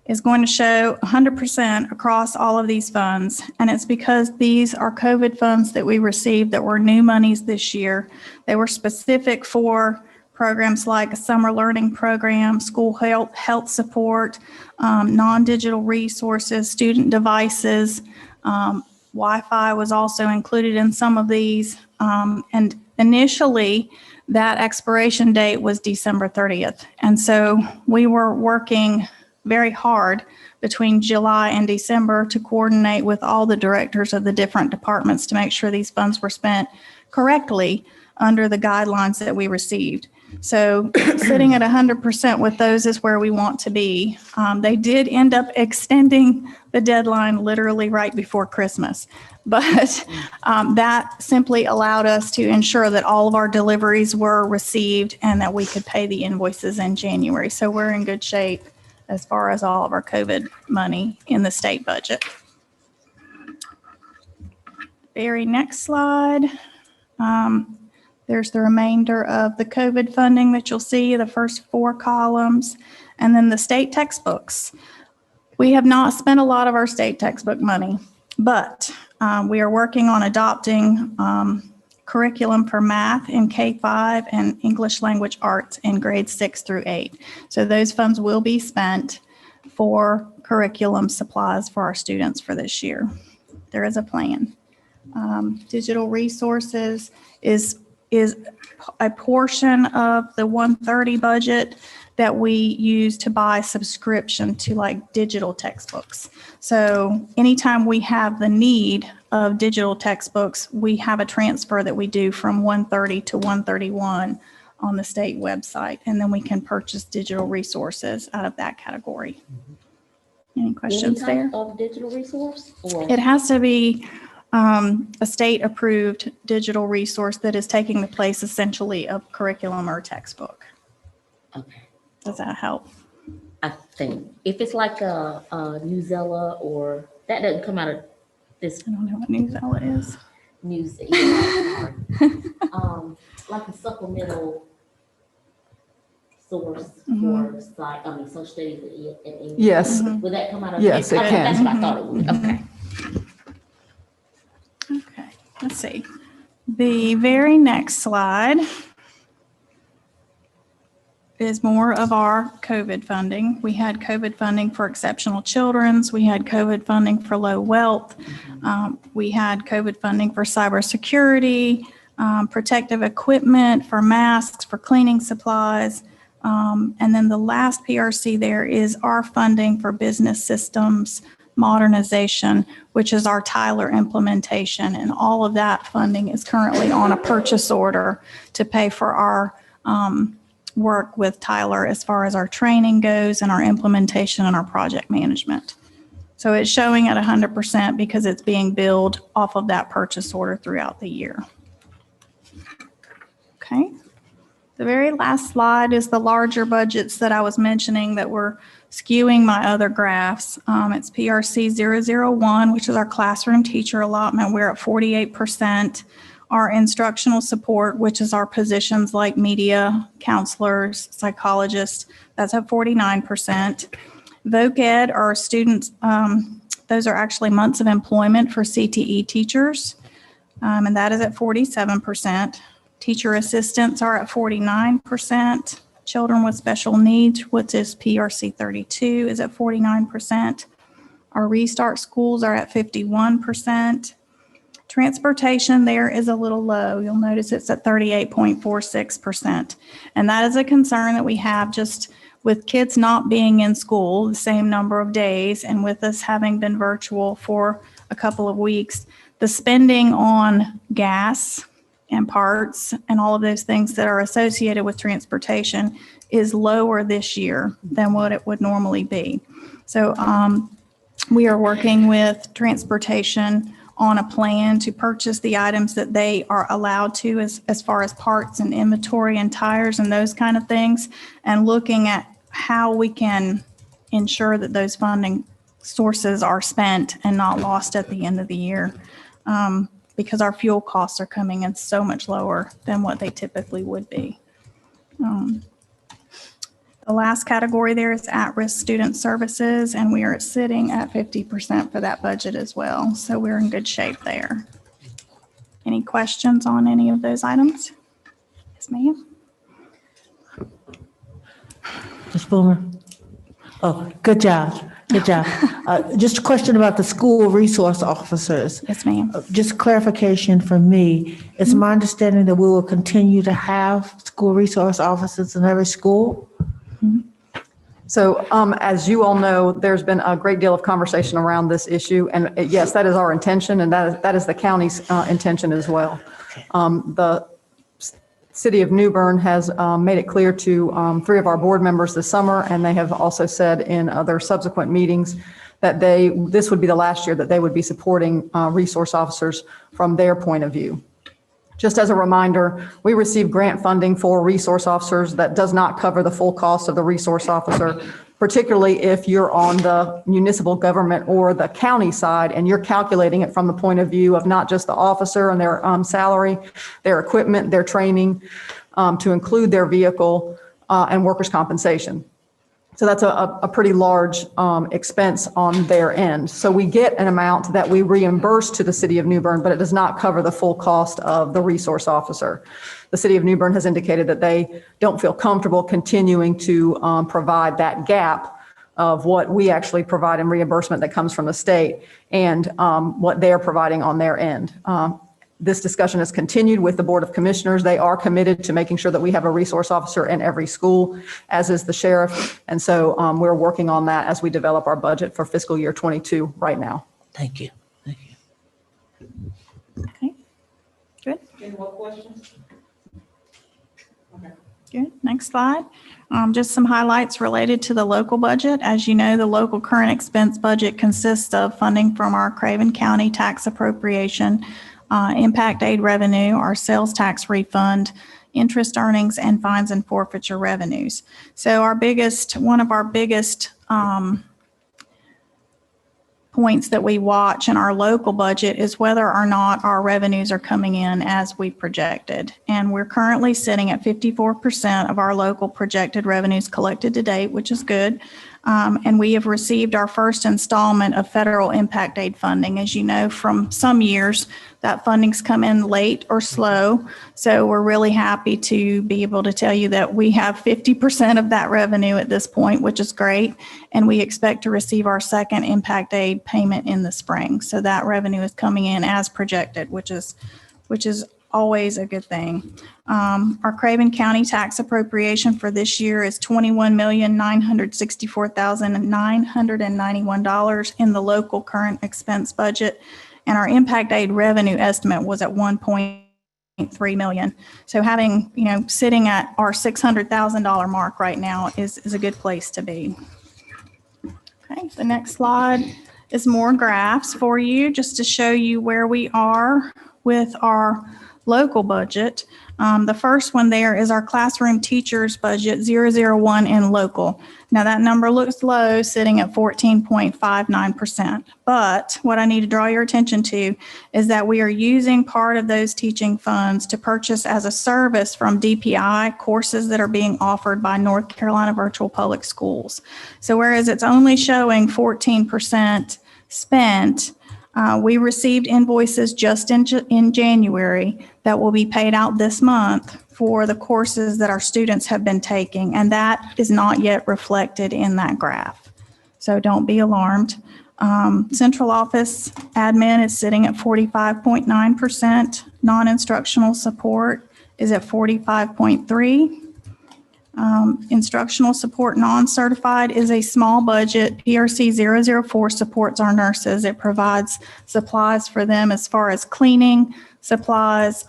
is going to show 100% across all of these funds. And it's because these are COVID funds that we received that were new monies this year. They were specific for programs like a summer learning program, school health support, non-digital resources, student devices. Wi-Fi was also included in some of these. And initially, that expiration date was December 30th. And so we were working very hard between July and December to coordinate with all the directors of the different departments to make sure these funds were spent correctly under the guidelines that we received. So sitting at 100% with those is where we want to be. They did end up extending the deadline literally right before Christmas. But that simply allowed us to ensure that all of our deliveries were received and that we could pay the invoices in January. So we're in good shape as far as all of our COVID money in the state budget. Very next slide. There's the remainder of the COVID funding that you'll see, the first 4 columns, and then the state textbooks. We have not spent a lot of our state textbook money, but we are working on adopting curriculum for math in K-5 and English language arts in grades 6 through 8. So those funds will be spent for curriculum supplies for our students for this year. There is a plan. Digital resources is a portion of the 130 budget that we use to buy subscription to like digital textbooks. So anytime we have the need of digital textbooks, we have a transfer that we do from 130 to 131 on the state website, and then we can purchase digital resources out of that category. Any questions Any there? type of digital resource? Or? It has to be a state-approved digital resource that is taking the place essentially of curriculum or textbook. Okay. Does that help? I think if it's like a Newsella or that doesn't come out of this. I don't know what Newsella is. Like a supplemental source Mhm. for social studies and English. Yes. Would that come out of? Yes, it can. That's what I thought it would. Okay. Okay, let's see. The very next slide is more of our COVID funding. We had COVID funding for exceptional children's. We had COVID funding for low wealth. We had COVID funding for cybersecurity, protective equipment, for masks, for cleaning supplies. And then the last PRC there is our funding for business systems modernization, which is our Tyler implementation. And all of that funding is currently on a purchase order to pay for our work with Tyler as far as our training goes and our implementation and our project management. So it's showing at 100% because it's being billed off of that purchase order throughout the year. Okay. The very last slide is the larger budgets that I was mentioning that were skewing my other graphs. It's PRC 001, which is our classroom teacher allotment. We're at 48%. Our instructional support, which is our positions like media, counselors, psychologists, that's at 49%. Voc Ed, our students, those are actually months of employment for CTE teachers, and that is at 47%. Teacher assistants are at 49%. Children with special needs, which is PRC 32, is at 49%. Our Restart schools are at 51%. Transportation there is a little low. You'll notice it's at 38.46%. And that is a concern that we have just with kids not being in school the same number of days and with us having been virtual for a couple of weeks. The spending on gas and parts and all of those things that are associated with transportation is lower this year than what it would normally be. So we are working with transportation on a plan to purchase the items that they are allowed to as far as parts and inventory and tires and those kind of things, and looking at how we can ensure that those funding sources are spent and not lost at the end of the year. Because our fuel costs are coming in so much lower than what they typically would be. The The last category there is at-risk student services, and we are sitting at 50% for that budget as well. So we're in good shape there. Any questions on any of those items? Yes, ma'am. Ms. Boomer? Oh, good job. Good job. Just a question about the school resource officers. Yes, ma'am. Just clarification for me. It's my understanding that we will continue to have school resource officers in every school? So as you all know, there's been a great deal of conversation around this issue. And yes, that is our intention, and that is the county's intention as well. The City of New Bern has made it clear to 3 of our board members this summer, and they have also said in other subsequent meetings that this would be the last year that they would be supporting resource officers from their point of view. Just as a reminder, we receive grant funding for resource officers that does not cover the full cost of the resource officer, particularly if you're on the municipal government or the county side and you're calculating it from the point of view of not just the officer and their salary, their equipment, their training, to include their vehicle and workers' compensation. So that's a pretty large expense on their end. So we get an amount that we reimburse to the City of New Bern, but it does not cover the full cost of the resource officer. The City of New Bern has indicated that they don't feel comfortable continuing to provide that gap of what we actually provide in reimbursement that comes from the state and what they're providing on their end. This discussion has continued with the Board of Commissioners. They are committed to making sure that we have a resource officer in every school, as is the sheriff. And so we're working on that as we develop our budget for fiscal year 22 right now. Thank you. Thank you. Okay, good. Any more questions? Good. Next slide. Just some highlights related to the local budget. As you know, the local current expense budget consists of funding from our Craven County tax appropriation, impact aid revenue, our sales tax refund, interest earnings, and fines and forfeiture revenues. So one of our biggest points that we watch in our local budget is whether or not our revenues are coming in as we projected. And we're currently sitting at 54% of our local projected revenues collected to date, which is good. And we have received our first installment of federal impact aid funding. As you know, from some years, that funding's come in late or slow. So we're really happy to be able to tell you that we have 50% of that revenue at this point, which is great. And we expect to receive our second impact aid payment in the spring. So that revenue is coming in as projected, which is always a good thing. Our Craven County tax appropriation for this year is $21,964,991 in the local current expense budget. And our impact aid revenue estimate was at $1.3 million. So having, sitting at our $600,000 mark right now is a good place to be. Okay, the next slide is more graphs for you, just to show you where we are with our local budget. The first one there is our classroom teachers budget 001 in local. Now that number looks low, sitting at 14.59%. But what I need to draw your attention to is that we are using part of those teaching funds to purchase as a service from DPI courses that are being offered by North Carolina Virtual Public Schools. So whereas it's only showing 14% spent, we received invoices just in January that will be paid out this month for the courses that our students have been taking, and that is not yet reflected in that graph. So don't be alarmed. Central office admin is sitting at 45.9%. Non-instructional support is at 45.3%. Instructional support non-certified is a small budget. PRC 004 supports our nurses. It provides supplies for them as far as cleaning supplies,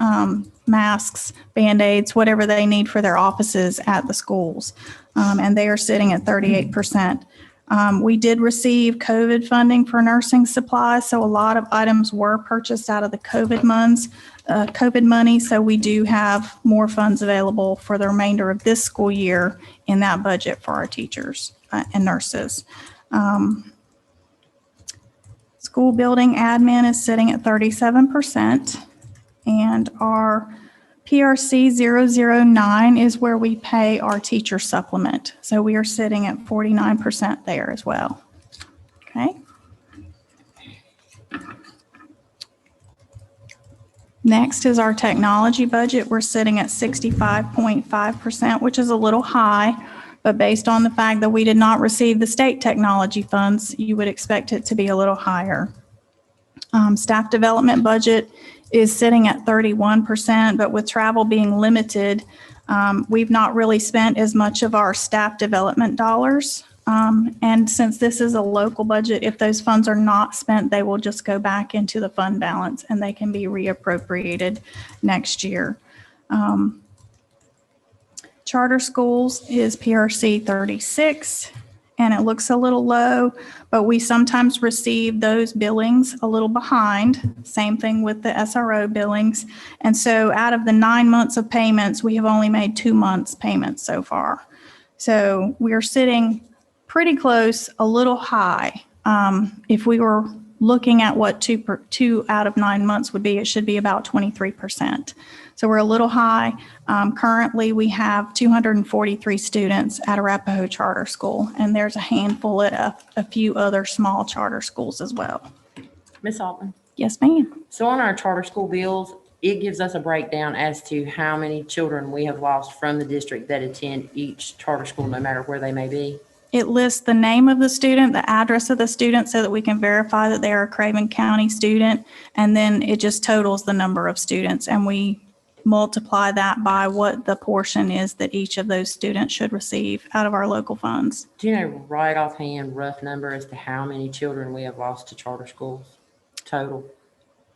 masks, Band-Aids, whatever they need for their offices at the schools. And they are sitting at 38%. We did receive COVID funding for nursing supplies, so a lot of items were purchased out of the COVID money, so we do have more funds available for the remainder of this school year in that budget for our teachers and nurses. School building admin is sitting at 37%, and our PRC 009 is where we pay our teacher supplement. So we are sitting at 49% there as well. Okay. Next is our technology budget. We're sitting at 65.5%, which is a little high, but based on the fact that we did not receive the state technology funds, you would expect it to be a little higher. Staff development budget is sitting at 31%, but with travel being limited, we've not really spent as much of our staff development dollars. And since this is a local budget, if those funds are not spent, they will just go back into the fund balance and they can be reappropriated next year. Charter schools is PRC 36, and it looks a little low, but we sometimes receive those billings a little behind. Same thing with the SRO billings. And so out of the 9 months of payments, we have only made 2 months payments so far. So we are sitting pretty close, a little high. If we were looking at what 2 out of 9 months would be, it should be about 23%. So we're a little high. Currently, we have 243 students at Arapahoe Charter School, and there's a handful at a few other small charter schools as well. Ms. Altman? Yes, ma'am. So on our charter school bills, it gives us a breakdown as to how many children we have lost from the district that attend each charter school, no matter where they may be. It lists the name of the student, the address of the student, so that we can verify that they are a Craven County student, and then it just totals the number of students, and we multiply that by what the portion is that each of those students should receive out of our local funds. Do you know right offhand, rough number as to how many children we have lost to charter schools total?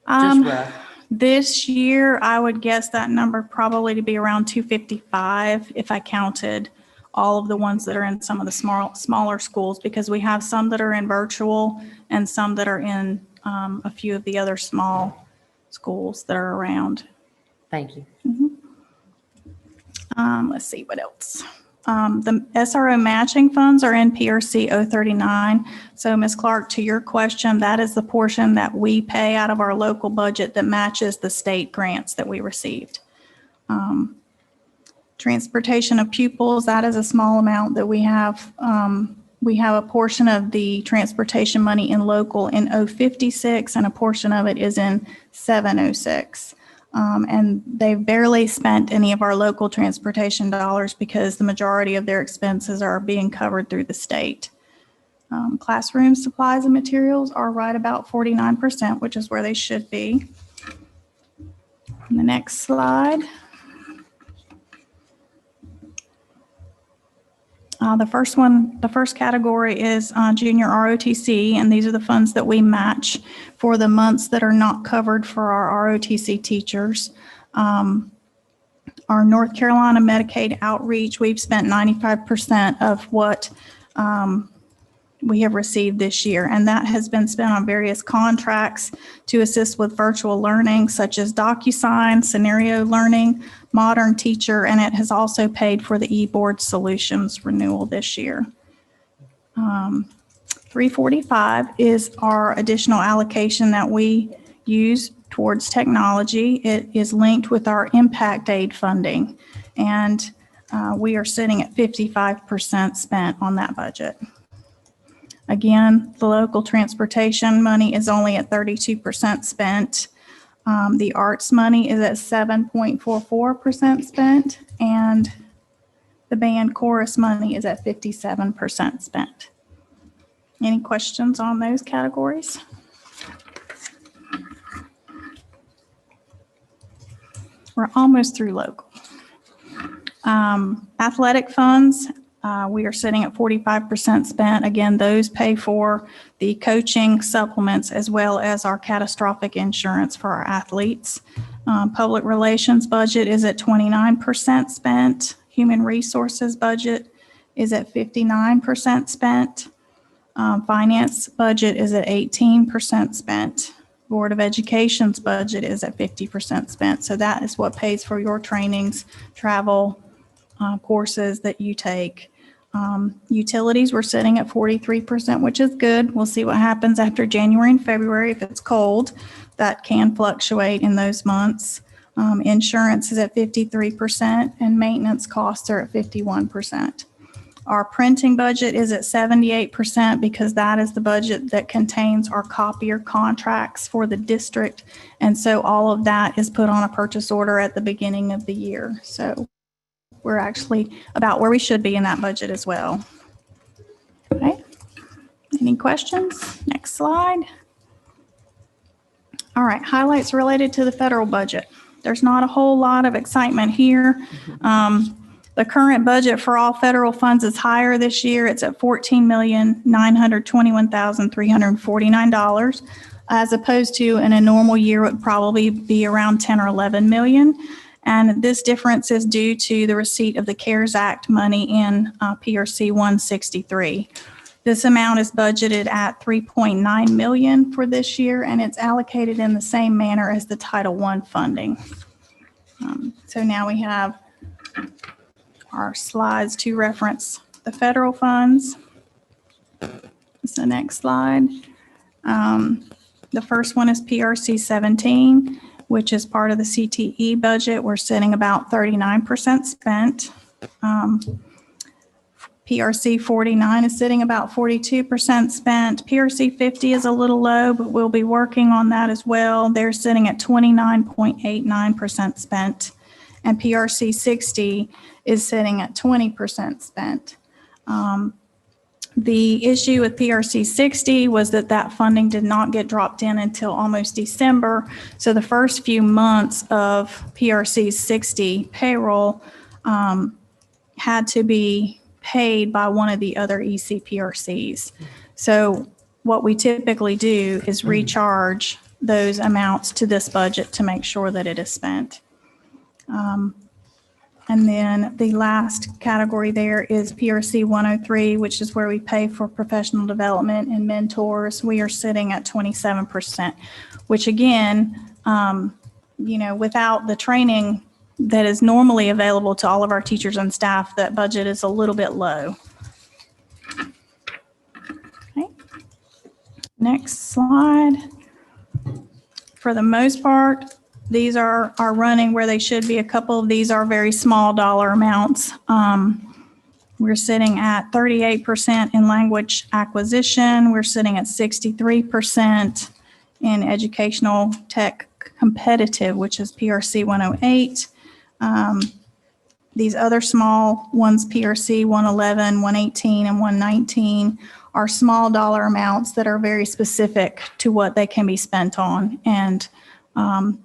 Just rough. This year, I would guess that number probably to be around 255 if I counted all of the ones that are in some of the smaller schools, because we have some that are in virtual and some that are in a few of the other small schools that are around. Thank you. Let's see what else. The SRO matching funds are in PRC 039. So Ms. Clark, to your question, that is the portion that we pay out of our local budget that matches the state grants that we received. Transportation of pupils, that is a small amount that we have. We have a portion of the transportation money in local in 056, and a portion of it is in 706. And they've barely spent any of our local transportation dollars because the majority of their expenses are being covered through the state. Classroom supplies and materials are right about 49%, which is where they should be. On the next slide. The first category is junior ROTC, and these are the funds that we match for the months that are not covered for our ROTC teachers. Our North Carolina Medicaid outreach, we've spent 95% of what we have received this year, and that has been spent on various contracts to assist with virtual learning, such as DocuSign, Scenario Learning, Modern Teacher, and it has also paid for the eBoard Solutions renewal this year. 345 is our additional allocation that we use towards technology. It is linked with our impact aid funding, and we are sitting at 55% spent on that budget. Again, the local transportation money is only at 32% spent. The arts money is at 7.44% spent, and the band chorus money is at 57% spent. Any questions on those categories? We're almost through local. Athletic funds, we are sitting at 45% spent. Again, those pay for the coaching supplements as well as our catastrophic insurance for our athletes. Public relations budget is at 29% spent. Human resources budget is at 59% spent. Finance budget is at 18% spent. Board of Education's budget is at 50% spent. So that is what pays for your trainings, travel, courses that you take. Utilities, we're sitting at 43%, which is good. We'll see what happens after January and February. If it's cold, that can fluctuate in those months. Insurance is at 53%, and maintenance costs are at 51%. Our printing budget is at 78% because that is the budget that contains our copier contracts for the district. And so all of that is put on a purchase order at the beginning of the year. So we're actually about where we should be in that budget as well. Okay. Any questions? Next slide. All right, highlights related to the federal budget. There's not a whole lot of excitement here. The current budget for all federal funds is higher this year. It's at $14,921,349, as opposed to in a normal year it would probably be around 10 or 11 million. And this difference is due to the receipt of the CARES Act money in PRC 163. This amount is budgeted at 3.9 million for this year, and it's allocated in the same manner as the Title I funding. So now we have our slides to reference the federal funds. That's the next slide. The first one is PRC 17, which is part of the CTE budget. We're sitting about 39% spent. PRC 49 is sitting about 42% spent. PRC 50 is a little low, but we'll be working on that as well. They're sitting at 29.89% spent. And PRC 60 is sitting at 20% spent. The issue with PRC 60 was that funding did not get dropped in until almost December. So the first few months of PRC 60 payroll had to be paid by one of the other ECPRCs. So what we typically do is recharge those amounts to this budget to make sure that it is spent. And then the last category there is PRC 103, which is where we pay for professional development and mentors. We are sitting at 27%, which again, without the training that is normally available to all of our teachers and staff, that budget is a little bit low. Okay. Next slide. For the most part, these are running where they should be. A couple of these are very small dollar amounts. We're sitting at 38% in language acquisition. We're sitting at 63% in educational tech competitive, which is PRC 108. These other small ones, PRC 111, 118, and 119, are small dollar amounts that are very specific to what they can be spent on. And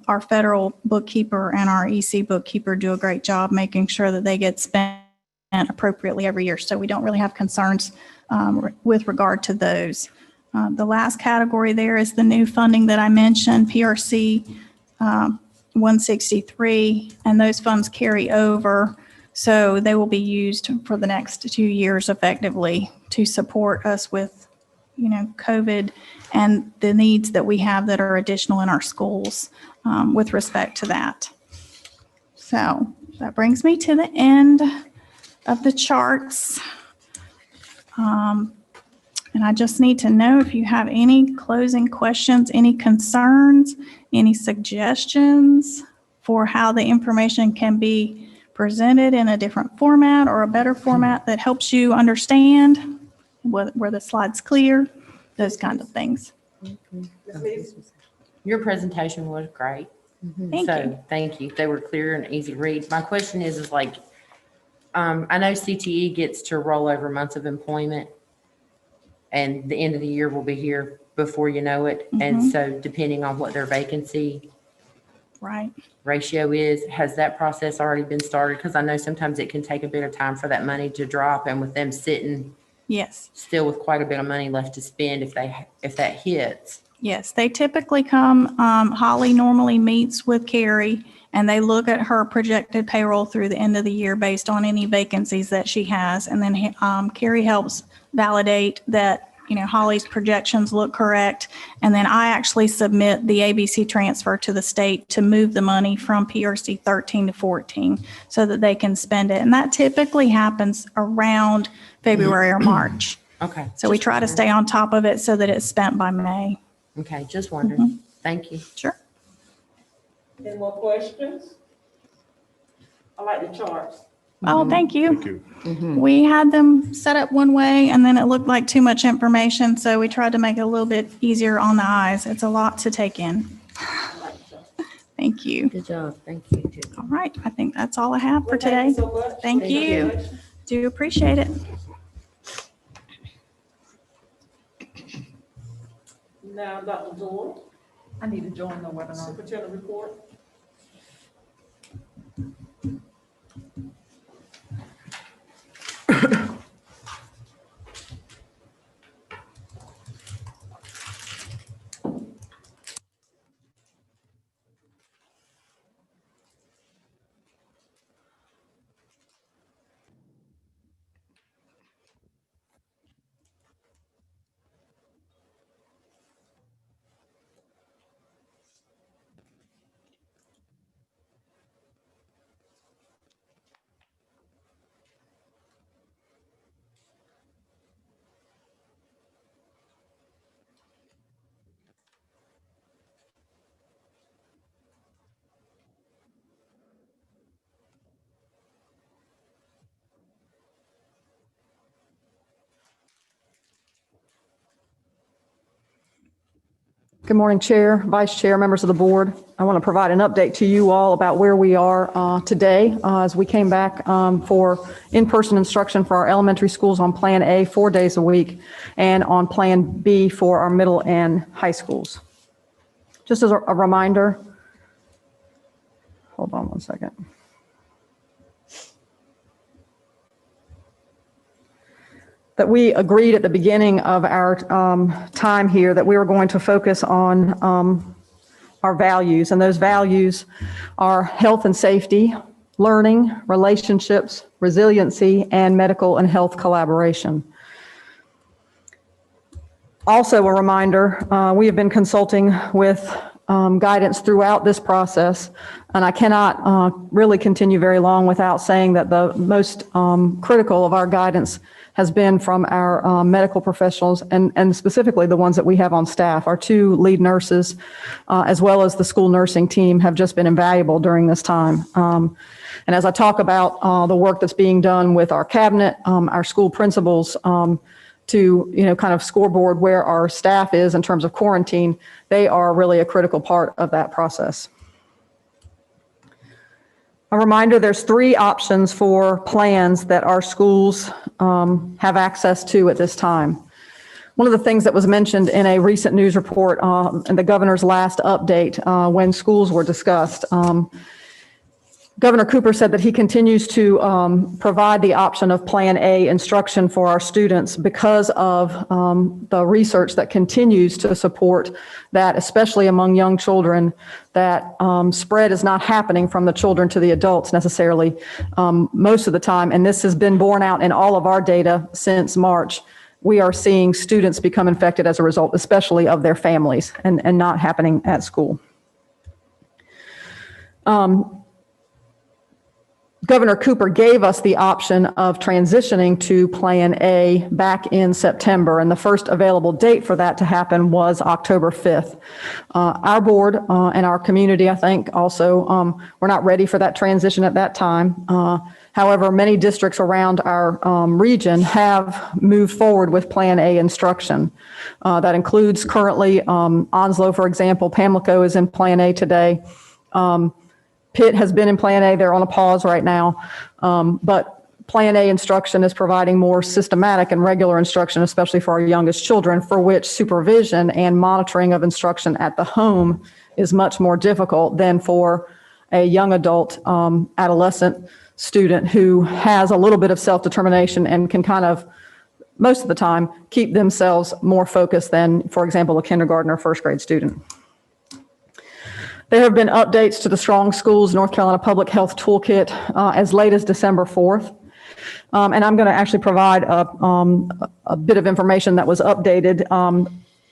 our federal bookkeeper and our EC bookkeeper do a great job making sure that they get spent appropriately every year. So we don't really have concerns with regard to those. The last category there is the new funding that I mentioned, PRC 163, and those funds carry over. So they will be used for the next 2 years effectively to support us with, COVID and the needs that we have that are additional in our schools with respect to that. So that brings me to the end of the charts. And I just need to know if you have any closing questions, any concerns, any suggestions for how the information can be presented in a different format or a better format that helps you understand where the slide's clear, those kinds of things. Your presentation was great. Thank you. Thank you. They were clear and easy to read. My question is like, I know CTE gets to roll over months of employment, and the end of the year will be here before you know it. And so depending on what their vacancy ratio is, has that process already been started? Because I know sometimes it can take a bit of time for that money to drop, and with them sitting still with quite a bit of money left to spend if that hits. Yes, they typically come, Holly normally meets with Carrie and they look at her projected payroll through the end of the year based on any vacancies that she has. And then Carrie helps validate that, Holly's projections look correct. And then I actually submit the ABC transfer to the state to move the money from PRC 13 to 14 so that they can spend it. And that typically happens around February or March. Okay. So we try to stay on top of it so that it's spent by May. Okay, just wondering. Thank you. Sure. Any more questions? I like the charts. Oh, thank you. Thank you. We had them set up one way and then it looked like too much information, so we tried to make it a little bit easier on the eyes. It's a lot to take in. Thank you. Good job. Thank you. All right, I think that's all I have for Well, thank you today. so much. Thank you. Do appreciate it. Now, Dr. Dorr, I need to join the webinar. superintendent report. Good morning, Chair, Vice Chair, members of the board. I want to provide an update to you all about where we are today as we came back for in-person instruction for our elementary schools on Plan A 4 days a week and on Plan B for our middle and high schools. Just as a reminder, hold on one second. That we agreed at the beginning of our time here that we were going to focus on our values, and those values are health and safety, learning, relationships, resiliency, and medical and health collaboration. Also a reminder, we have been consulting with guidance throughout this process, and I cannot really continue very long without saying that the most critical of our guidance has been from our medical professionals and specifically the ones that we have on staff. Our 2 lead nurses, as well as the school nursing team, have just been invaluable during this time. And as I talk about the work that's being done with our cabinet, our school principals, to kind of scoreboard where our staff is in terms of quarantine, they are really a critical part of that process. A reminder, there's 3 options for plans that our schools have access to at this time. One of the things that was mentioned in a recent news report in the governor's last update when schools were discussed, Governor Cooper said that he continues to provide the option of Plan A instruction for our students because of the research that continues to support that, especially among young children, that spread is not happening from the children to the adults necessarily most of the time. And this has been borne out in all of our data since March. We are seeing students become infected as a result, especially of their families, and not happening at school. Governor Cooper gave us the option of transitioning to Plan A back in September, and the first available date for that to happen was October 5th. Our board and our community, I think, also were not ready for that transition at that time. However, many districts around our region have moved forward with Plan A instruction. That includes currently Onslow, for example. Pamlico is in Plan A today. Pitt has been in Plan A. They're on a pause right now. But Plan A instruction is providing more systematic and regular instruction, especially for our youngest children, for which supervision and monitoring of instruction at the home is much more difficult than for a young adult, adolescent student who has a little bit of self-determination and can kind of, most of the time, keep themselves more focused than, for example, a kindergarten or first grade student. There have been updates to the Strong Schools North Carolina Public Health Toolkit as late as December 4th. And I'm going to actually provide a bit of information that was updated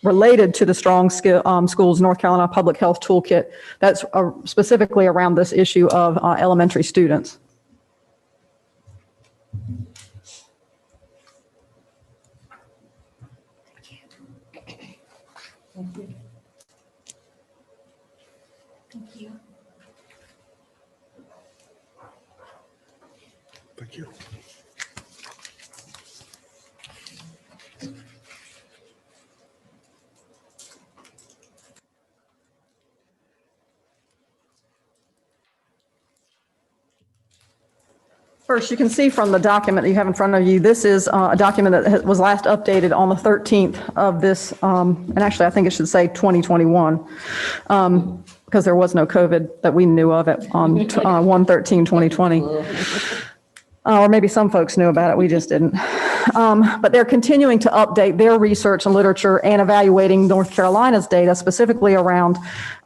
related to the Strong Schools North Carolina Public Health Toolkit that's specifically around this issue of elementary students. First, you can see from the document that you have in front of you, this is a document that was last updated on the 13th of this, and actually I think it should say 2021, because there was no COVID that we knew of it on 1/13/2020. Or maybe some folks knew about it, we just didn't. But they're continuing to update their research and literature and evaluating North Carolina's data specifically around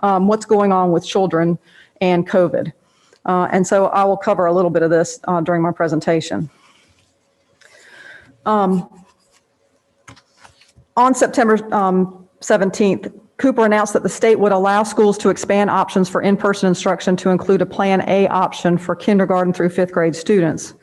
what's going on with children and COVID. And so I will cover a little bit of this during my presentation. On September 17th, Cooper announced that the state would allow schools to expand options for in-person instruction to include a Plan A option for kindergarten through fifth grade students.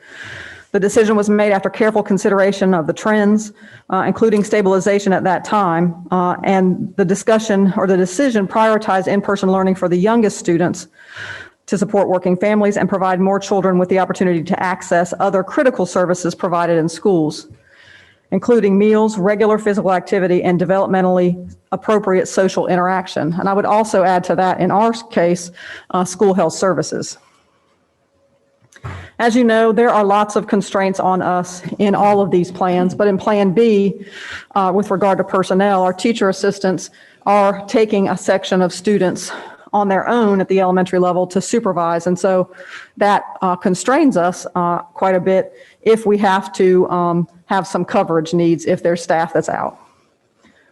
The decision was made after careful consideration of the trends, including stabilization at that time, and the decision prioritized in-person learning for the youngest students to support working families and provide more children with the opportunity to access other critical services provided in schools, including meals, regular physical activity, and developmentally appropriate social interaction. And I would also add to that, in our case, school health services. As you know, there are lots of constraints on us in all of these plans, but in Plan B, with regard to personnel, our teacher assistants are taking a section of students on their own at the elementary level to supervise. And so that constrains us quite a bit if we have to have some coverage needs if there's staff that's out.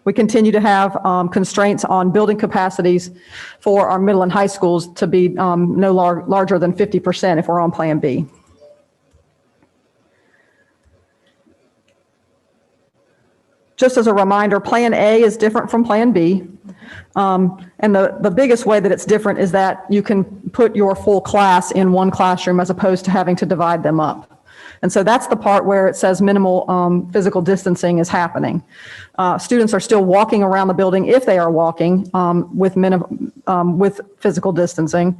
We continue to have constraints on building capacities for our middle and high schools to be no larger than 50% if we're on Plan B. Just as a reminder, Plan A is different from Plan B. And the biggest way that it's different is that you can put your full class in one classroom as opposed to having to divide them up. And so that's the part where it says minimal physical distancing is happening. Students are still walking around the building if they are walking with physical distancing.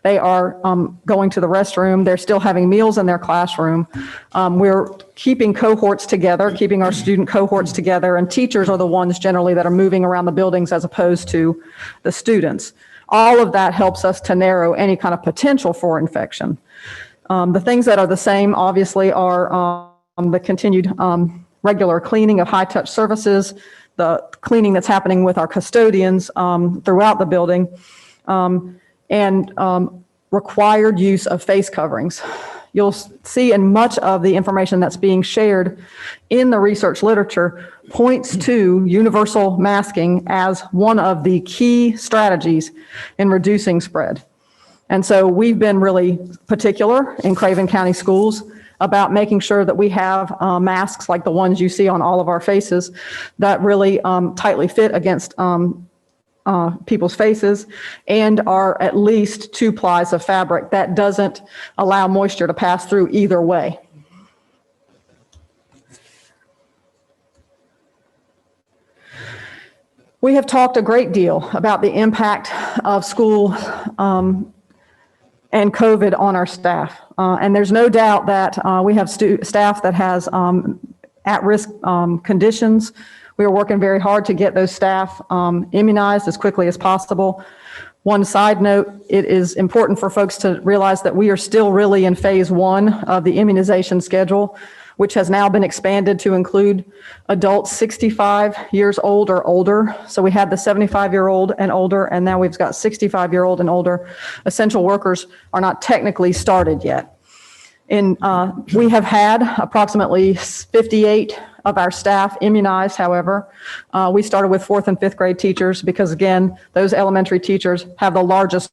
They are going to the restroom. They're still having meals in their classroom. We're keeping cohorts together, keeping our student cohorts together, and teachers are the ones generally that are moving around the buildings as opposed to the students. All of that helps us to narrow any kind of potential for infection. The things that are the same, obviously, are the continued regular cleaning of high-touch surfaces, the cleaning that's happening with our custodians throughout the building, and required use of face coverings. You'll see in much of the information that's being shared in the research literature points to universal masking as one of the key strategies in reducing spread. And so we've been really particular in Craven County Schools about making sure that we have masks like the ones you see on all of our faces that really tightly fit against people's faces and are at least 2 plies of fabric that doesn't allow moisture to pass through either way. We have talked a great deal about the impact of school and COVID on our staff. And there's no doubt that we have staff that has at-risk conditions. We are working very hard to get those staff immunized as quickly as possible. One side note, it is important for folks to realize that we are still really in phase 1 of the immunization schedule, which has now been expanded to include adults 65 years old or older. So we had the 75-year-old and older, and now we've got 65-year-old and older. Essential workers are not technically started yet. We have had approximately 58 of our staff immunized, however. We started with 4th and 5th grade teachers because, again, those elementary teachers have the largest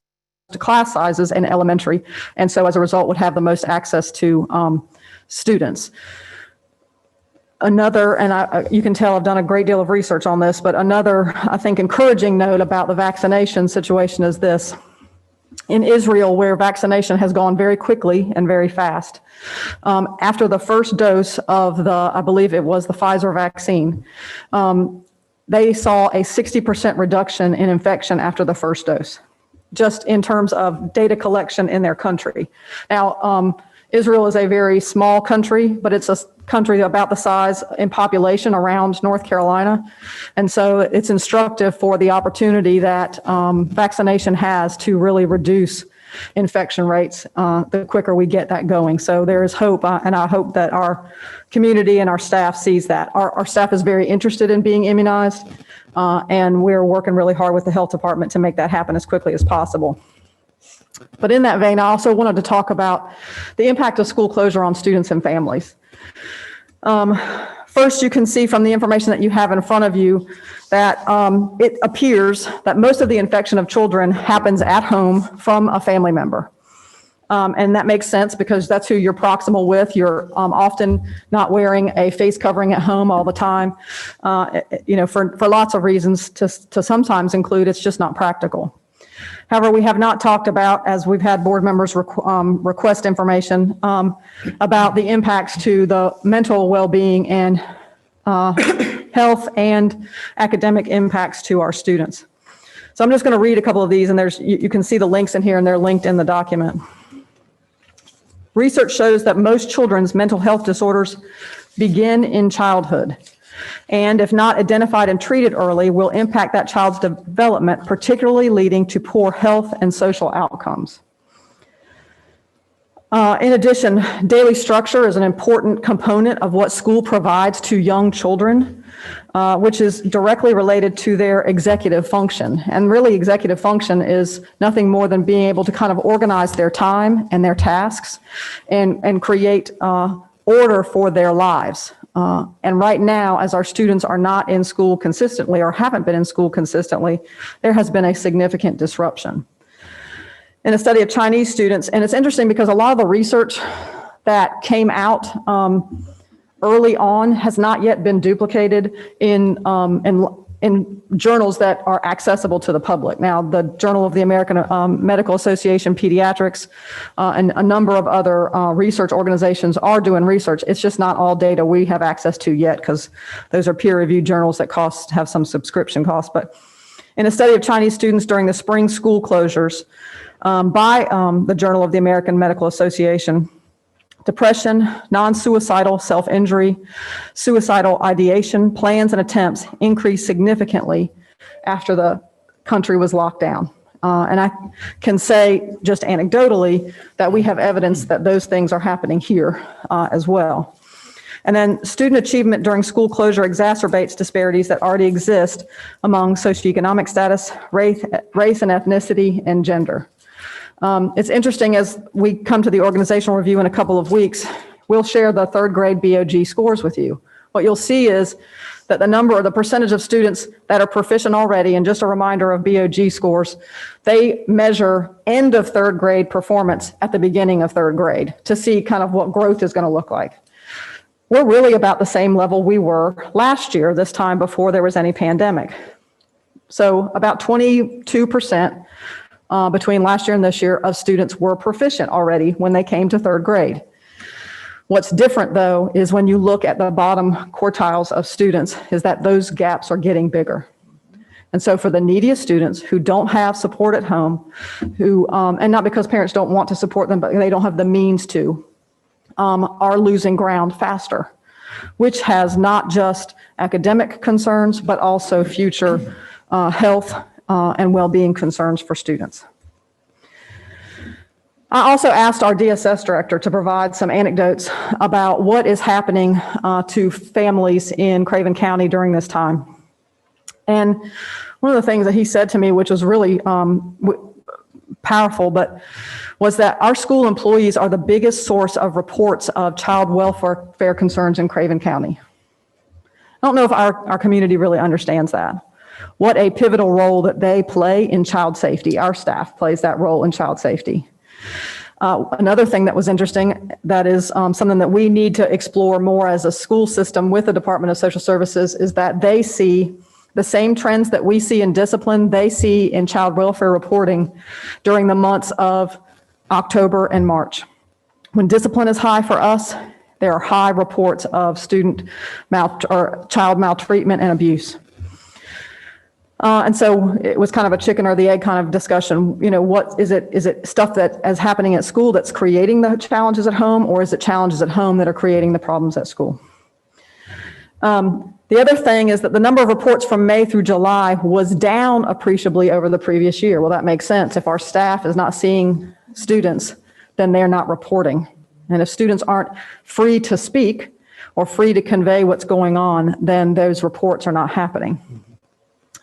class sizes in elementary, and so as a result would have the most access to students. Another, and you can tell I've done a great deal of research on this, but another, I think, encouraging note about the vaccination situation is this. In Israel, where vaccination has gone very quickly and very fast, after the first dose of I believe it was the Pfizer vaccine, they saw a 60% reduction in infection after the first dose, just in terms of data collection in their country. Now, Israel is a very small country, but it's a country about the size in population around North Carolina. And so it's instructive for the opportunity that vaccination has to really reduce infection rates, the quicker we get that going. So there is hope, and I hope that our community and our staff sees that. Our staff is very interested in being immunized, and we're working really hard with the health department to make that happen as quickly as possible. But in that vein, I also wanted to talk about the impact of school closure on students and families. First, you can see from the information that you have in front of you that it appears that most of the infection of children happens at home from a family member. And that makes sense because that's who you're proximal with. You're often not wearing a face covering at home all the time, for lots of reasons to sometimes include it's just not practical. However, we have not talked about, as we've had board members request information, about the impacts to the mental well-being and health and academic impacts to our students. So I'm just going to read a couple of these, and you can see the links in here, and they're linked in the document. Research shows that most children's mental health disorders begin in childhood, and if not identified and treated early, will impact that child's development, particularly leading to poor health and social outcomes. In addition, daily structure is an important component of what school provides to young children, which is directly related to their executive function. And really, executive function is nothing more than being able to kind of organize their time and their tasks and create order for their lives. And right now, as our students are not in school consistently or haven't been in school consistently, there has been a significant disruption. In a study of Chinese students, and it's interesting because a lot of the research that came out early on has not yet been duplicated in journals that are accessible to the public. Now, the Journal of the American Medical Association Pediatrics and a number of other research organizations are doing research. It's just not all data we have access to yet because those are peer-reviewed journals that have some subscription costs. But in a study of Chinese students during the spring school closures by the Journal of the American Medical Association, depression, non-suicidal self-injury, suicidal ideation, plans and attempts increased significantly after the country was locked down. And I can say just anecdotally that we have evidence that those things are happening here as well. And then student achievement during school closure exacerbates disparities that already exist among socioeconomic status, race and ethnicity, and gender. It's interesting, as we come to the organizational review in a couple of weeks, we'll share the third grade BOG scores with you. What you'll see is that the percentage of students that are proficient already, and just a reminder of BOG scores, they measure end of third grade performance at the beginning of third grade to see kind of what growth is going to look like. We're really about the same level we were last year, this time before there was any pandemic. So about 22% between last year and this year of students were proficient already when they came to third grade. What's different, though, is when you look at the bottom quartiles of students, is that those gaps are getting bigger. And so for the neediest students who don't have support at home, who, and not because parents don't want to support them, but they don't have the means to, are losing ground faster, which has not just academic concerns, but also future health and well-being concerns for students. I also asked our DSS director to provide some anecdotes about what is happening to families in Craven County during this time. And one of the things that he said to me, which was really powerful, was that our school employees are the biggest source of reports of child welfare concerns in Craven County. I don't know if our community really understands that. What a pivotal role that they play in child safety. Our staff plays that role in child safety. Another thing that was interesting, that is something that we need to explore more as a school system with the Department of Social Services, is that they see the same trends that we see in discipline, they see in child welfare reporting during the months of October and March. When discipline is high for us, there are high reports of child maltreatment and abuse. And so it was kind of a chicken or the egg kind of discussion. You know, what is it? Is it stuff that is happening at school that's creating the challenges at home, or is it challenges at home that are creating the problems at school? The other thing is that the number of reports from May through July was down appreciably over the previous year. Well, that makes sense. If our staff is not seeing students, then they're not reporting. And if students aren't free to speak or free to convey what's going on, then those reports are not happening.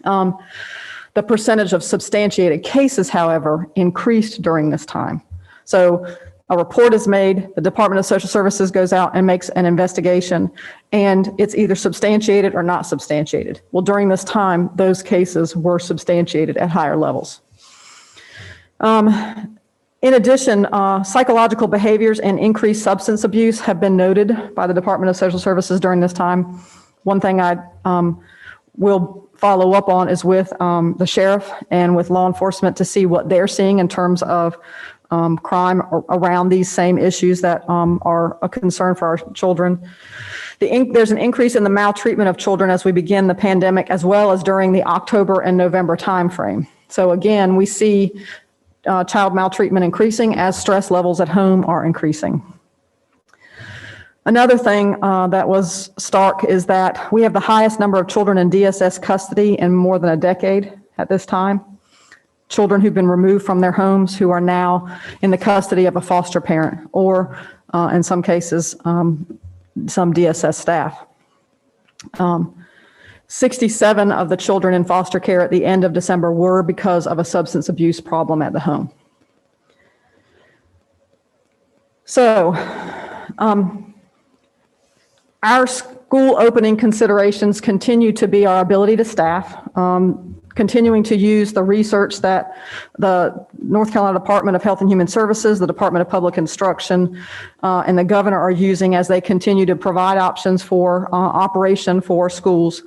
The percentage of substantiated cases, however, increased during this time. So a report is made, the Department of Social Services goes out and makes an investigation, and it's either substantiated or not substantiated. Well, during this time, those cases were substantiated at higher levels. In addition, psychological behaviors and increased substance abuse have been noted by the Department of Social Services during this time. One thing I will follow up on is with the sheriff and with law enforcement to see what they're seeing in terms of crime around these same issues that are a concern for our children. There's an increase in the maltreatment of children as we begin the pandemic, as well as during the October and November timeframe. So again, we see child maltreatment increasing as stress levels at home are increasing. Another thing that was stark is that we have the highest number of children in DSS custody in more than a decade at this time. Children who've been removed from their homes who are now in the custody of a foster parent or, in some cases, some DSS staff. 67 of the children in foster care at the end of December were because of a substance abuse problem at the home. So, our school opening considerations continue to be our ability to staff, continuing to use the research that the North Carolina Department of Health and Human Services, the Department of Public Instruction, and the governor are using as they continue to provide options for operation for schools.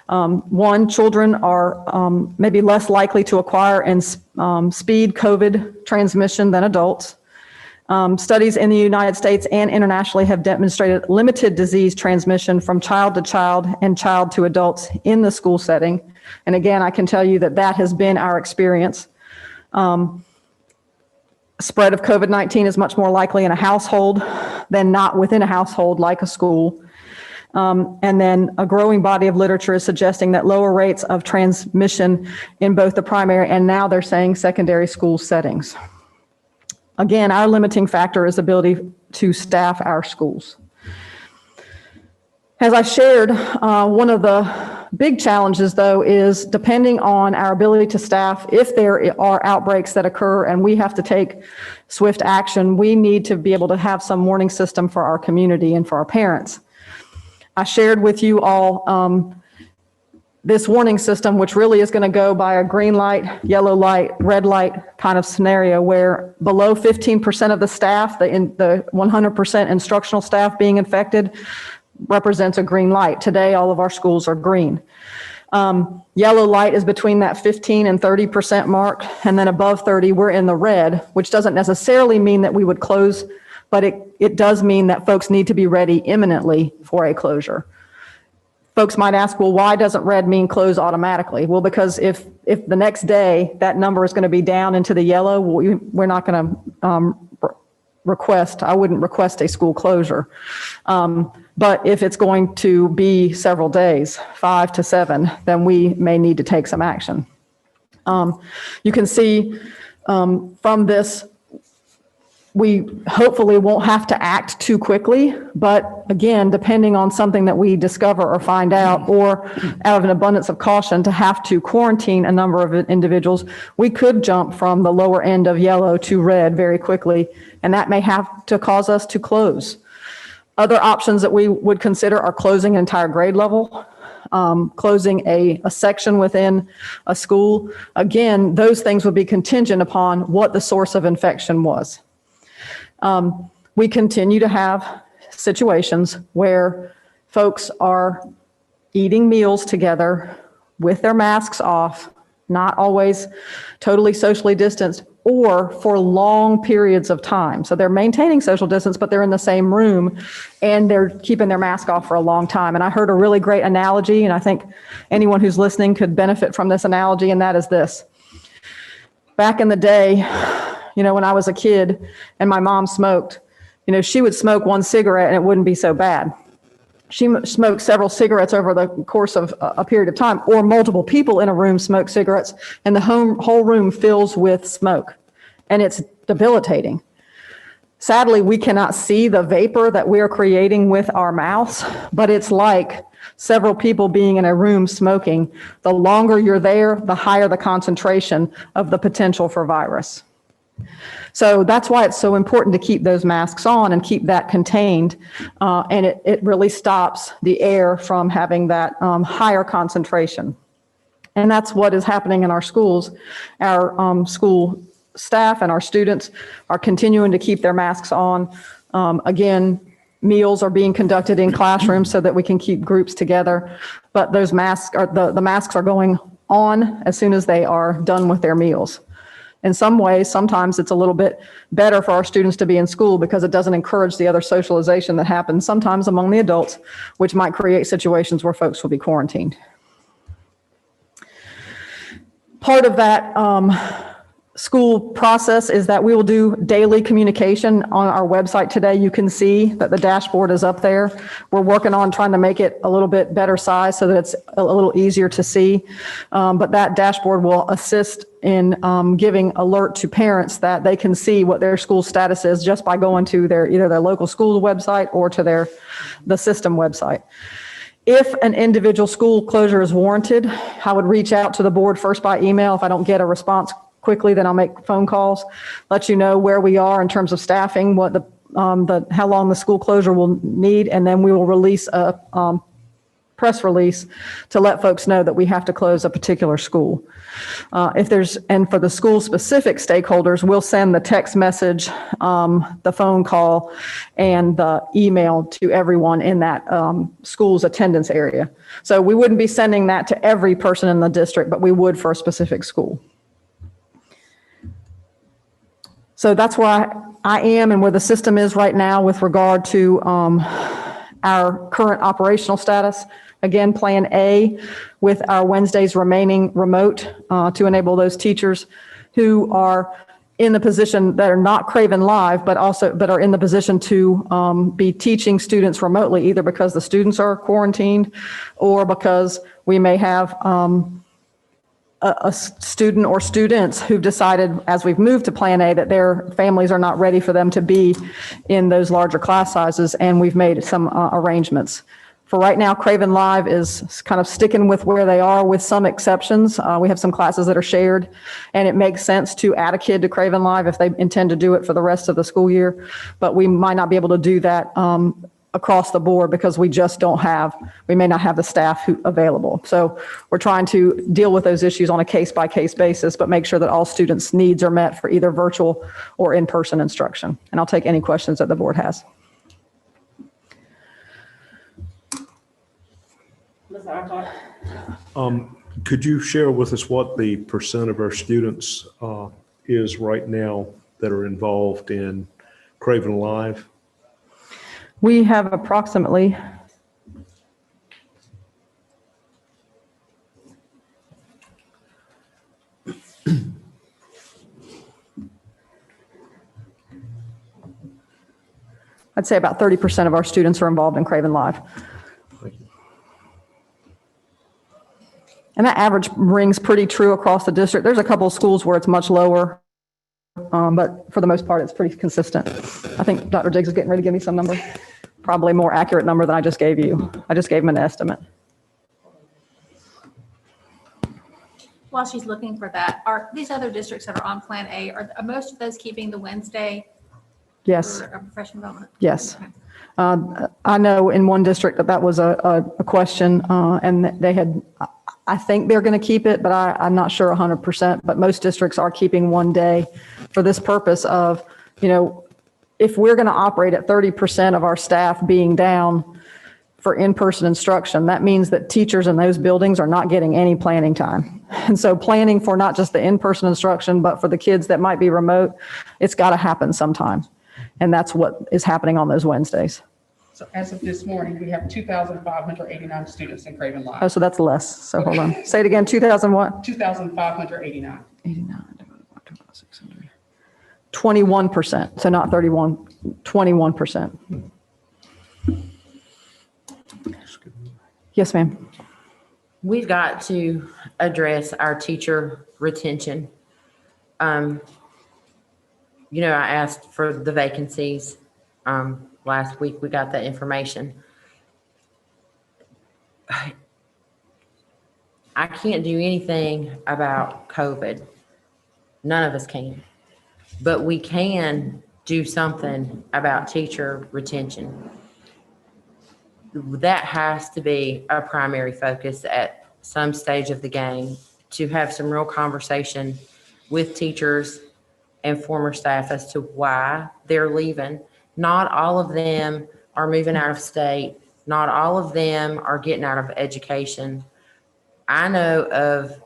One, children are maybe less likely to acquire and speed COVID transmission than adults. Studies in the United States and internationally have demonstrated limited disease transmission from child to child and child to adults in the school setting. And again, I can tell you that that has been our experience. Spread of COVID-19 is much more likely in a household than not within a household like a school. And then a growing body of literature is suggesting that lower rates of transmission in both the primary and now they're saying secondary school settings. Again, our limiting factor is ability to staff our schools. As I shared, one of the big challenges, though, is depending on our ability to staff, if there are outbreaks that occur and we have to take swift action, we need to be able to have some warning system for our community and for our parents. I shared with you all this warning system, which really is going to go by a green light, yellow light, red light kind of scenario where below 15% of the staff, the 100% instructional staff being infected represents a green light. Today, all of our schools are green. Yellow light is between that 15 and 30% mark, and then above 30, we're in the red, which doesn't necessarily mean that we would close, but it does mean that folks need to be ready imminently for a closure. Folks might ask, well, why doesn't red mean close automatically? Well, because if the next day that number is going to be down into the yellow, we're not going to I wouldn't request a school closure. But if it's going to be several days, 5 to 7, then we may need to take some action. You can see from this, we hopefully won't have to act too quickly, but again, depending on something that we discover or find out, or out of an abundance of caution to have to quarantine a number of individuals, we could jump from the lower end of yellow to red very quickly, and that may have to cause us to close. Other options that we would consider are closing an entire grade level, closing a section within a school. Again, those things would be contingent upon what the source of infection was. We continue to have situations where folks are eating meals together with their masks off, not always totally socially distanced, or for long periods of time. So they're maintaining social distance, but they're in the same room and they're keeping their mask off for a long time. And I heard a really great analogy, and I think anyone who's listening could benefit from this analogy, and that is this. Back in the day, when I was a kid and my mom smoked, she would smoke one cigarette and it wouldn't be so bad. She smoked several cigarettes over the course of a period of time, or multiple people in a room smoke cigarettes and the whole room fills with smoke. and it's debilitating. Sadly, we cannot see the vapor that we are creating with our mouths, but it's like several people being in a room smoking. The longer you're there, the higher the concentration of the potential for virus. So that's why it's so important to keep those masks on and keep that contained. And it really stops the air from having that higher concentration. And that's what is happening in our schools. Our school staff and our students are continuing to keep their masks on. Again, meals are being conducted in classrooms so that we can keep groups together. But those masks are, the masks are going on as soon as they are done with their meals. In some ways, sometimes it's a little bit better for our students to be in school because it doesn't encourage the other socialization that happens sometimes among the adults, which might create situations where folks will be quarantined. Part of that school process is that we will do daily communication on our website today. You can see that the dashboard is up there. We're working on trying to make it a little bit better size so that it's a little easier to see. But that dashboard will assist in giving alert to parents that they can see what their school status is just by going to either their local school website or to the system website. If an individual school closure is warranted, I would reach out to the board first by email. If I don't get a response quickly, then I'll make phone calls, let you know where we are in terms of staffing, what how long the school closure will need, and then we will release a press release to let folks know that we have to close a particular school. And for the school specific stakeholders, we'll send the text message, the phone call, and the email to everyone in that school's attendance area. So we wouldn't be sending that to every person in the district, but we would for a specific school. So that's where I am and where the system is right now with regard to our current operational status. Again, Plan A with our Wednesdays remaining remote to enable those teachers who are in the position that are not Craven Live, but are in the position to be teaching students remotely, either because the students are quarantined or because we may have a student or students who've decided, as we've moved to Plan A, that their families are not ready for them to be in those larger class sizes, and we've made some arrangements. For right now, Craven Live is kind of sticking with where they are with some exceptions. We have some classes that are shared, and it makes sense to add a kid to Craven Live if they intend to do it for the rest of the school year. But we might not be able to do that across the board because we may not have the staff available. So we're trying to deal with those issues on a case-by-case basis, but make sure that all students' needs are met for either virtual or in-person instruction. And I'll take any questions that the board has. Could you share with us what the percent of our students is right now that are involved in Craven Live? We have approximately I'd say about 30% of our students are involved in Craven Live. And that average rings pretty true across the district. There's a couple of schools where it's much lower, but for the most part, it's pretty consistent. I think Dr. Diggs is getting ready to give me some number, probably more accurate number than I just gave you. I just gave him an estimate. While she's looking for that, are these other districts that are on Plan A, are most of those keeping the Wednesday? Yes. For professional development? Yes. I know in one district that was a question, and they had, I think they're going to keep it, but I'm not sure 100%, but most districts are keeping one day for this purpose of, if we're going to operate at 30% of our staff being down for in-person instruction, that means that teachers in those buildings are not getting any planning time. And so planning for not just the in-person instruction, but for the kids that might be remote, it's got to happen sometime. And that's what is happening on those Wednesdays. So as of this morning, we have 2,589 students in Craven Live. Oh, so that's less. So hold on. Say it again, 2,000 what? 2,589. 21%. So not 31, 21%. Yes, ma'am. We've got to address our teacher retention. you know, I asked for the vacancies. Last week, we got that information. I can't do anything about COVID. None of us can. But we can do something about teacher retention. That has to be a primary focus at some stage of the game, to have some real conversation with teachers and former staff as to why they're leaving. Not all of them are moving out of state. Not all of them are getting out of education. I know of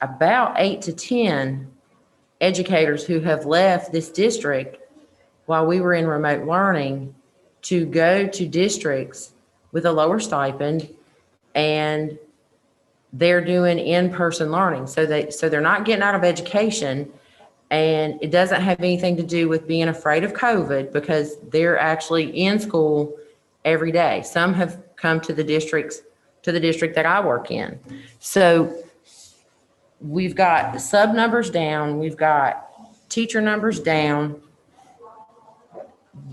about 8 to 10 educators who have left this district while we were in remote learning to go to districts with a lower stipend, and they're doing in-person learning. So they're not getting out of education, and it doesn't have anything to do with being afraid of COVID, because they're actually in school every day. Some have come to the district that I work in. So we've got sub numbers down, we've got teacher numbers down.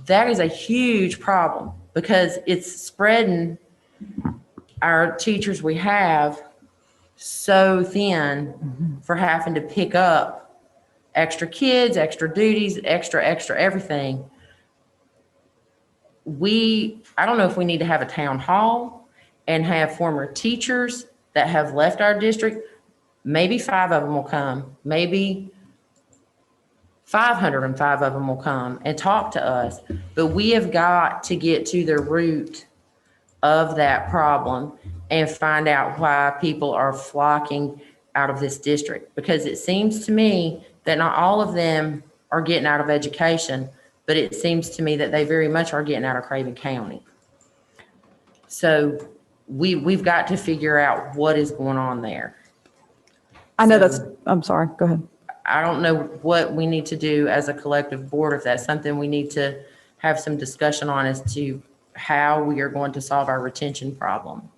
That is a huge problem, because it's spreading our teachers we have so thin for having to pick up extra kids, extra duties, extra everything. I don't know if we need to have a town hall and have former teachers that have left our district. Maybe 5 of them will come. Maybe 505 of them will come and talk to us. But we have got to get to the root of that problem and find out why people are flocking out of this district. Because it seems to me that not all of them are getting out of education, but it seems to me that they very much are getting out of Craven County. So we've got to figure out what is going on there. I know I'm sorry, go ahead. I don't know what we need to do as a collective board, if that's something we need to have some discussion on, as to how we are going to solve our retention problem,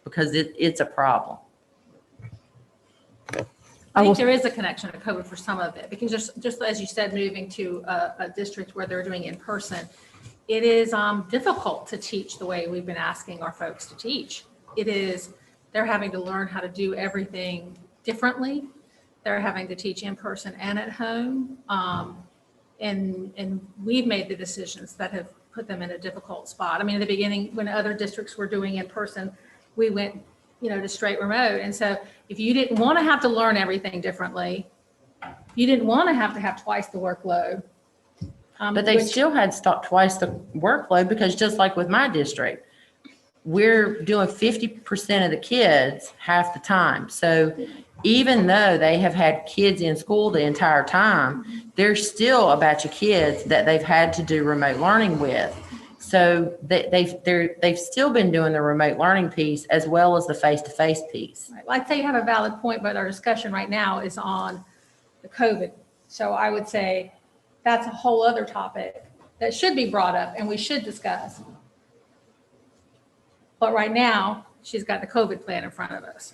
because it's a problem. I think there is a connection to COVID for some of it, because just as you said, moving to a district where they're doing in person, it is difficult to teach the way we've been asking our folks to teach. They're having to learn how to do everything differently. They're having to teach in person and at home. And we've made the decisions that have put them in a difficult spot. I mean, in the beginning, when other districts were doing in person, we went, to straight remote. And so if you didn't want to have to learn everything differently, you didn't want to have twice the workload. But they still had twice the workload, because just like with my district, we're doing 50% of the kids half the time. So even though they have had kids in school the entire time, there's still a batch of kids that they've had to do remote learning with. So they've still been doing the remote learning piece as well as the face-to-face piece. Right. Well, I'd say you have a valid point, but our discussion right now is on the COVID. So I would say that's a whole other topic that should be brought up and we should discuss. But right now, she's got the COVID plan in front of us.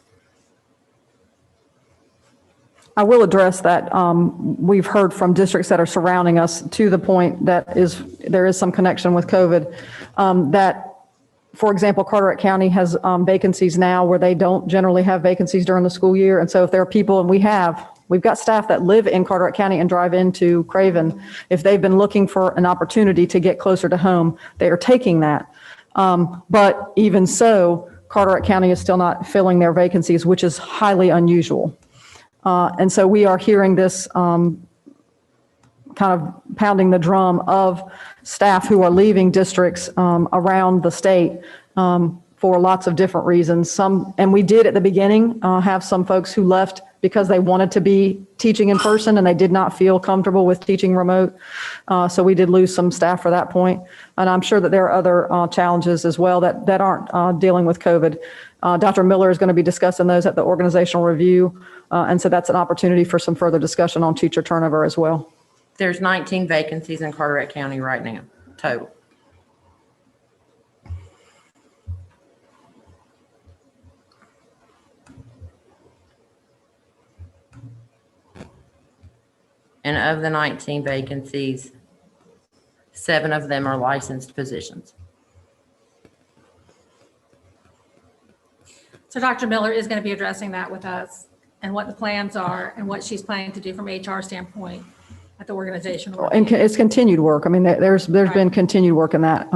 I will address that. We've heard from districts that are surrounding us, to the point that there is some connection with COVID. That, for example, Carteret County has vacancies now where they don't generally have vacancies during the school year. And so if there are people, and we've got staff that live in Carteret County and drive into Craven, if they've been looking for an opportunity to get closer to home, they are taking that. But even so, Carteret County is still not filling their vacancies, which is highly unusual. And so we are hearing this kind of pounding the drum of staff who are leaving districts around the state for lots of different reasons. And we did at the beginning have some folks who left because they wanted to be teaching in person and they did not feel comfortable with teaching remote. So we did lose some staff for that point. And I'm sure that there are other challenges as well that aren't dealing with COVID. Dr. Miller is going to be discussing those at the organizational review. And so that's an opportunity for some further discussion on teacher turnover as well. There's 19 vacancies in Carteret County right now, total. And of the 19 vacancies, 7 of them are licensed positions. So Dr. Miller is going to be addressing that with us and what the plans are and what she's planning to do from HR standpoint at the organizational. And it's continued work. I mean, there's been continued work in that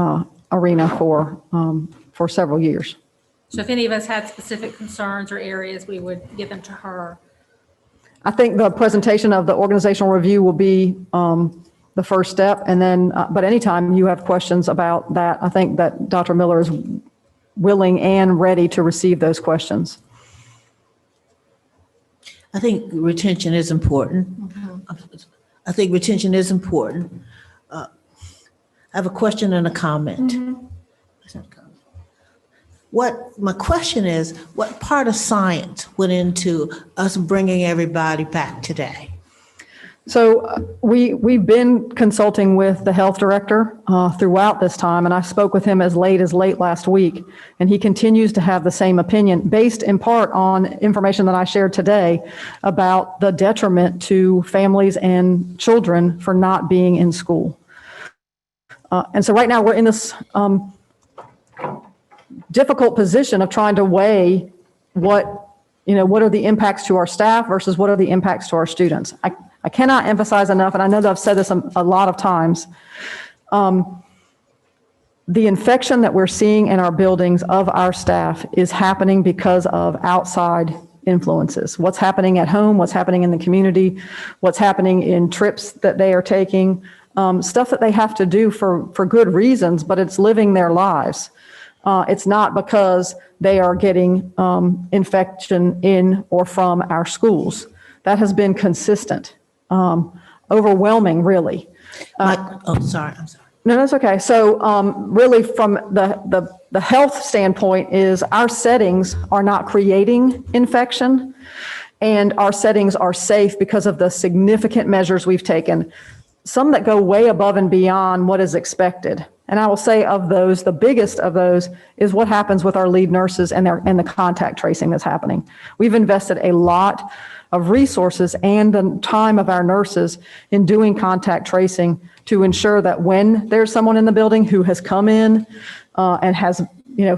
arena for several years. So if any of us had specific concerns or areas, we would give them to her. I think the presentation of the organizational review will be the first step. And then, but anytime you have questions about that, I think that Dr. Miller is willing and ready to receive those questions. I think retention is important. I think retention is important. I have a question and a comment. My question is, what part of science went into us bringing everybody back today? So we've been consulting with the health director throughout this time, and I spoke with him as late last week, and he continues to have the same opinion based in part on information that I shared today about the detriment to families and children for not being in school. And so right now we're in this difficult position of trying to weigh what are the impacts to our staff versus what are the impacts to our students. I cannot emphasize enough, and I know that I've said this a lot of times, the infection that we're seeing in our buildings of our staff is happening because of outside influences. What's happening at home, what's happening in the community, what's happening in trips that they are taking, stuff that they have to do for good reasons, but it's living their lives. It's not because they are getting infection in or from our schools. That has been consistent. Overwhelming, really. I'm sorry. No, that's okay. So really from the health standpoint is our settings are not creating infection, and our settings are safe because of the significant measures we've taken, some that go way above and beyond what is expected. And I will say of those, the biggest of those is what happens with our lead nurses and the contact tracing that's happening. We've invested a lot of resources and the time of our nurses in doing contact tracing to ensure that when there's someone in the building who has come in and has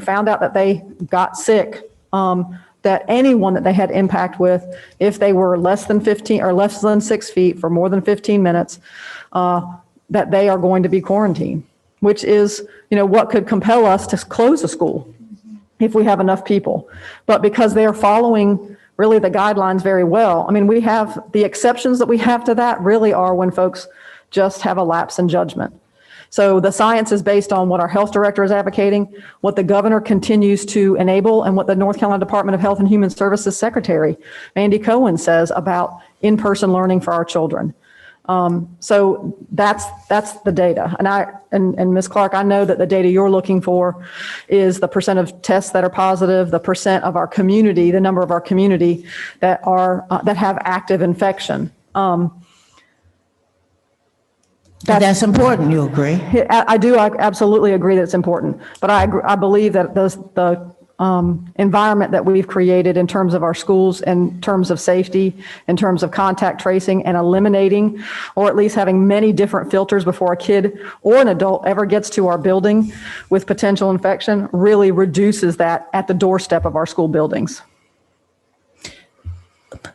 found out that they got sick, that anyone that they had impact with, if they were less than 15 or less than 6 feet for more than 15 minutes, that they are going to be quarantined, which is what could compel us to close a school if we have enough people. But because they are following really the guidelines very well. I mean, we have the exceptions that we have to that really are when folks just have a lapse in judgment. So the science is based on what our health director is advocating, what the governor continues to enable, and what the North Carolina Department of Health and Human Services Secretary, Mandy Cohen, says about in-person learning for our children. So that's the data. And Ms. Clark, I know that the data you're looking for is the percent of tests that are positive, the percent of our community, the number of our community that have active infection. That's important, you agree? I do. I absolutely agree that it's important. But I believe that the environment that we've created in terms of our schools, in terms of safety, in terms of contact tracing and eliminating, or at least having many different filters before a kid or an adult ever gets to our building with potential infection, really reduces that at the doorstep of our school buildings.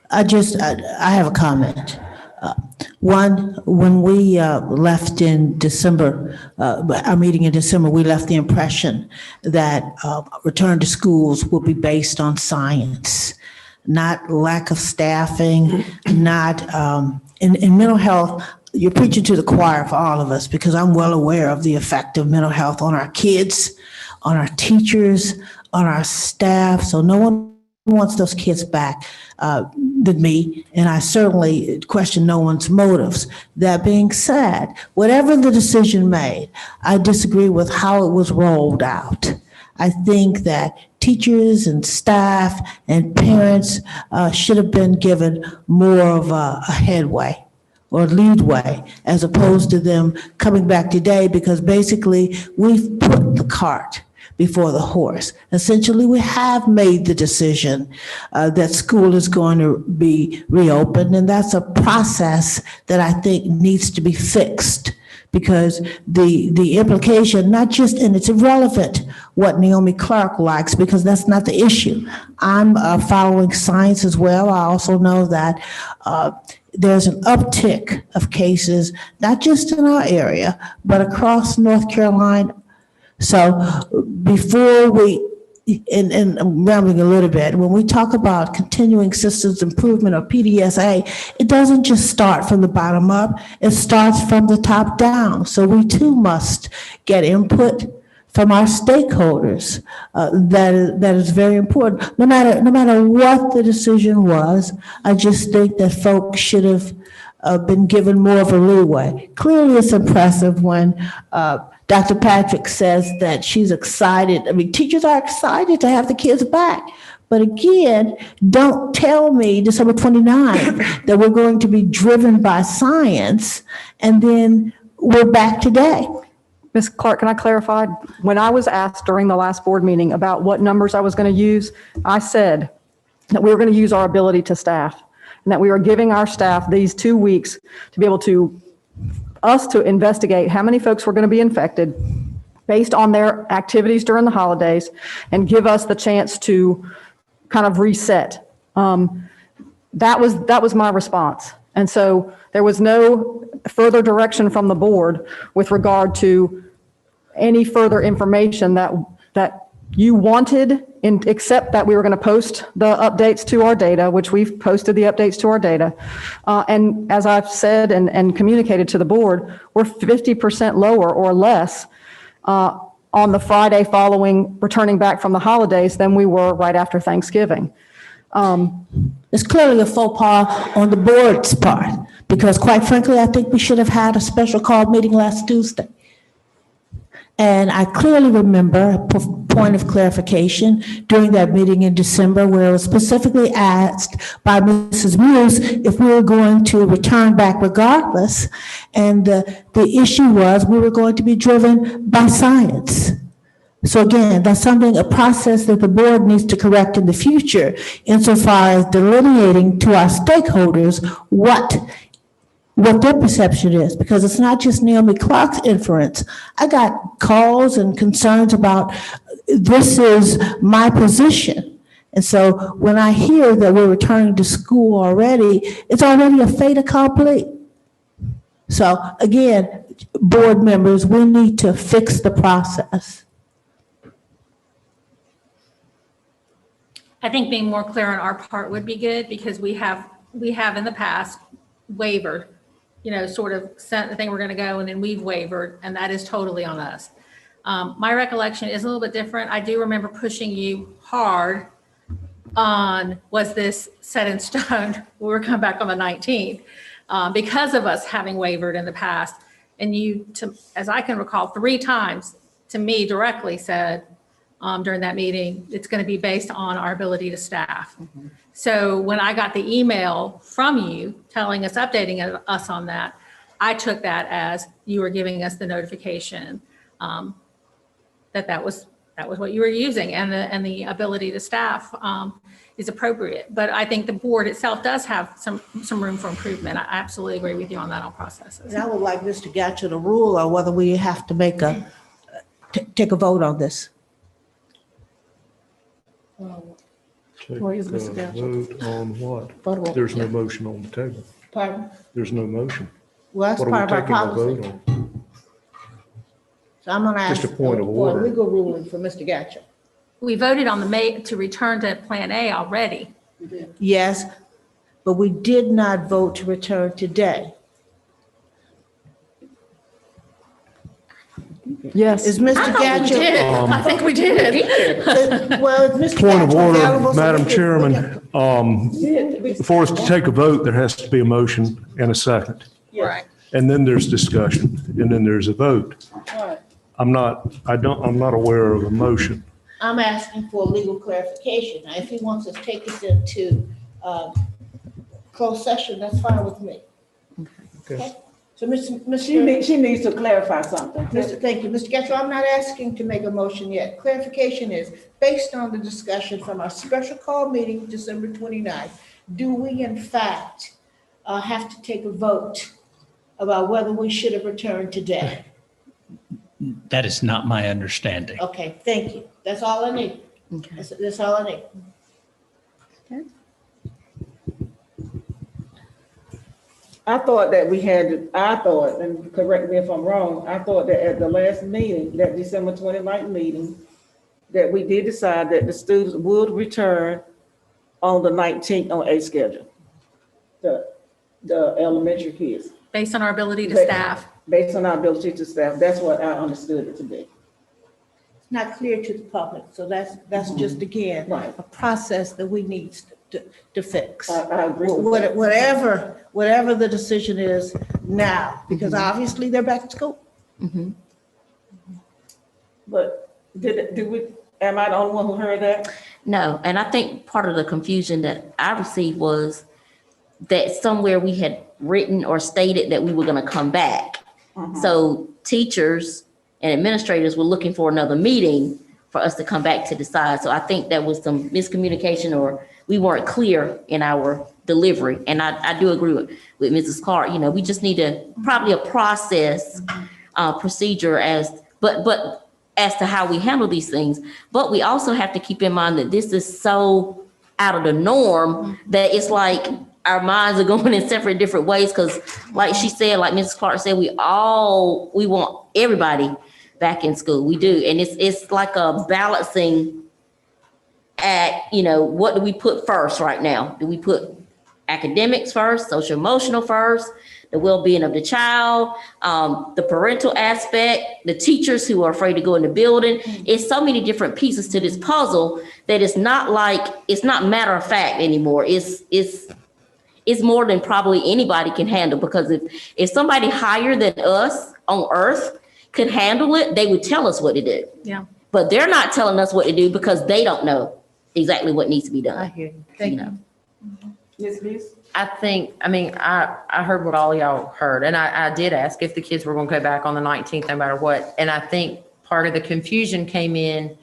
I have a comment. One, when we left in December, our meeting in December, we left the impression that return to schools will be based on science, not lack of staffing, not in mental health. You're preaching to the choir for all of us, because I'm well aware of the effect of mental health on our kids, on our teachers, on our staff. So no one wants those kids back than me, and I certainly question no one's motives. That being said, whatever the decision made, I disagree with how it was rolled out. I think that teachers and staff and parents should have been given more of a headway or leadway, as opposed to them coming back today, because basically we've put the cart before the horse. Essentially, we have made the decision that school is going to be reopened, and that's a process that I think needs to be fixed, because the implication, not just, and it's irrelevant what Naomi Clark likes, because that's not the issue. I'm following science as well. I also know that there's an uptick of cases, not just in our area, but across North Carolina. So before we, and I'm rambling a little bit, when we talk about continuing systems improvement or PDSA, it doesn't just start from the bottom up, it starts from the top down. So we too must get input from our stakeholders. That is very important. No matter what the decision was, I just think that folks should have been given more of a leeway. Clearly, it's impressive when Dr. Patrick says that she's excited. I mean, teachers are excited to have the kids back. But again, don't tell me December 29th that we're going to be driven by science and then we're back today. Ms. Clark, can I clarify? When I was asked during the last board meeting about what numbers I was going to use, I said that we were going to use our ability to staff, and that we were giving our staff these 2 weeks to be able to investigate how many folks were going to be infected based on their activities during the holidays, and give us the chance to kind of reset. That was my response. And so there was no further direction from the board with regard to any further information that you wanted, except that we were going to post the updates to our data, which we've posted the updates to our data. And as I've said and communicated to the board, we're 50% lower or less on the Friday following returning back from the holidays than we were right after Thanksgiving. It's clearly a faux pas on the board's part, because quite frankly, I think we should have had a special call meeting last Tuesday. And I clearly remember a point of clarification during that meeting in December, where it was specifically asked by Mrs. Muse if we were going to return back regardless. And the issue was we were going to be driven by science. So again, that's a process that the board needs to correct in the future, insofar as delineating to our stakeholders what their perception is, because it's not just Naomi Clark's inference. I got calls and concerns about this is my position. And so when I hear that we're returning to school already, it's already a fait accompli. So again, board members, we need to fix the process. I think being more clear on our part would be good, because we have in the past wavered, sort of sent the thing we're going to go, and then we've wavered, and that is totally on us. My recollection is a little bit different. I do remember pushing you hard on, was this set in stone? We were coming back on the 19th because of us having wavered in the past. And you, as I can recall, 3 times to me directly said during that meeting, it's going to be based on our ability to staff. Mm-hmm. So when I got the email from you telling us, updating us on that, I took that as you were giving us the notification that was what you were using, and the ability to staff is appropriate. But I think the board itself does have some room for improvement. I absolutely agree with you on that on processes. And I would like Mr. Gatcher to rule on whether we have to take a vote on this. Where is Mr. Gatcher? Vote on what? There's no motion on the table. Pardon? There's no motion. Well, that's part of our policy. So I'm going to ask Just a point of for order. a legal ruling for Mr. Gatcher. We voted on to return to Plan A already. Yes, but we did not vote to return today. Yes. Is Mr. Gatcher? I think we did. Well, is Mr. Point of Gatcher order, available? Madam Chairman. For us to take a vote, there has to be a motion and a second. Right. And then there's discussion, and then there's a vote. Right. I'm not aware of a motion. I'm asking for legal clarification. Now, if he wants to take us into closed session, that's fine with me. Okay. So, She needs to clarify something. Thank you, Mr. Getchell. I'm not asking to make a motion yet. Clarification is, based on the discussion from our special call meeting, December 29th, do we in fact have to take a vote about whether we should have returned today? That is not my understanding. Okay, thank you. That's all I need. That's all I need. I thought, and correct me if I'm wrong, I thought that at the last meeting, that December 29th meeting, that we did decide that the students would return on the 19th on a schedule. The elementary kids. Based on our ability to staff. Based on our ability to staff. That's what I understood it to be. It's not clear to the public, so that's just, again, a process that we need to fix. I agree with that. Whatever the decision is now, because obviously they're back at school. But am I the only one who heard that? No, and I think part of the confusion that I received was that somewhere we had written or stated that we were going to come back. So teachers and administrators were looking for another meeting for us to come back to decide. So I think there was some miscommunication, or we weren't clear in our delivery. And I do agree with Mrs. Clark. You know, we just need probably a process, procedure but as to how we handle these things. But we also have to keep in mind that this is so out of the norm that it's like our minds are going in separate different ways. Because like she said, like Mrs. Clark said, we want everybody back in school. We do. And it's like a balancing act. You know, what do we put first right now? Do we put academics first, social emotional first, the well-being of the child, the parental aspect, the teachers who are afraid to go in the building? It's so many different pieces to this puzzle that it's not matter of fact anymore. It's more than probably anybody can handle, because if somebody higher than us on earth could handle it, they would tell us what to do. Yeah. But they're not telling us what to do because they don't know exactly what needs to be done. I hear you. Thank you. Yes, please. I heard what all y'all heard, and I did ask if the kids were going to go back on the 19th no matter what. And I think part of the confusion came in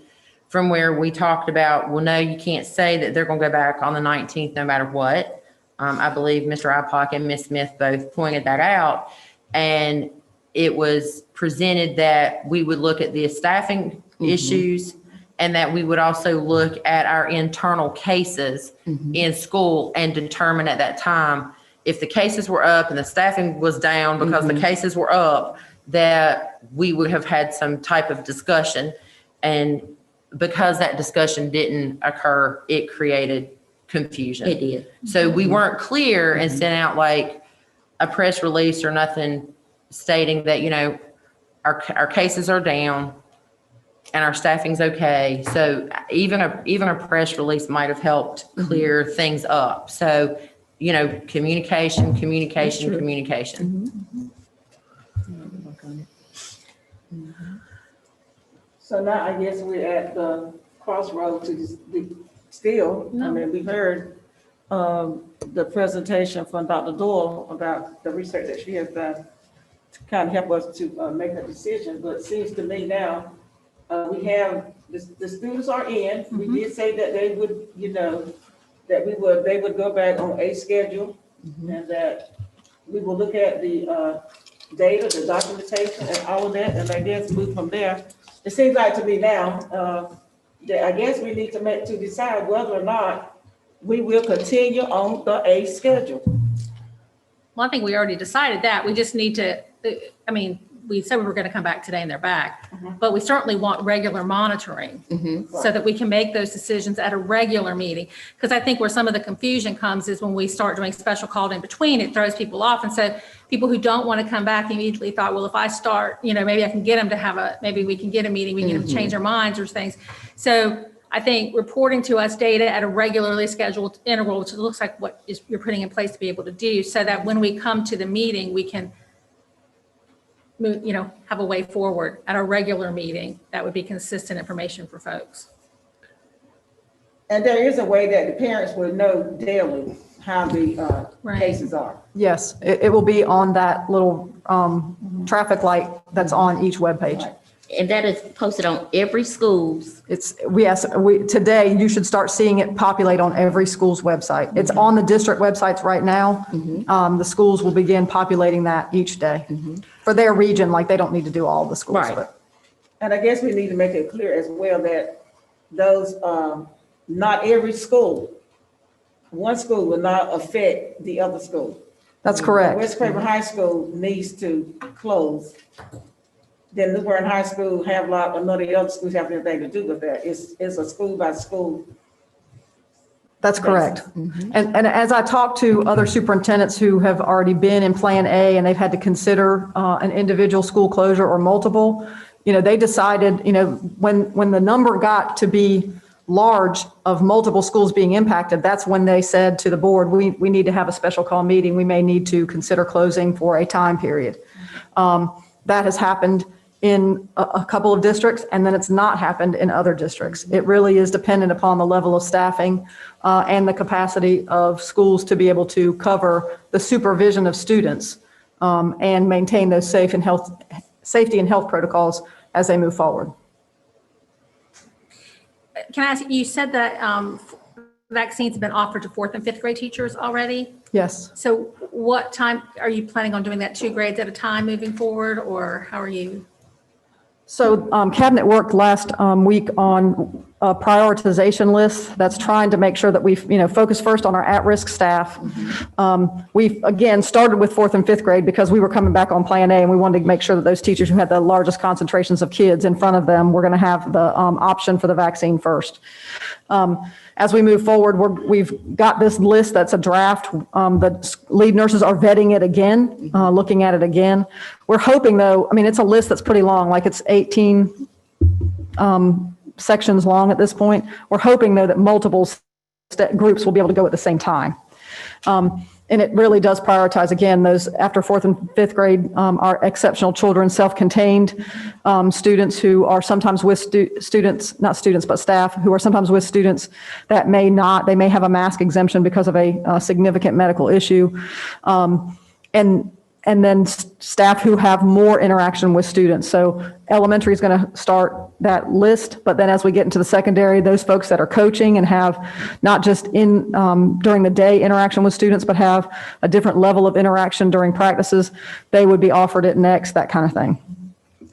from where we talked about, well, no, you can't say that they're going to go back on the 19th no matter what. I believe Mr. Ipock and Ms. Smith both pointed that out. And it was presented that we would look at the staffing issues, and that we would also look at our internal cases in school and determine at that time if the cases were up and the staffing was down because the cases were up, that we would have had some type of discussion. And because that discussion didn't occur, it created confusion. It did. So we weren't clear and sent out like a press release or nothing stating that, you know, our cases are down and our staffing's okay. So even a press release might have helped clear things up. So, you know, communication. So now I guess we're at the crossroad we've heard the presentation from Dr. Doyle about the research that she has done to kind of help us to make a decision. But it seems to me now, we have, the students are in. We did say that they would, you know, that they would go back on a schedule, and that we will look at the data, the documentation and all of that, and I guess move from there. It seems like to me now, that I guess we need to decide whether or not we will continue on the A schedule. Well, I think we already decided that. We just need to, we said we were going to come back today and they're back, but we certainly want regular monitoring so that we can make those decisions at a regular meeting. Because I think where some of the confusion comes is when we start doing special called in between, it throws people off. And so people who don't want to come back immediately thought, well, if I start, you know, maybe I can get them to maybe we can get a meeting, we can get them to change their minds or things. So I think reporting to us data at a regularly scheduled interval, which looks like what you're putting in place to be able to do, so that when we come to the meeting, we can move, you know, have a way forward at a regular meeting that would be consistent information for folks. And there is a way that the parents will know daily how the Right. cases are. Yes, it will be on that little traffic light that's on each webpage. And that is posted on every school's. Today, you should start seeing it populate on every school's website. It's on the district websites right now. The schools will begin populating that each day. For their region, like they don't need to do all the schools. Right. but- And I guess we need to make it clear as well that those, not every school, one school will not affect the other school. That's correct. West Craven High School needs to close. Then New Bern High School, Havelock, or none of the other schools have anything to do with that. It's a school by school. That's correct. And as I talk to other superintendents who have already been in Plan A and they've had to consider an individual school closure or multiple, they decided, when the number got to be large of multiple schools being impacted, that's when they said to the board, we need to have a special call meeting. We may need to consider closing for a time period. That has happened in a couple of districts, and then it's not happened in other districts. It really is dependent upon the level of staffing and the capacity of schools to be able to cover the supervision of students and maintain those safety and health protocols as they move forward. Can I ask, you said that vaccines have been offered to 4th and 5th grade teachers already? Yes. So what time, are you planning on doing that 2 grades at a time moving forward, or how are you? So Cabinet worked last week on a prioritization list that's trying to make sure that we focus first on our at-risk staff. We've, again, started with 4th and 5th grade because we were coming back on Plan A and we wanted to make sure that those teachers who had the largest concentrations of kids in front of them were going to have the option for the vaccine first. As we move forward, we've got this list that's a draft. The lead nurses are vetting it again, looking at it again. We're hoping, though, it's a list that's pretty long, like it's 18 sections long at this point. We're hoping, though, that multiple groups will be able to go at the same time. And it really does prioritize, again, those after 4th and 5th grade are exceptional children, self-contained students who are sometimes with not students, but staff who are sometimes with students that may have a mask exemption because of a significant medical issue. And then staff who have more interaction with students. So elementary is going to start that list, but then as we get into the secondary, those folks that are coaching and have not just during the day interaction with students, but have a different level of interaction during practices, they would be offered it next, that kind of thing.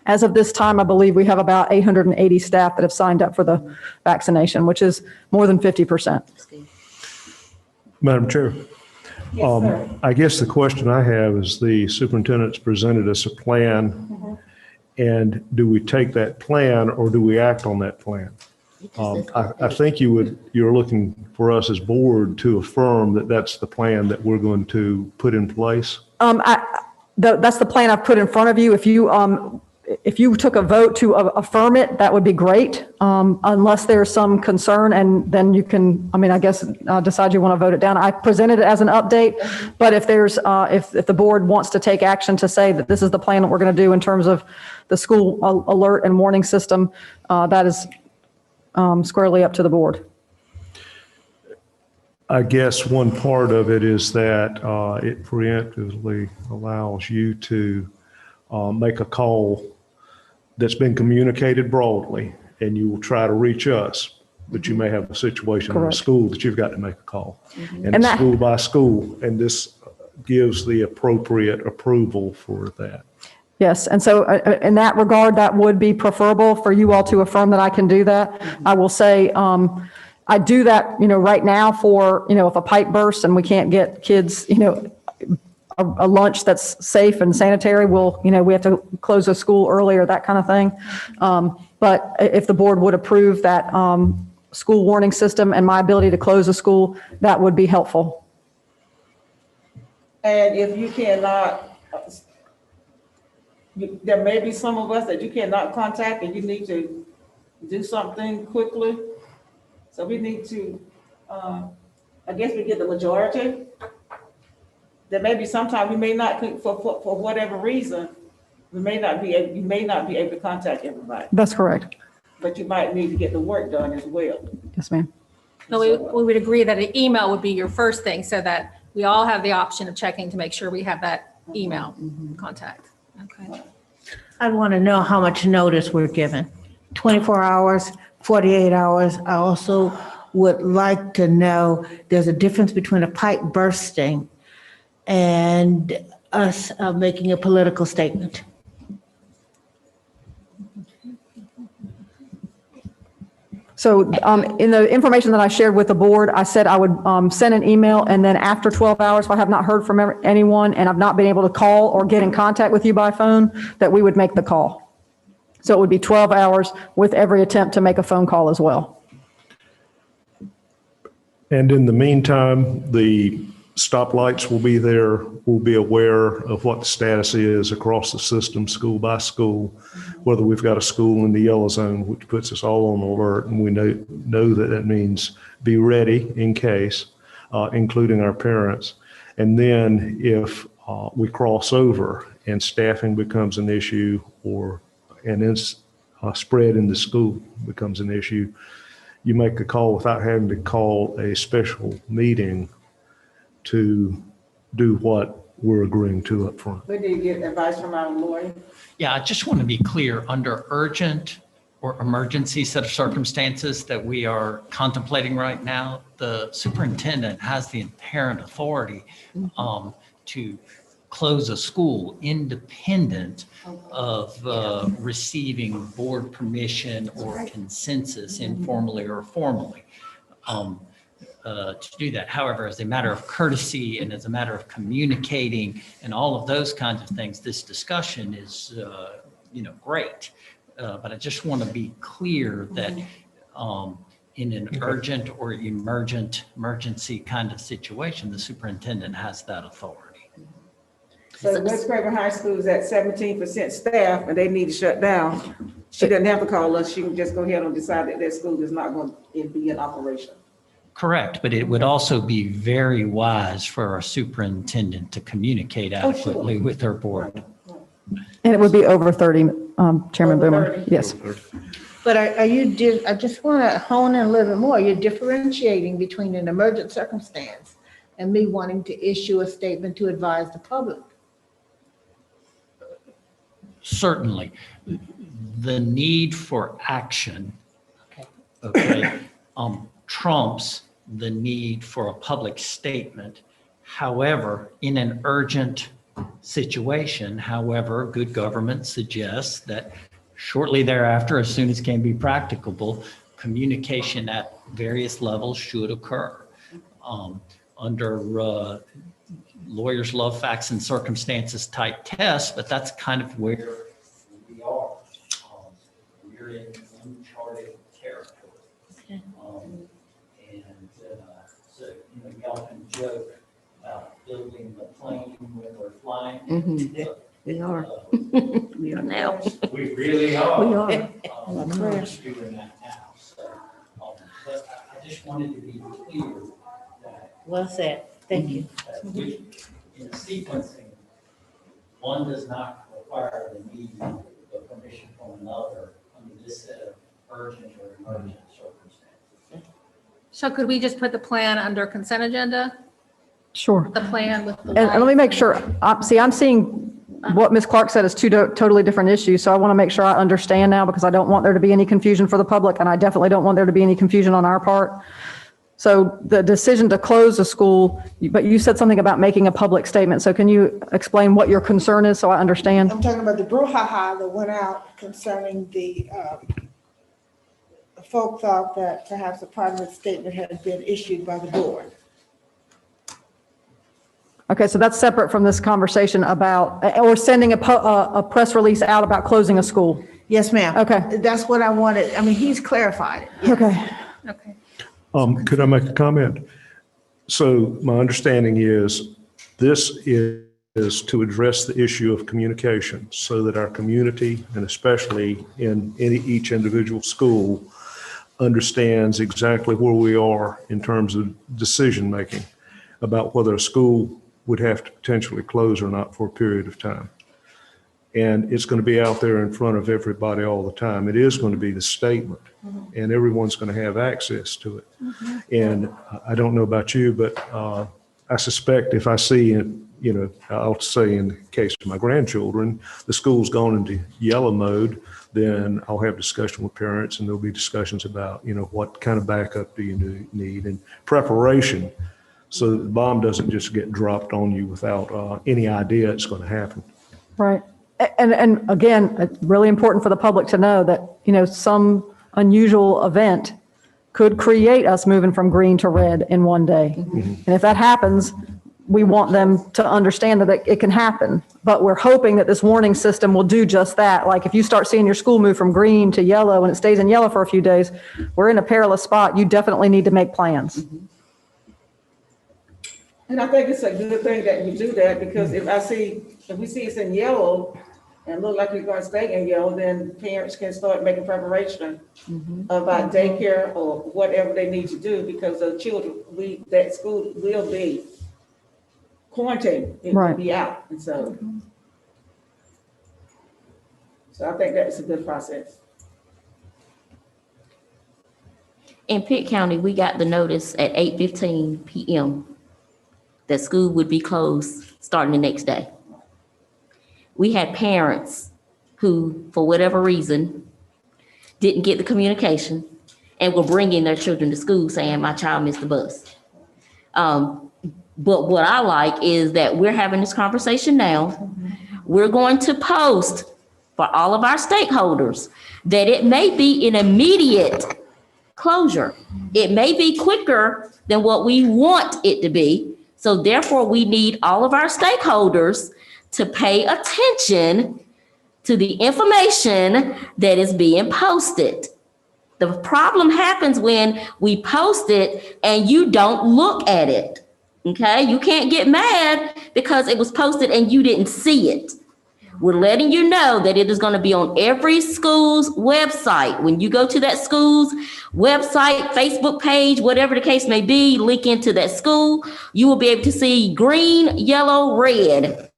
As of this time, I believe we have about 880 staff that have signed up for the vaccination, which is more than 50%. Madam Chair. I guess the question I have is the superintendent's presented us a plan, and do we take that plan or do we act on that plan? I think you're looking for us as board to affirm that that's the plan that we're going to put in place. That's the plan I've put in front of you. If you took a vote to affirm it, that would be great, unless there's some concern, and then you can, I guess, decide you want to vote it down. I presented it as an update, but if if the board wants to take action to say that this is the plan that we're going to do in terms of the school alert and warning system, that is squarely up to the board. I guess one part of it is that it preemptively allows you to make a call that's been communicated broadly, and you will try to reach us, but you may have a situation in a school that you've got to make a call. And it's school by school, and this gives the appropriate approval for that. Yes, and so in that regard, that would be preferable for you all to affirm that I can do that. I will say, I do that, right now for, if a pipe bursts and we can't get kids, a lunch that's safe and sanitary, we have to close a school earlier, that kind of thing. But if the board would approve that school warning system and my ability to close a school, that would be helpful. And if you cannot, there may be some of us that you cannot contact and you need to do something quickly. So we need to, I guess we get the majority. There may be sometime we may not, for whatever reason, you may not be able to contact everybody. That's correct. But you might need to get the work done as well. Yes, ma'am. No, we would agree that an email would be your first thing so that we all have the option of checking to make sure we have that email contact. Okay. I want to know how much notice we're given. 24 hours, 48 hours. I also would like to know, there's a difference between a pipe bursting and us making a political statement. So in the information that I shared with the board, I said I would send an email, and then after 12 hours, if I have not heard from anyone and I've not been able to call or get in contact with you by phone, that we would make the call. So it would be 12 hours with every attempt to make a phone call as well. And in the meantime, the stoplights will be there. We'll be aware of what the status is across the system, school by school, whether we've got a school in the yellow zone, which puts us all on alert. And we know that that means be ready in case, including our parents. And then if we cross over and staffing becomes an issue spread in the school becomes an issue, you make a call without having to call a special meeting to do what we're agreeing to up front. Where did you get advice from our lawyer? Yeah, I just want to be clear, under urgent or emergency set of circumstances that we are contemplating right now, the superintendent has the inherent authority to close a school independent of receiving board permission or consensus informally or formally. To do that. However, as a matter of courtesy and as a matter of communicating and all of those kinds of things, this discussion is, great. But I just want to be clear that in an urgent or emergency kind of situation, the superintendent has that authority. So West Craven High School is at 17% staff and they need to shut down. She doesn't have to call us. She can just go ahead and decide that their school is not going to be in operation. Correct, but it would also be very wise for our superintendent to communicate adequately with her board. And it would be over 30, Chairman Boomer. 30. Yes. But I just want to hone in a little bit more. You're differentiating between an emergent circumstance and me wanting to issue a statement to advise the public. Certainly, the need for action, okay, trumps the need for a public statement. However, in an urgent situation, however, good government suggests that shortly thereafter, as soon as can be practicable, communication at various levels should occur. Under lawyers love facts and circumstances type tests, but that's kind of where we are. We're in uncharted territory. So, we often joke about building the plane when we're flying. We are. We are now. We really are. We are. We're just doing that now. So, but I just wanted to be clear that. Well said. Thank you. In sequencing, one does not require the need of permission from another under this set of urgent or emergent circumstances. So could we just put the plan under consent agenda? Sure. The plan with the. And let me make sure, I'm seeing what Ms. Clark said is two totally different issues. So I want to make sure I understand now because I don't want there to be any confusion for the public and I definitely don't want there to be any confusion on our part. So the decision to close a school, but you said something about making a public statement. So can you explain what your concern is so I understand? I'm talking about the brouhaha that went out concerning the folk thought that perhaps a private statement had been issued by the board. Okay, so that's separate from this conversation about, or sending a press release out about closing a school. Yes, ma'am. Okay. That's what I wanted. I mean, he's clarified it. Yes. Okay. Okay. Could I make a comment? So my understanding is this is to address the issue of communication so that our community, and especially in each individual school, understands exactly where we are in terms of decision-making about whether a school would have to potentially close or not for a period of time. And it's going to be out there in front of everybody all the time. It is going to be the statement, and everyone's going to have access to it. And I don't know about you, but I suspect if I see, I'll say in the case of my grandchildren, the school's gone into yellow mode, then I'll have discussion with parents, and there'll be discussions about, what kind of backup do you need and preparation, so that the bomb doesn't just get dropped on you without any idea it's going to happen. Right. And again, it's really important for the public to know that, some unusual event could create us moving from green to red in one day. And if that happens, we want them to understand that it can happen. But we're hoping that this warning system will do just that. Like if you start seeing your school move from green to yellow and it stays in yellow for a few days, we're in a perilous spot. You definitely need to make plans. And I think it's a good thing that you do that, because if we see it's in yellow and look like we're going to stay in yellow, then parents can start making preparation about daycare or whatever they need to do, because the children, that school will be quarantined. It will be out. And so I think that's a good process. In Pitt County, we got the notice at 8:15 p.m. that school would be closed starting the next day. We had parents who, for whatever reason, didn't get the communication and were bringing their children to school saying, my child missed the bus. But what I like is that we're having this conversation now. We're going to post for all of our stakeholders that it may be an immediate closure. It may be quicker than what we want it to be. So therefore, we need all of our stakeholders to pay attention to the information that is being posted. The problem happens when we post it and you don't look at it. Okay, you can't get mad because it was posted and you didn't see it. We're letting you know that it is going to be on every school's website. When you go to that school's website, Facebook page, whatever the case may be, link into that school, you will be able to see green, yellow, red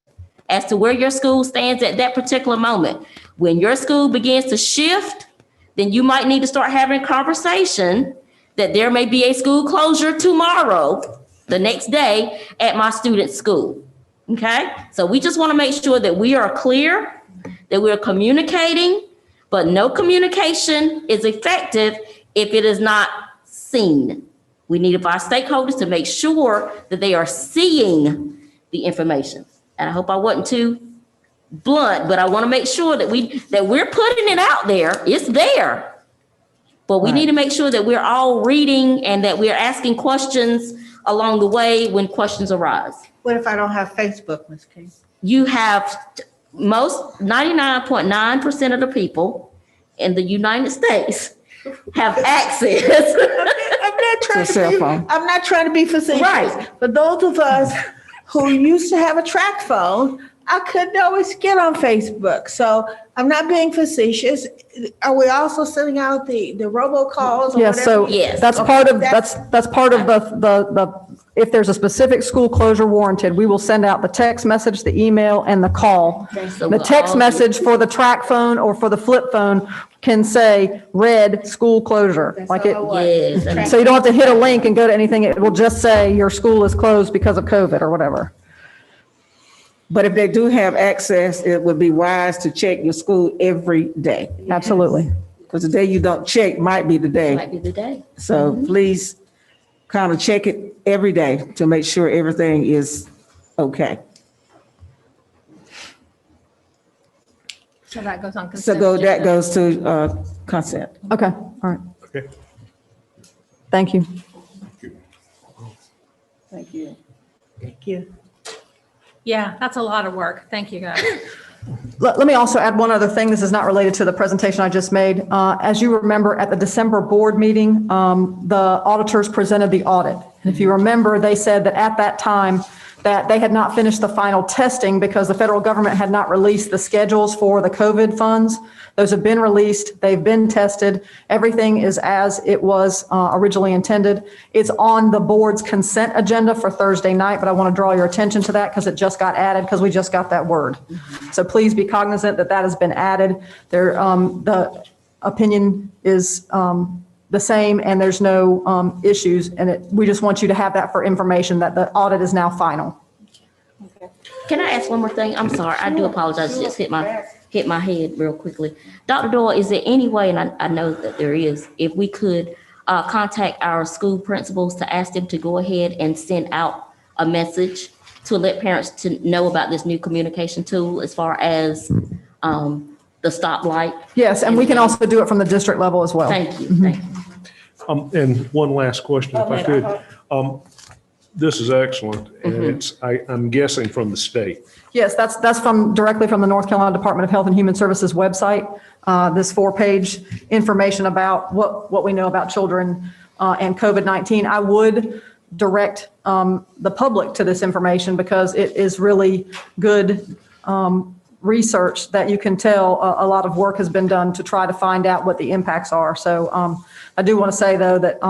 as to where your school stands at that particular moment. When your school begins to shift, then you might need to start having a conversation that there may be a school closure tomorrow, the next day at my student's school. Okay, so we just want to make sure that we are clear, that we're communicating, but no communication is effective if it is not seen. We need our stakeholders to make sure that they are seeing the information. And I hope I wasn't too blunt, but I want to make sure that we're putting it out there. It's there, but we need to make sure that we're all reading and that we're asking questions along the way when questions arise. What if I don't have Facebook, Ms. King? You have 99.9% of the people in the United States have access. I'm not trying to be facetious. Right. But those of us who used to have a track phone, I couldn't always get on Facebook. So I'm not being facetious. Are we also sending out the robocalls? Yes, so that's part of the if there's a specific school closure warranted, we will send out the text message, the email, and the call. The text message for the track phone or for the flip phone can say red school closure. Like it, Yes. so you don't have to hit a link and go to anything. It will just say your school is closed because of COVID or whatever. But if they do have access, it would be wise to check your school every day. Absolutely. Because the day you don't check might be the day. Might be the day. So please kind of check it every day to make sure everything is okay. So that goes on So consent. that goes to consent. Okay, all right. Okay. Thank you. Thank you. Thank you. Yeah, that's a lot of work. Thank you, guys. Let me also add one other thing. This is not related to the presentation I just made. As you remember, at the December board meeting, the auditors presented the audit. And if you remember, they said that at that time, that they had not finished the final testing because the federal government had not released the schedules for the COVID funds. Those have been released. They've been tested. Everything is as it was originally intended. It's on the board's consent agenda for Thursday night, but I want to draw your attention to that because it just got added because we just got that word. So please be cognizant that that has been added. There, the opinion is the same and there's no issues. And we just want you to have that for information that the audit is now final. Can I ask one more thing? I'm sorry, I do apologize, it just hit my head real quickly. Dr. Doyle, is there any way, and I know that there is, if we could contact our school principals to ask them to go ahead and send out a message to let parents to know about this new communication tool as far as the stoplight? Yes, and we can also do it from the district level as well. Thank you, thank you. And one last question, if I could. This is excellent, and it's, I'm guessing from the state. Yes, that's directly from the North Carolina Department of Health and Human Services website. This 4-page information about what we know about children and COVID-19. I would direct the public to this information because it is really good research that you can tell a lot of work has been done to try to find out what the impacts are. So I do want to say though that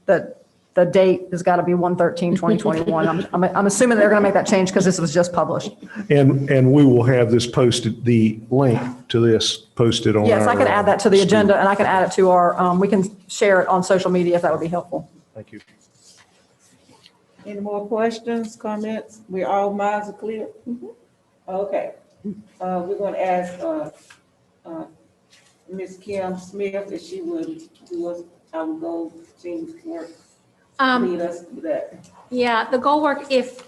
that the date has got to be 1/13/2021. I'm assuming they're going to make that change because this was just published. And we will have this posted, the link to this posted on our. Yes, I can add that to the agenda and I can add it to our, we can share it on social media if that would be helpful. Thank you. Any more questions, comments? All minds are clear? Okay. We're going to ask Ms. Kim Smith if she would do us our goal team work. Lead us to that. Yeah, the goal work, if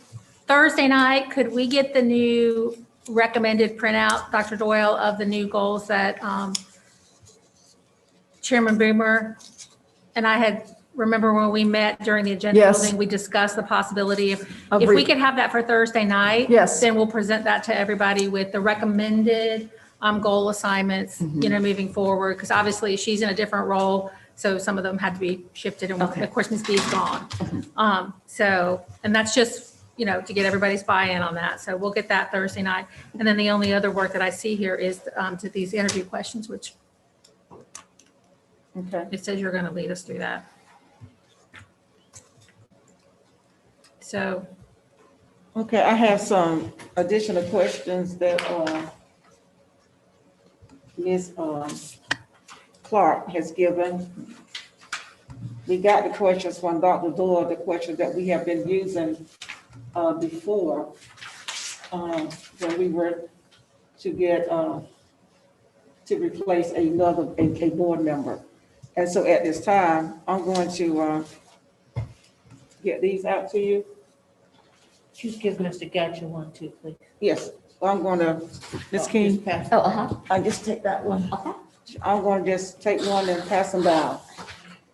Thursday night, could we get the new recommended printout, Dr. Doyle, of the new goals that Chairman Boomer and I had, remember when we met during the agenda building, we discussed the possibility if we could have that for Thursday night, then we'll present that to everybody with the recommended goal assignments, you know, moving forward, because obviously she's in a different role. So some of them had to be shifted and of course Ms. B is gone. So, and that's just, you know, to get everybody's buy-in on that. So we'll get that Thursday night. And then the only other work that I see here is to these interview questions, which it says you're going to lead us through that. So. Okay, I have some additional questions that Ms. Clark has given. We got the questions from Dr. Doyle, the questions that we have been using before when we were to get to replace a board member. And so at this time, I'm going to get these out to you. She's giving Mr. Gatcher one too, please. Yes, I'm going to, Ms. King. I just take that one. I'm going to just take one and pass them down.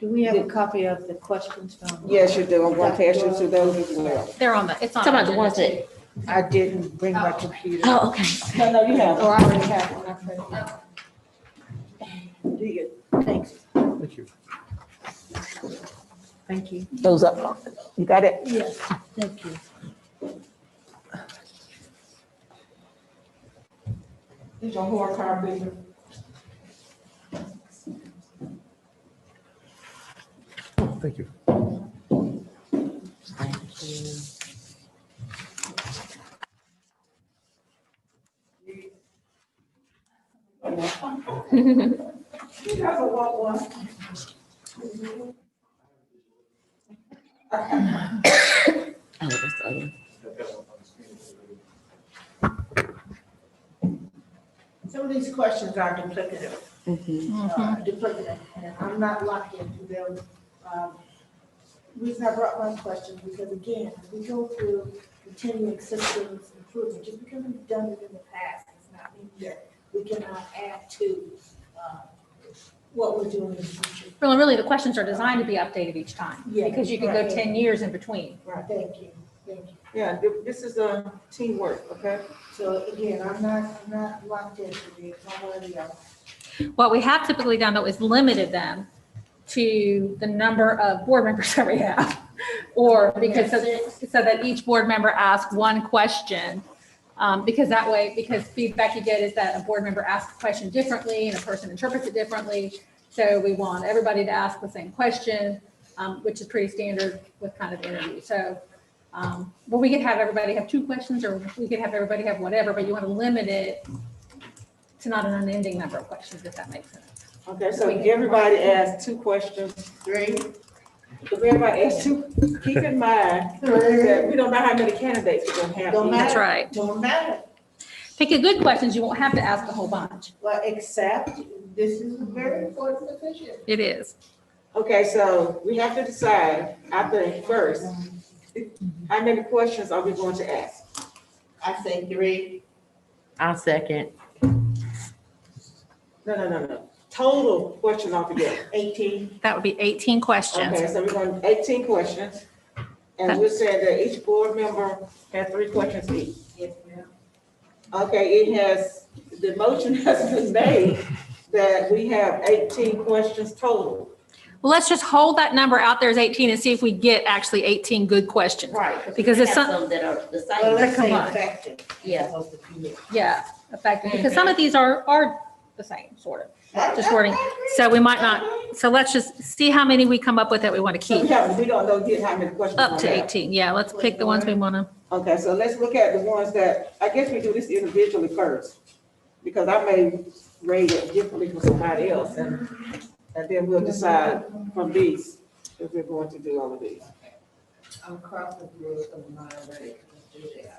Do we have a copy of the questions from? Yes, you do. I'm going to pass you to those as well. They're on it's on. Some of the ones that. I didn't bring my computer. Oh, okay. No, you have. Oh, I already have one. I printed it. Do you? Thanks. Thank you. Thank you. Those up. You got it? Yes, thank you. These are horror card paper. Thank you. You guys will want one. Oh, that's the other one. Some of these questions are duplicative. Duplicative, and I'm not locked into them. Reason I brought one question, because again, as we go through continuing systems improvement, just because we've done it in the past, does not mean that we cannot add to what we're doing in the future. Well, really, the questions are designed to be updated each time. Yeah, because you can go 10 years in between. Right, thank you, thank you. Yeah, this is a teamwork, okay? So again, I'm not locked into this, one or the other. What we have typically done though is limited them to the number of board members that we have. Or because, so that each board member asks one question. Because that way, because feedback you get is that a board member asks a question differently and a person interprets it differently. So we want everybody to ask the same question, which is pretty standard with kind of interview. So, well, we could have everybody have 2 questions, or we could have everybody have whatever, but you want to limit it to not an unending number of questions, if that makes sense. Okay, so everybody asks 2 questions. 3. If everybody asks 2, keep in mind that we don't know how many candidates we're gonna have. That's right. Don't matter. Pick a good questions, you won't have to ask a whole bunch. Well, except this is a very important position. It is. Okay, so we have to decide, I think, first, how many questions are we going to ask? I say 3. I'll second. No. Total question altogether. 18. That would be 18 questions. Okay, so we're going 18 questions. And we're saying that each board member has 3 questions each. Yes, ma'am. Okay, the motion has been made that we have 18 questions total. Well, let's just hold that number out there as 18 and see if we get actually 18 good questions. Right. Because it's some that are the same. Well, let's say Combined. effective. Yeah. Yeah, effective, because some of these are the same, sort of, just wording. So we might not, so let's just see how many we come up with that we want to So keep. we don't know yet how many questions. Up we to have. 18, yeah, let's pick the ones we want to. Okay, so let's look at the ones that, I guess we do this individually first, because I may rate it differently from somebody else, and then we'll decide from these if we're going to do all of these. I'm crossing through some of mine already. Let's do that.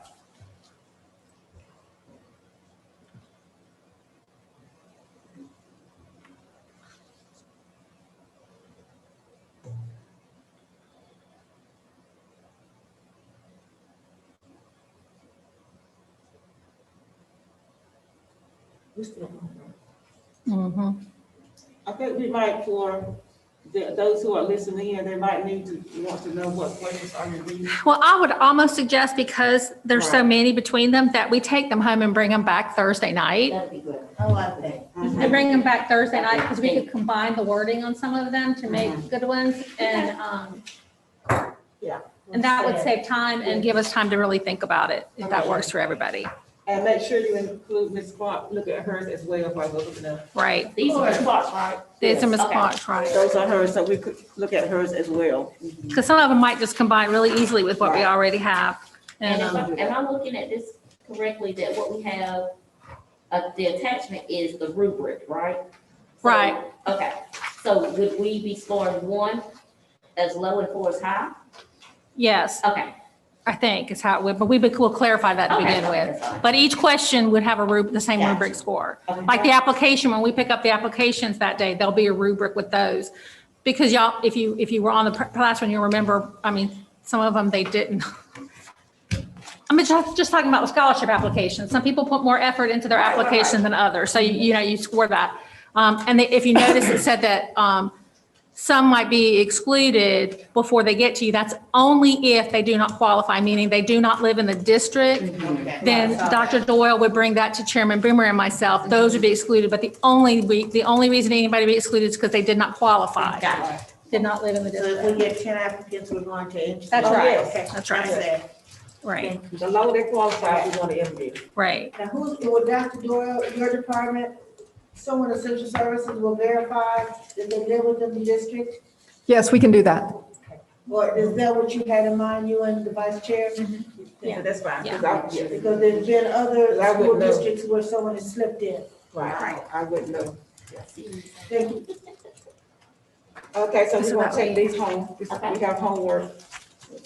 I think we might, for those who are listening in, they might want to know what questions are you reading. Well, I would almost suggest, because there's so many between them, that we take them home and bring them back Thursday night. That'd be good. I like that. And bring them back Thursday night, because we could combine the wording on some of them to make good ones, and, Yeah. and that would save time and give us time to really think about it, if that works for everybody. And make sure you include Ms. Clark, look at hers as well while we're looking up. Right. These are Clark's, right? These are Ms. Okay. Clark's, right? Those are hers, so we could look at hers as well. Because some of them might just combine really easily with what we already have. And And, am I looking at this correctly, that what we have, the attachment is the rubric, right? So- Right. Okay, so would we be scoring 1 as low and 4 as high? yes, Okay. I think is how it would, but we'll clarify that to Okay, begin that's with. fine. But each question would have the same Gotcha. rubric score. Okay. Like the application, when we pick up the applications that day, there'll be a rubric with those. Because y'all, if you were on the class when you remember, I mean, some of them, they didn't. I mean, just talking about the scholarship applications. Some people put more effort into their application than others. So you score that. And if you notice, it said that some might be excluded before they get to you. That's only if they do not qualify, meaning they do not live in the district. Then Dr. Doyle would bring that to Chairman Boomer and myself. Those would be excluded, but the only reason anybody would be excluded is because they did not qualify. Did not live in the So if district. we get 10 applicants, we're going to interview. That's right. Okay. That's right. Right, The lower they qualify, we want to interview. right. Now, will Dr. Doyle, your department, someone in social services will verify that they live within the district? Yes, we can do that. Or is that what you had in mind, you and the vice chair? Yeah, that's fine. Yeah. Because there's been other I school wouldn't know. districts where someone has slipped in. Right, I wouldn't know. Thank you. Okay, so we're gonna that take these home. We have homework.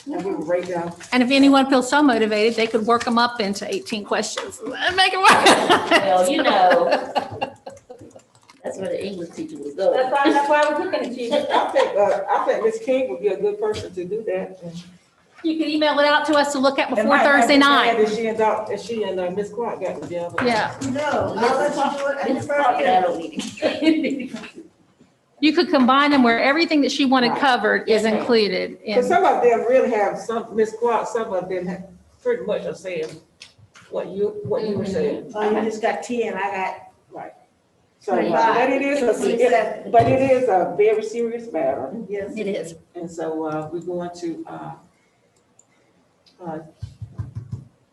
And we will rate them. And if anyone feels so motivated, they could work them up into 18 questions and make it work. Well, you know, that's where the English teacher was going. That's why I was looking at you. I think Ms. King would be a good person to do that. You can email it out to us to look at It before might not Thursday be bad night. If she and Ms. Clark got together. Yeah. No, I'll let you do it at the Ms. first Clark, I interview. don't need it. You could combine them where everything that she wanted covered is included. Because in- some of them really have Ms. Clark, some of them have pretty much are saying what you were saying. Oh, you just got 10, I got, Right. So, but it is a very serious matter. Yes. It is. And so, we're going to,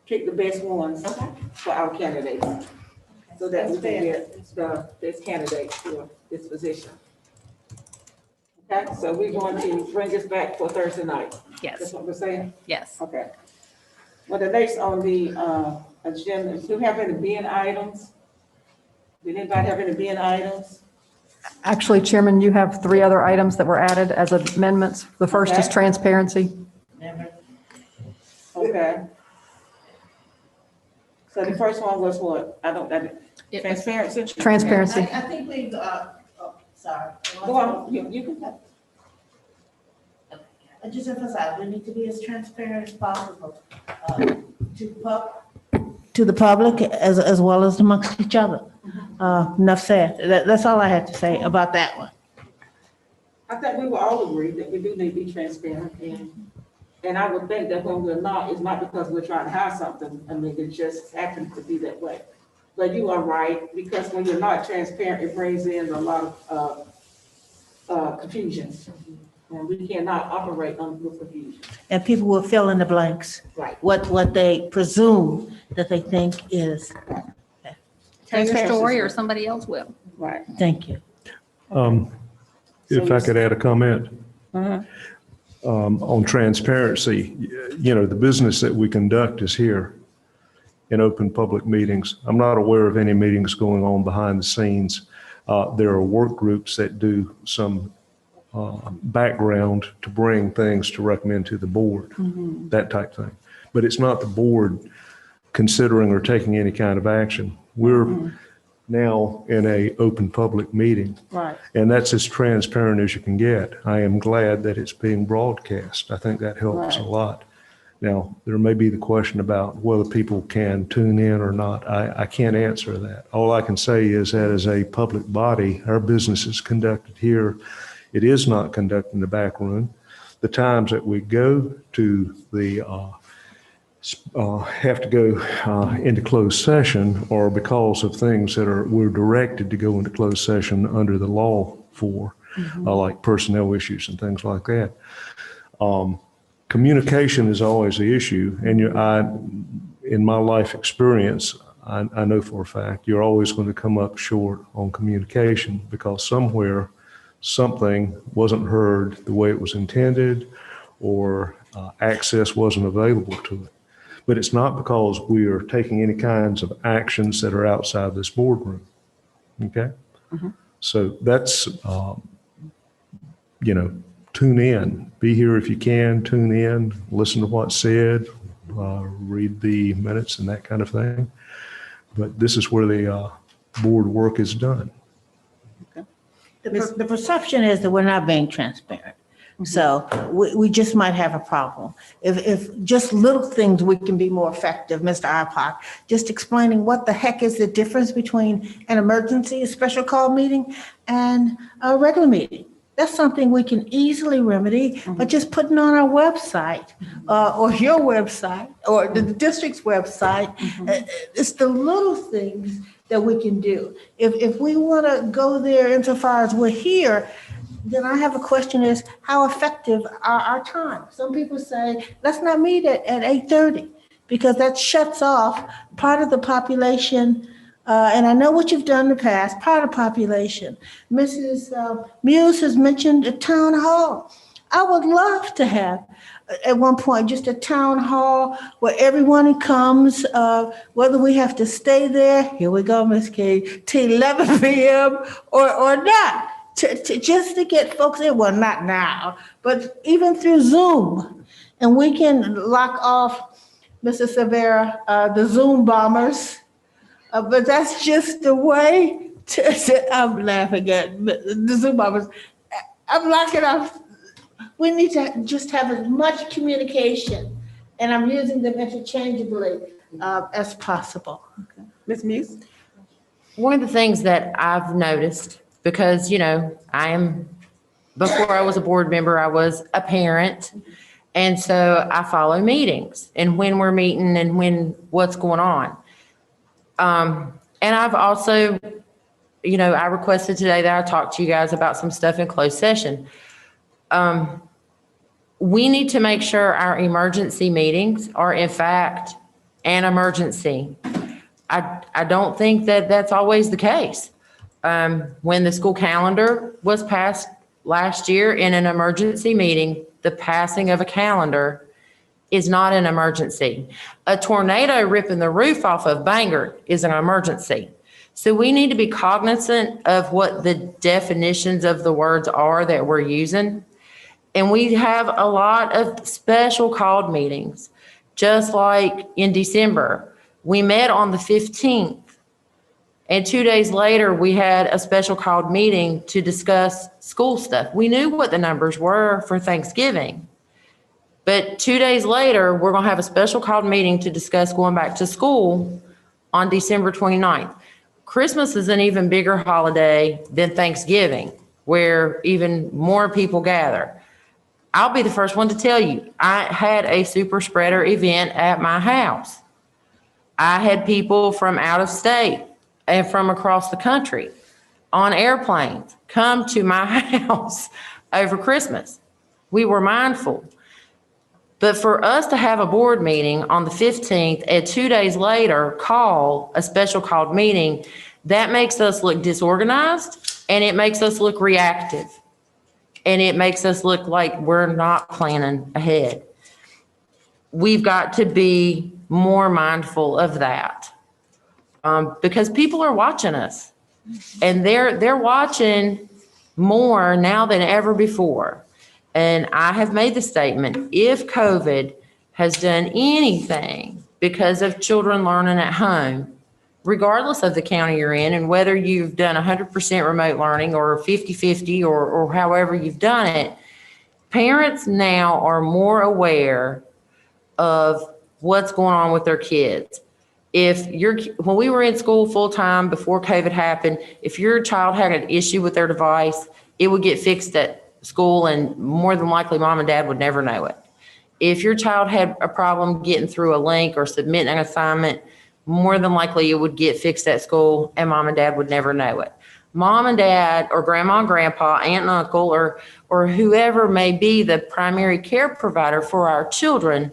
pick the best ones for our candidates. So that we can get the best candidates for this position. Okay, so we're going to bring this back for Thursday night. Yes. That's what we're saying? Yes. Okay. Well, the next on the, agenda, do we have any being items? Did anybody have any being items? Actually, Chairman, you have 3 other items that were added as amendments. The first is Okay. transparency. Okay. So the first one was what? Transparency? Transparency. I think we've, sorry. Go on, you can. I just emphasize, we need to be as transparent as possible to the public as well as amongst each other. Enough said. That's all I had to say about that one. I think we will all agree that we do need to be transparent, and I would think that when we're not, it's not because we're trying to hide something. I mean, it just happens to be that way. But you are right, because when you're not transparent, it brings in a lot of confusion. And we cannot operate with confusion. And people will fill in the blanks. Right. What they presume that they think is. Tell your story or somebody else will. Right. Thank you. If I could add a comment. On transparency, the business that we conduct is here in open public meetings. I'm not aware of any meetings going on behind the scenes. There are work groups that do some background to bring things to recommend to the board, that type thing. But it's not the board considering or taking any kind of action. We're now in a open public meeting. Right. And that's as transparent as you can get. I am glad that it's being broadcast. I think that helps a lot. Now, there may be the question about whether people can tune in or not. I can't answer that. All I can say is that as a public body, our business is conducted here. It is not conducted in the back room. The times that we go to the have to go into closed session or because of things that we're directed to go into closed session under the law for, like personnel issues and things like that. Communication is always the issue, and in my life experience, I know for a fact you're always going to come up short on communication because somewhere something wasn't heard the way it was intended, or access wasn't available to it. But it's not because we are taking any kinds of actions that are outside this boardroom. Okay? So that's, tune in. Be here if you can, tune in, listen to what's said, read the minutes and that kind of thing. But this is where the board work is done. The perception is that we're not being transparent. So we just might have a problem. If just little things, we can be more effective, Mr. IPOC, just explaining what the heck is the difference between an emergency, a special call meeting, and a regular meeting. That's something we can easily remedy, but just putting on our website or your website or the district's website, it's the little things that we can do. If we want to go there insofar as we're here, then I have a question is, how effective are our time? Some people say, let's not meet at 8:30 because that shuts off part of the population. And I know what you've done in the past, part of the population. Mrs. Muse has mentioned a town hall. I would love to have at one point just a town hall where everyone comes, whether we have to stay there, here we go, Ms. K, till 11 p.m. or not. Just to get folks in, well, not now, but even through Zoom. And we can lock off, Mrs. Severa, the Zoom bombers. But that's just the way I'm laughing at the Zoom bombers. I'm locking off. We need to just have as much communication, and I'm using them interchangeably as possible. Ms. Muse? One of the things that I've noticed, because, before I was a board member, I was a parent. And so I follow meetings and when we're meeting and what's going on. And I've also I requested today that I talk to you guys about some stuff in closed session. We need to make sure our emergency meetings are in fact an emergency. I don't think that that's always the case. When the school calendar was passed last year in an emergency meeting, the passing of a calendar is not an emergency. A tornado ripping the roof off of Bangor is an emergency. So we need to be cognizant of what the definitions of the words are that we're using. And we have a lot of special called meetings, just like in December. We met on the 15th, and 2 days later, we had a special called meeting to discuss school stuff. We knew what the numbers were for Thanksgiving. But 2 days later, we're going to have a special called meeting to discuss going back to school on December 29th. Christmas is an even bigger holiday than Thanksgiving, where even more people gather. I'll be the first one to tell you, I had a super spreader event at my house. I had people from out of state and from across the country on airplanes come to my house over Christmas. We were mindful. But for us to have a board meeting on the 15th and 2 days later call a special called meeting, that makes us look disorganized and it makes us look reactive. And it makes us look like we're not planning ahead. We've got to be more mindful of that because people are watching us and they're watching more now than ever before. And I have made the statement, if COVID has done anything because of children learning at home, regardless of the county you're in and whether you've done 100% remote learning or 50-50 or however you've done it, parents now are more aware of what's going on with their kids. When we were in school full time before COVID happened, if your child had an issue with their device, it would get fixed at school and more than likely mom and dad would never know it. If your child had a problem getting through a link or submitting an assignment, more than likely it would get fixed at school and mom and dad would never know it. Mom and dad or grandma and grandpa, aunt and uncle, or whoever may be the primary care provider for our children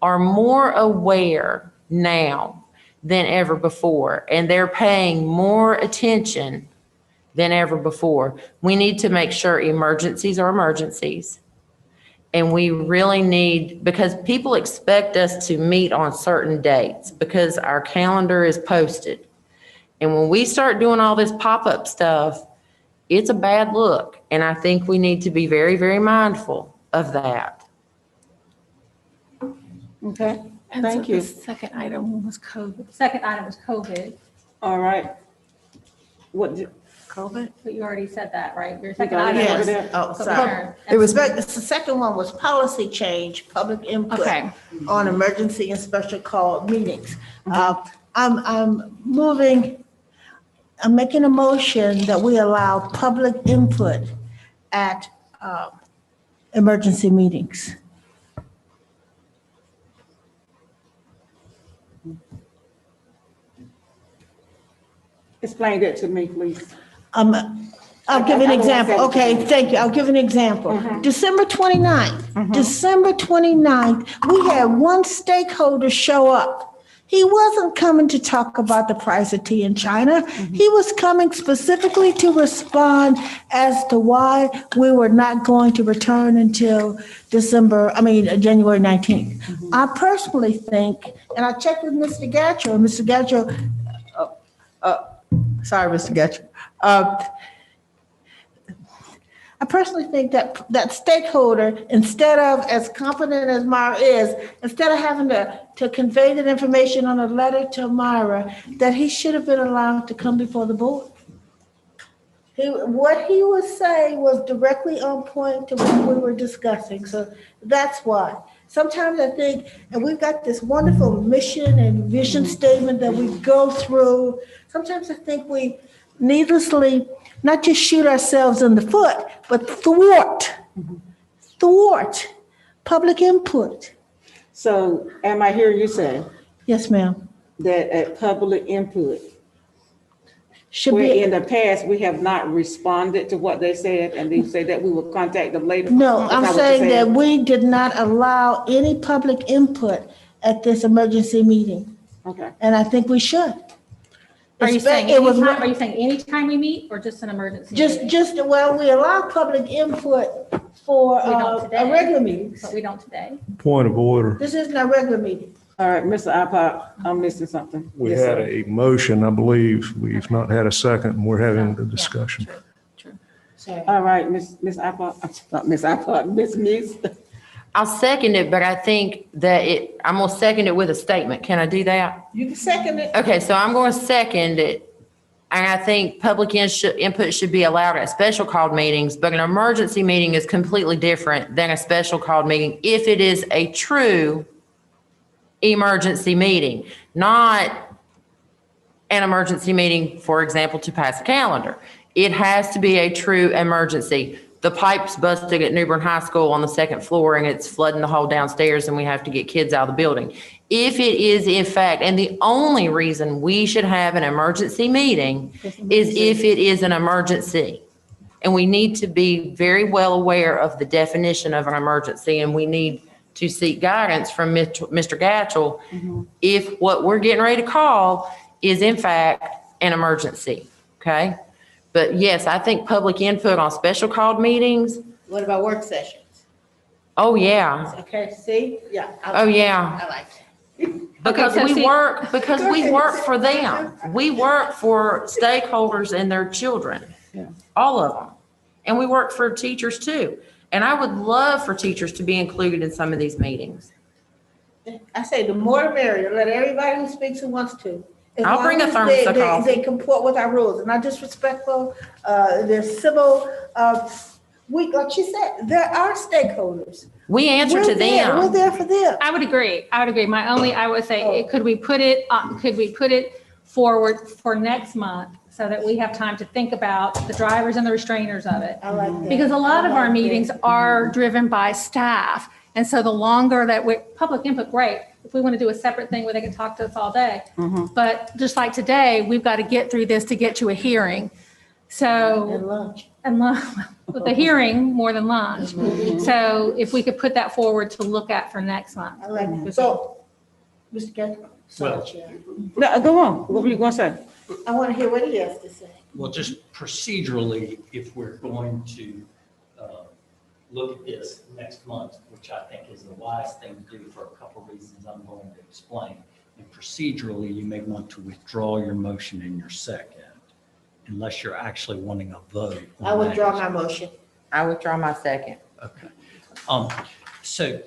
are more aware now than ever before, and they're paying more attention than ever before. We need to make sure emergencies are emergencies. And we really need, because people expect us to meet on certain dates because our calendar is posted. And when we start doing all this pop-up stuff, it's a bad look. And I think we need to be very, very mindful of that. Okay, And thank so you. The second item was COVID. Second item was COVID. All right. COVID? But you already said that, right? Your second got it. item was. Yes. Oh, sorry. It was. The second one was policy change, public input Okay. on emergency and special call meetings. I'm making a motion that we allow public input at emergency meetings. Explain that to me, please. I'll give an example. Okay, thank you. I'll give an example. December 29th, December 29th, we had one stakeholder show up. He wasn't coming to talk about the price of tea in China. He was coming specifically to respond as to why we were not going to return until January 19th. I personally think, and I checked with Mr. Gatchell, sorry, Mr. Gatchell. I personally think that stakeholder, instead of, as competent as Myra is, instead of having to convey that information on a letter to Myra, that he should have been allowed to come before the board. What he was saying was directly on point to what we were discussing, so that's why. Sometimes I think, and we've got this wonderful mission and vision statement that we go through. Sometimes I think we needlessly not just shoot ourselves in the foot, but thwart public input. So am I hearing you say? Yes, ma'am. That at public input, should Where be. in the past, we have not responded to what they said, and they say that we will contact them later. No, That's I'm not what you're saying that we did not allow any public input at this emergency meeting, Okay. and I think we should. Are you saying It was anytime, are you saying anytime we meet or just an emergency? meeting? well, we allow public input for We don't a today. regular meeting. But we don't today. Point of order. This isn't a regular meeting. All right, Mr. Ipock, I'm missing something. We Yes, had sir. a motion, I believe. We've not had a second, and we're having the discussion. All right, Miss Ipock, Miss Meese. I'll second it, but I think that I'm going to second it with a statement. Can I do that? You can second it. Okay, so I'm going to second it. And I think public input should be allowed at special called meetings, but an emergency meeting is completely different than a special called meeting if it is a true emergency meeting, not an emergency meeting, for example, to pass a calendar. It has to be a true emergency. The pipe's busted at New Bern High School on the second floor and it's flooding the whole downstairs and we have to get kids out of the building. If it is in fact, and the only reason we should have an emergency meeting is if it is an emergency. And we need to be very well aware of the definition of an emergency, and we need to seek guidance from Mr. Gatchell if what we're getting ready to call is in fact an emergency, okay? But yes, I think public input on special called meetings, What about work sessions? oh yeah, Okay, see? Yeah. oh yeah. I like that. Because Okay, so we see- work, because we work for them. We work for stakeholders and their children, all of them. And we work for teachers too. And I would love for teachers to be included in some of these meetings. I say the more the merrier. Let everybody who speaks who wants to. As I'll bring long a as thermos they- of coffee. They comport with our rules. They're not disrespectful. They're civil. Like she said, there are stakeholders. We answer to We're there. We're them. there for them. I would agree. I would say, could we put it forward for next month so that we have time to think about the drivers and the restrainers of it? I like that. Because a lot of I our like meetings that. are driven by staff. And so the longer that public input, great. If we want to do a separate thing where they can talk to us all day. But just like today, we've got to get through this to get to a hearing. So. And lunch. And with the hearing more than lunch. So if we could put that forward to look at for next month. I like that. So, Mr. Gates, sorry, Well- Chair. No, go on. What were you gonna say? I want to hear what he has to say. Well, just procedurally, if we're going to look at this next month, which I think is the wise thing to do for a couple of reasons I'm going to explain. And procedurally, you may want to withdraw your motion in your second, unless you're actually wanting a vote. on I withdraw that. my motion. I withdraw my second. Okay. So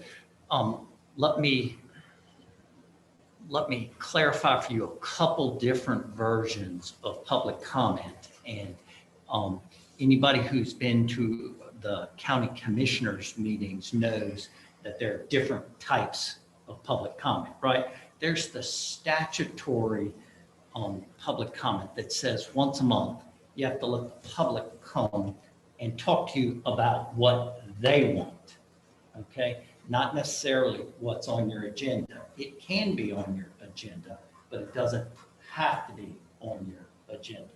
let me clarify for you a couple different versions of public comment. And anybody who's been to the county commissioners meetings knows that there are different types of public comment, right? There's the statutory public comment that says once a month, you have to let the public come and talk to you about what they want, okay? Not necessarily what's on your agenda. It can be on your agenda, but it doesn't have to be on your agenda,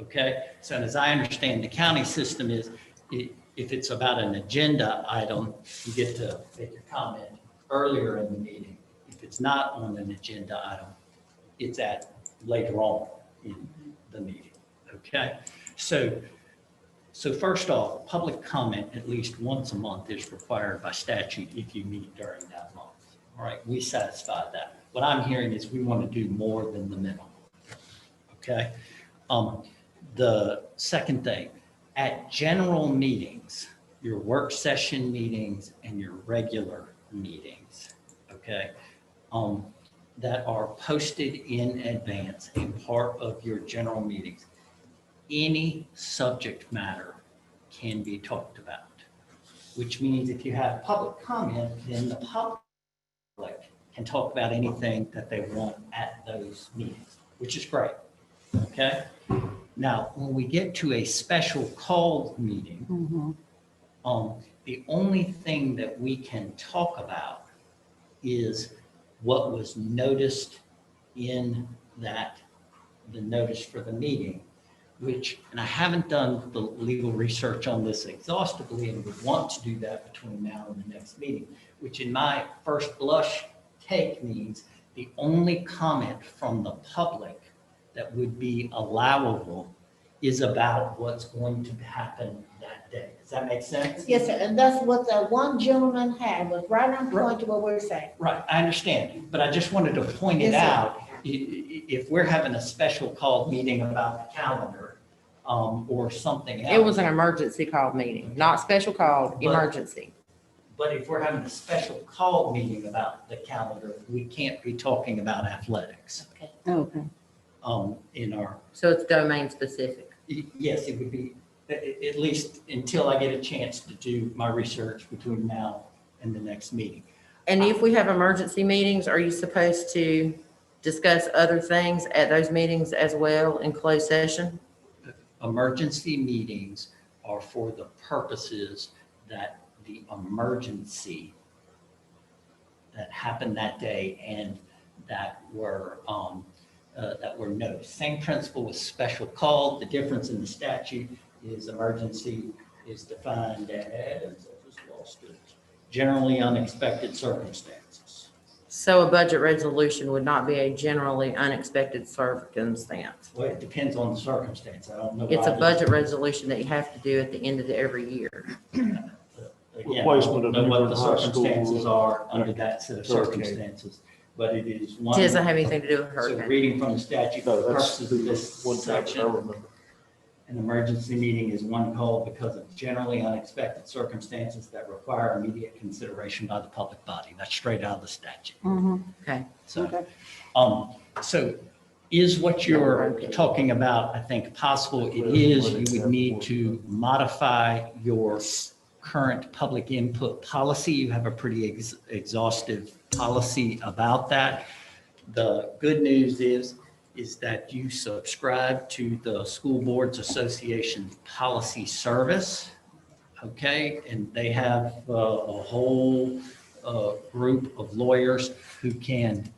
okay? So as I understand, the county system is, if it's about an agenda item, you get to make your comment earlier in the meeting. If it's not on an agenda item, it's at later on in the meeting, okay? So first off, public comment at least once a month is required by statute if you meet during that month. All right, we satisfied that. What I'm hearing is we want to do more than the minimum, okay? The second thing, at general meetings, your work session meetings and your regular meetings, okay, that are posted in advance and part of your general meetings, any subject matter can be talked about, which means if you have public comment, then the public can talk about anything that they want at those meetings, which is great, okay? Now, when we get to a special called meeting, the only thing that we can talk about is what was noticed in that the notice for the meeting, which, and I haven't done the legal research on this exhaustively and would want to do that between now and the next meeting, which in my first blush take means the only comment from the public that would be allowable is about what's going to happen that day. Does that make sense? Yes, sir, and that's what that one gentleman had, was right on point to what we're saying. Right, I understand, but I just wanted to point it Yes, sir. out. If we're having a special called meeting about the calendar, or something else. It was an emergency called meeting, not special called, emergency. But if we're having a special call meeting about the calendar, we can't be talking about athletics. Okay. In our, So it's domain specific. yes, it would be, at least until I get a chance to do my research between now and the next meeting. And if we have emergency meetings, are you supposed to discuss other things at those meetings as well in closed session? Emergency meetings are for the purposes that the emergency that happened that day and that were noticed. Same principle with special call. The difference in the statute is emergency is defined as, I just lost it, generally unexpected circumstances. So a budget resolution would not be a generally unexpected circumstance. Well, it depends on the circumstance. I don't know. It's a why budget resolution that you have to do at the end of every year. Again, Replacement I of don't know what Newbern the High circumstances School. are under that set of Hurricane. circumstances, but it is one. Doesn't have anything to do with So hurricane. reading from the statute for No, that's purposes of this one time I section, remember. an emergency meeting is one called because of generally unexpected circumstances that require immediate consideration by the public body. That's straight out of the statute. Okay. So, so is what you're talking about, I think, possible? It is, you would need to modify your current public input policy. You have a pretty exhaustive policy about that. The good news is that you subscribe to the School Boards Association Policy Service, okay? And they have a whole group of lawyers who can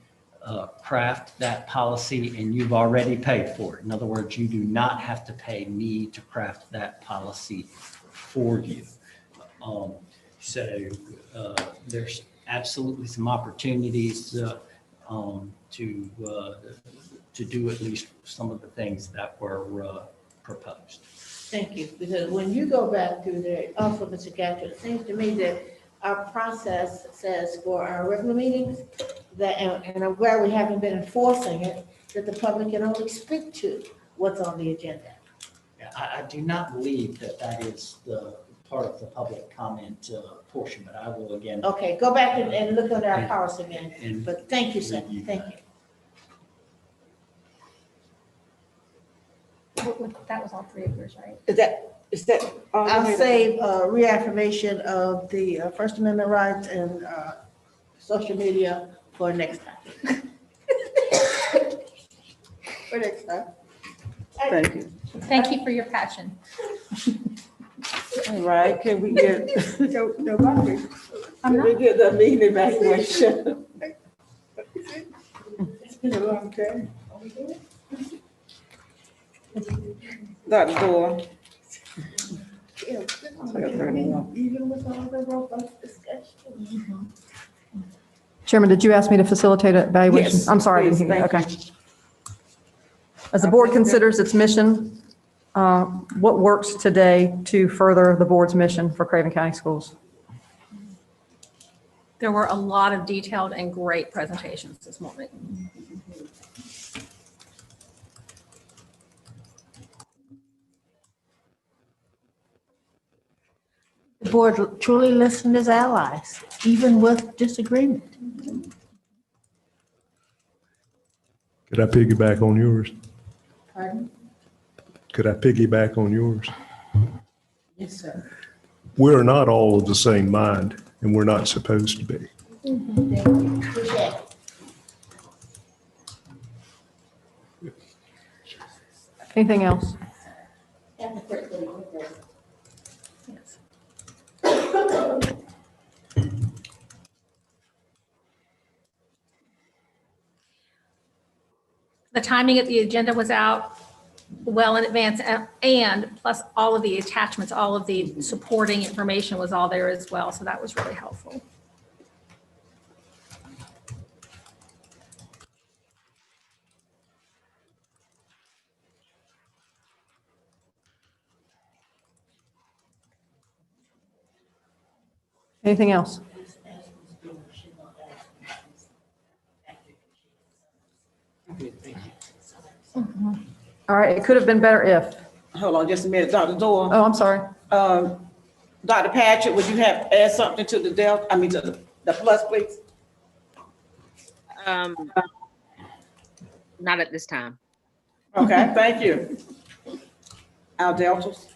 craft that policy, and you've already paid for it. In other words, you do not have to pay me to craft that policy for you. So there's absolutely some opportunities to do at least some of the things that were proposed. Thank you, because when you go back to the, also, Mr. Gatto, it seems to me that our process says for our regular meetings, that, and I'm glad we haven't been enforcing it, that the public can only speak to what's on the agenda. Yeah, I do not believe that that is the part of the public comment portion, but I will again. Okay, go back and look at our policy again, and but thank you, sir, review thank that. you. That was all three of yours, right? Is that? I'll save reaffirmation of the First Amendment rights and social media for next time. For next time. Thank you. Thank you for your passion. All right, can we get, nobody, I'm can we get the meeting evaluation? It's been a long day. Dr. Dorr. Even with all the robust discussion. Chairman, did you ask me to facilitate an evaluation? Yes, I'm sorry, I please, didn't hear you. thank Okay. As the board considers its mission, what works today to further the board's mission for Craven County Schools? There were a lot of detailed and great presentations this morning. The board truly listened as allies, even with disagreement. Could I piggyback on yours? Pardon? Could I piggyback on yours? Yes, sir. We're not all of the same mind, and we're not supposed to be. Thank you. Appreciate it. Anything else? the timing of the agenda was out well in advance, and plus all of the attachments, all of the supporting information was all there as well. So that was really helpful. Anything else? All right, it could have been better if. Hold on just a minute, Dr. Dorr. Oh, I'm sorry. Dr. Patrick, would you have add something to the delta, to the plus, please? Not at this time. Okay, thank you. Our deltas.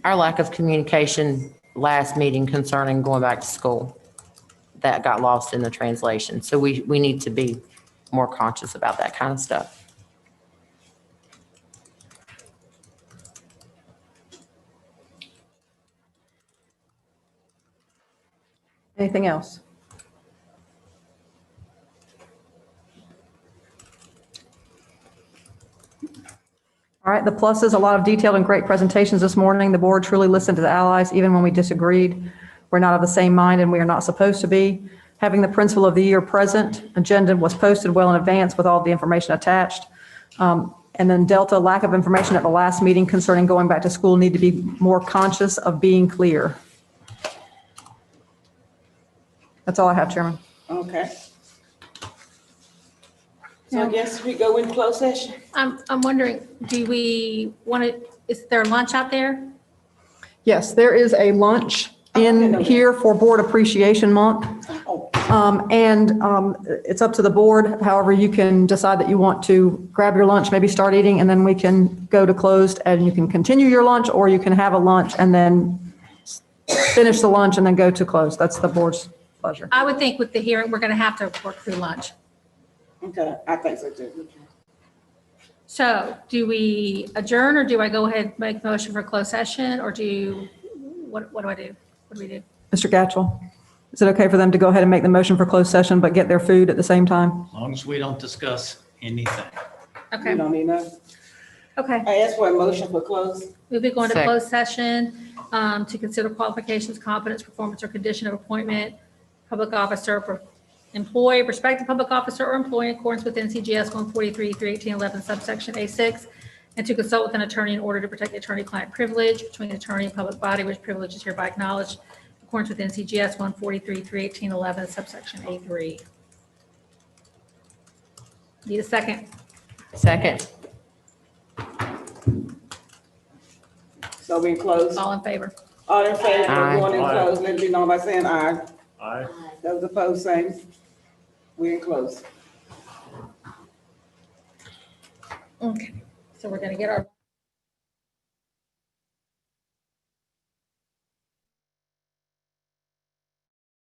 Our lack of communication last meeting concerning going back to school, that got lost in the translation. So we need to be more conscious about that kind of stuff. Anything else? All right, the pluses, a lot of detailed and great presentations this morning. The board truly listened to the allies, even when we disagreed. We're not of the same mind, and we are not supposed to be. Having the principal of the year present, agenda was posted well in advance with all the information attached. And then Delta, lack of information at the last meeting concerning going back to school, need to be more conscious of being clear. That's all I have, Chairman. Okay. So I guess we go in closed session. I'm wondering, do we want to, is there lunch out there? Yes, there is a lunch in here for Board Appreciation Month. It's up to the board. However, you can decide that you want to grab your lunch, maybe start eating, and then we can go to closed and you can continue your lunch, or you can have a lunch and then finish the lunch and then go to closed. That's the board's pleasure. I would think with the hearing, we're going to have to work through lunch. Okay, I think so too. So do we adjourn, or do I go ahead and make a motion for closed session, or what do I do? What do we do? Mr. Gatchell, is it okay for them to go ahead and make the motion for closed session but get their food at the same time? As long as we don't discuss anything. Okay. You don't need none? Okay. I asked for a motion for close. We'll be going to Second. closed session to consider qualifications, competence, performance, or condition of appointment, public officer, employee, prospective public officer or employee in accordance with NCGS 143-318-11 subsection A6, and to consult with an attorney in order to protect the attorney-client privilege between attorney and public body, which privilege is hereby acknowledged in accordance with NCGS 143-318-11 subsection A3. Need a second? Second. So we close. All in favor? All in favor Aye. of going in close, let it be known by saying aye. Aye. Those opposed, same. We're in close. Okay. So we're going to get our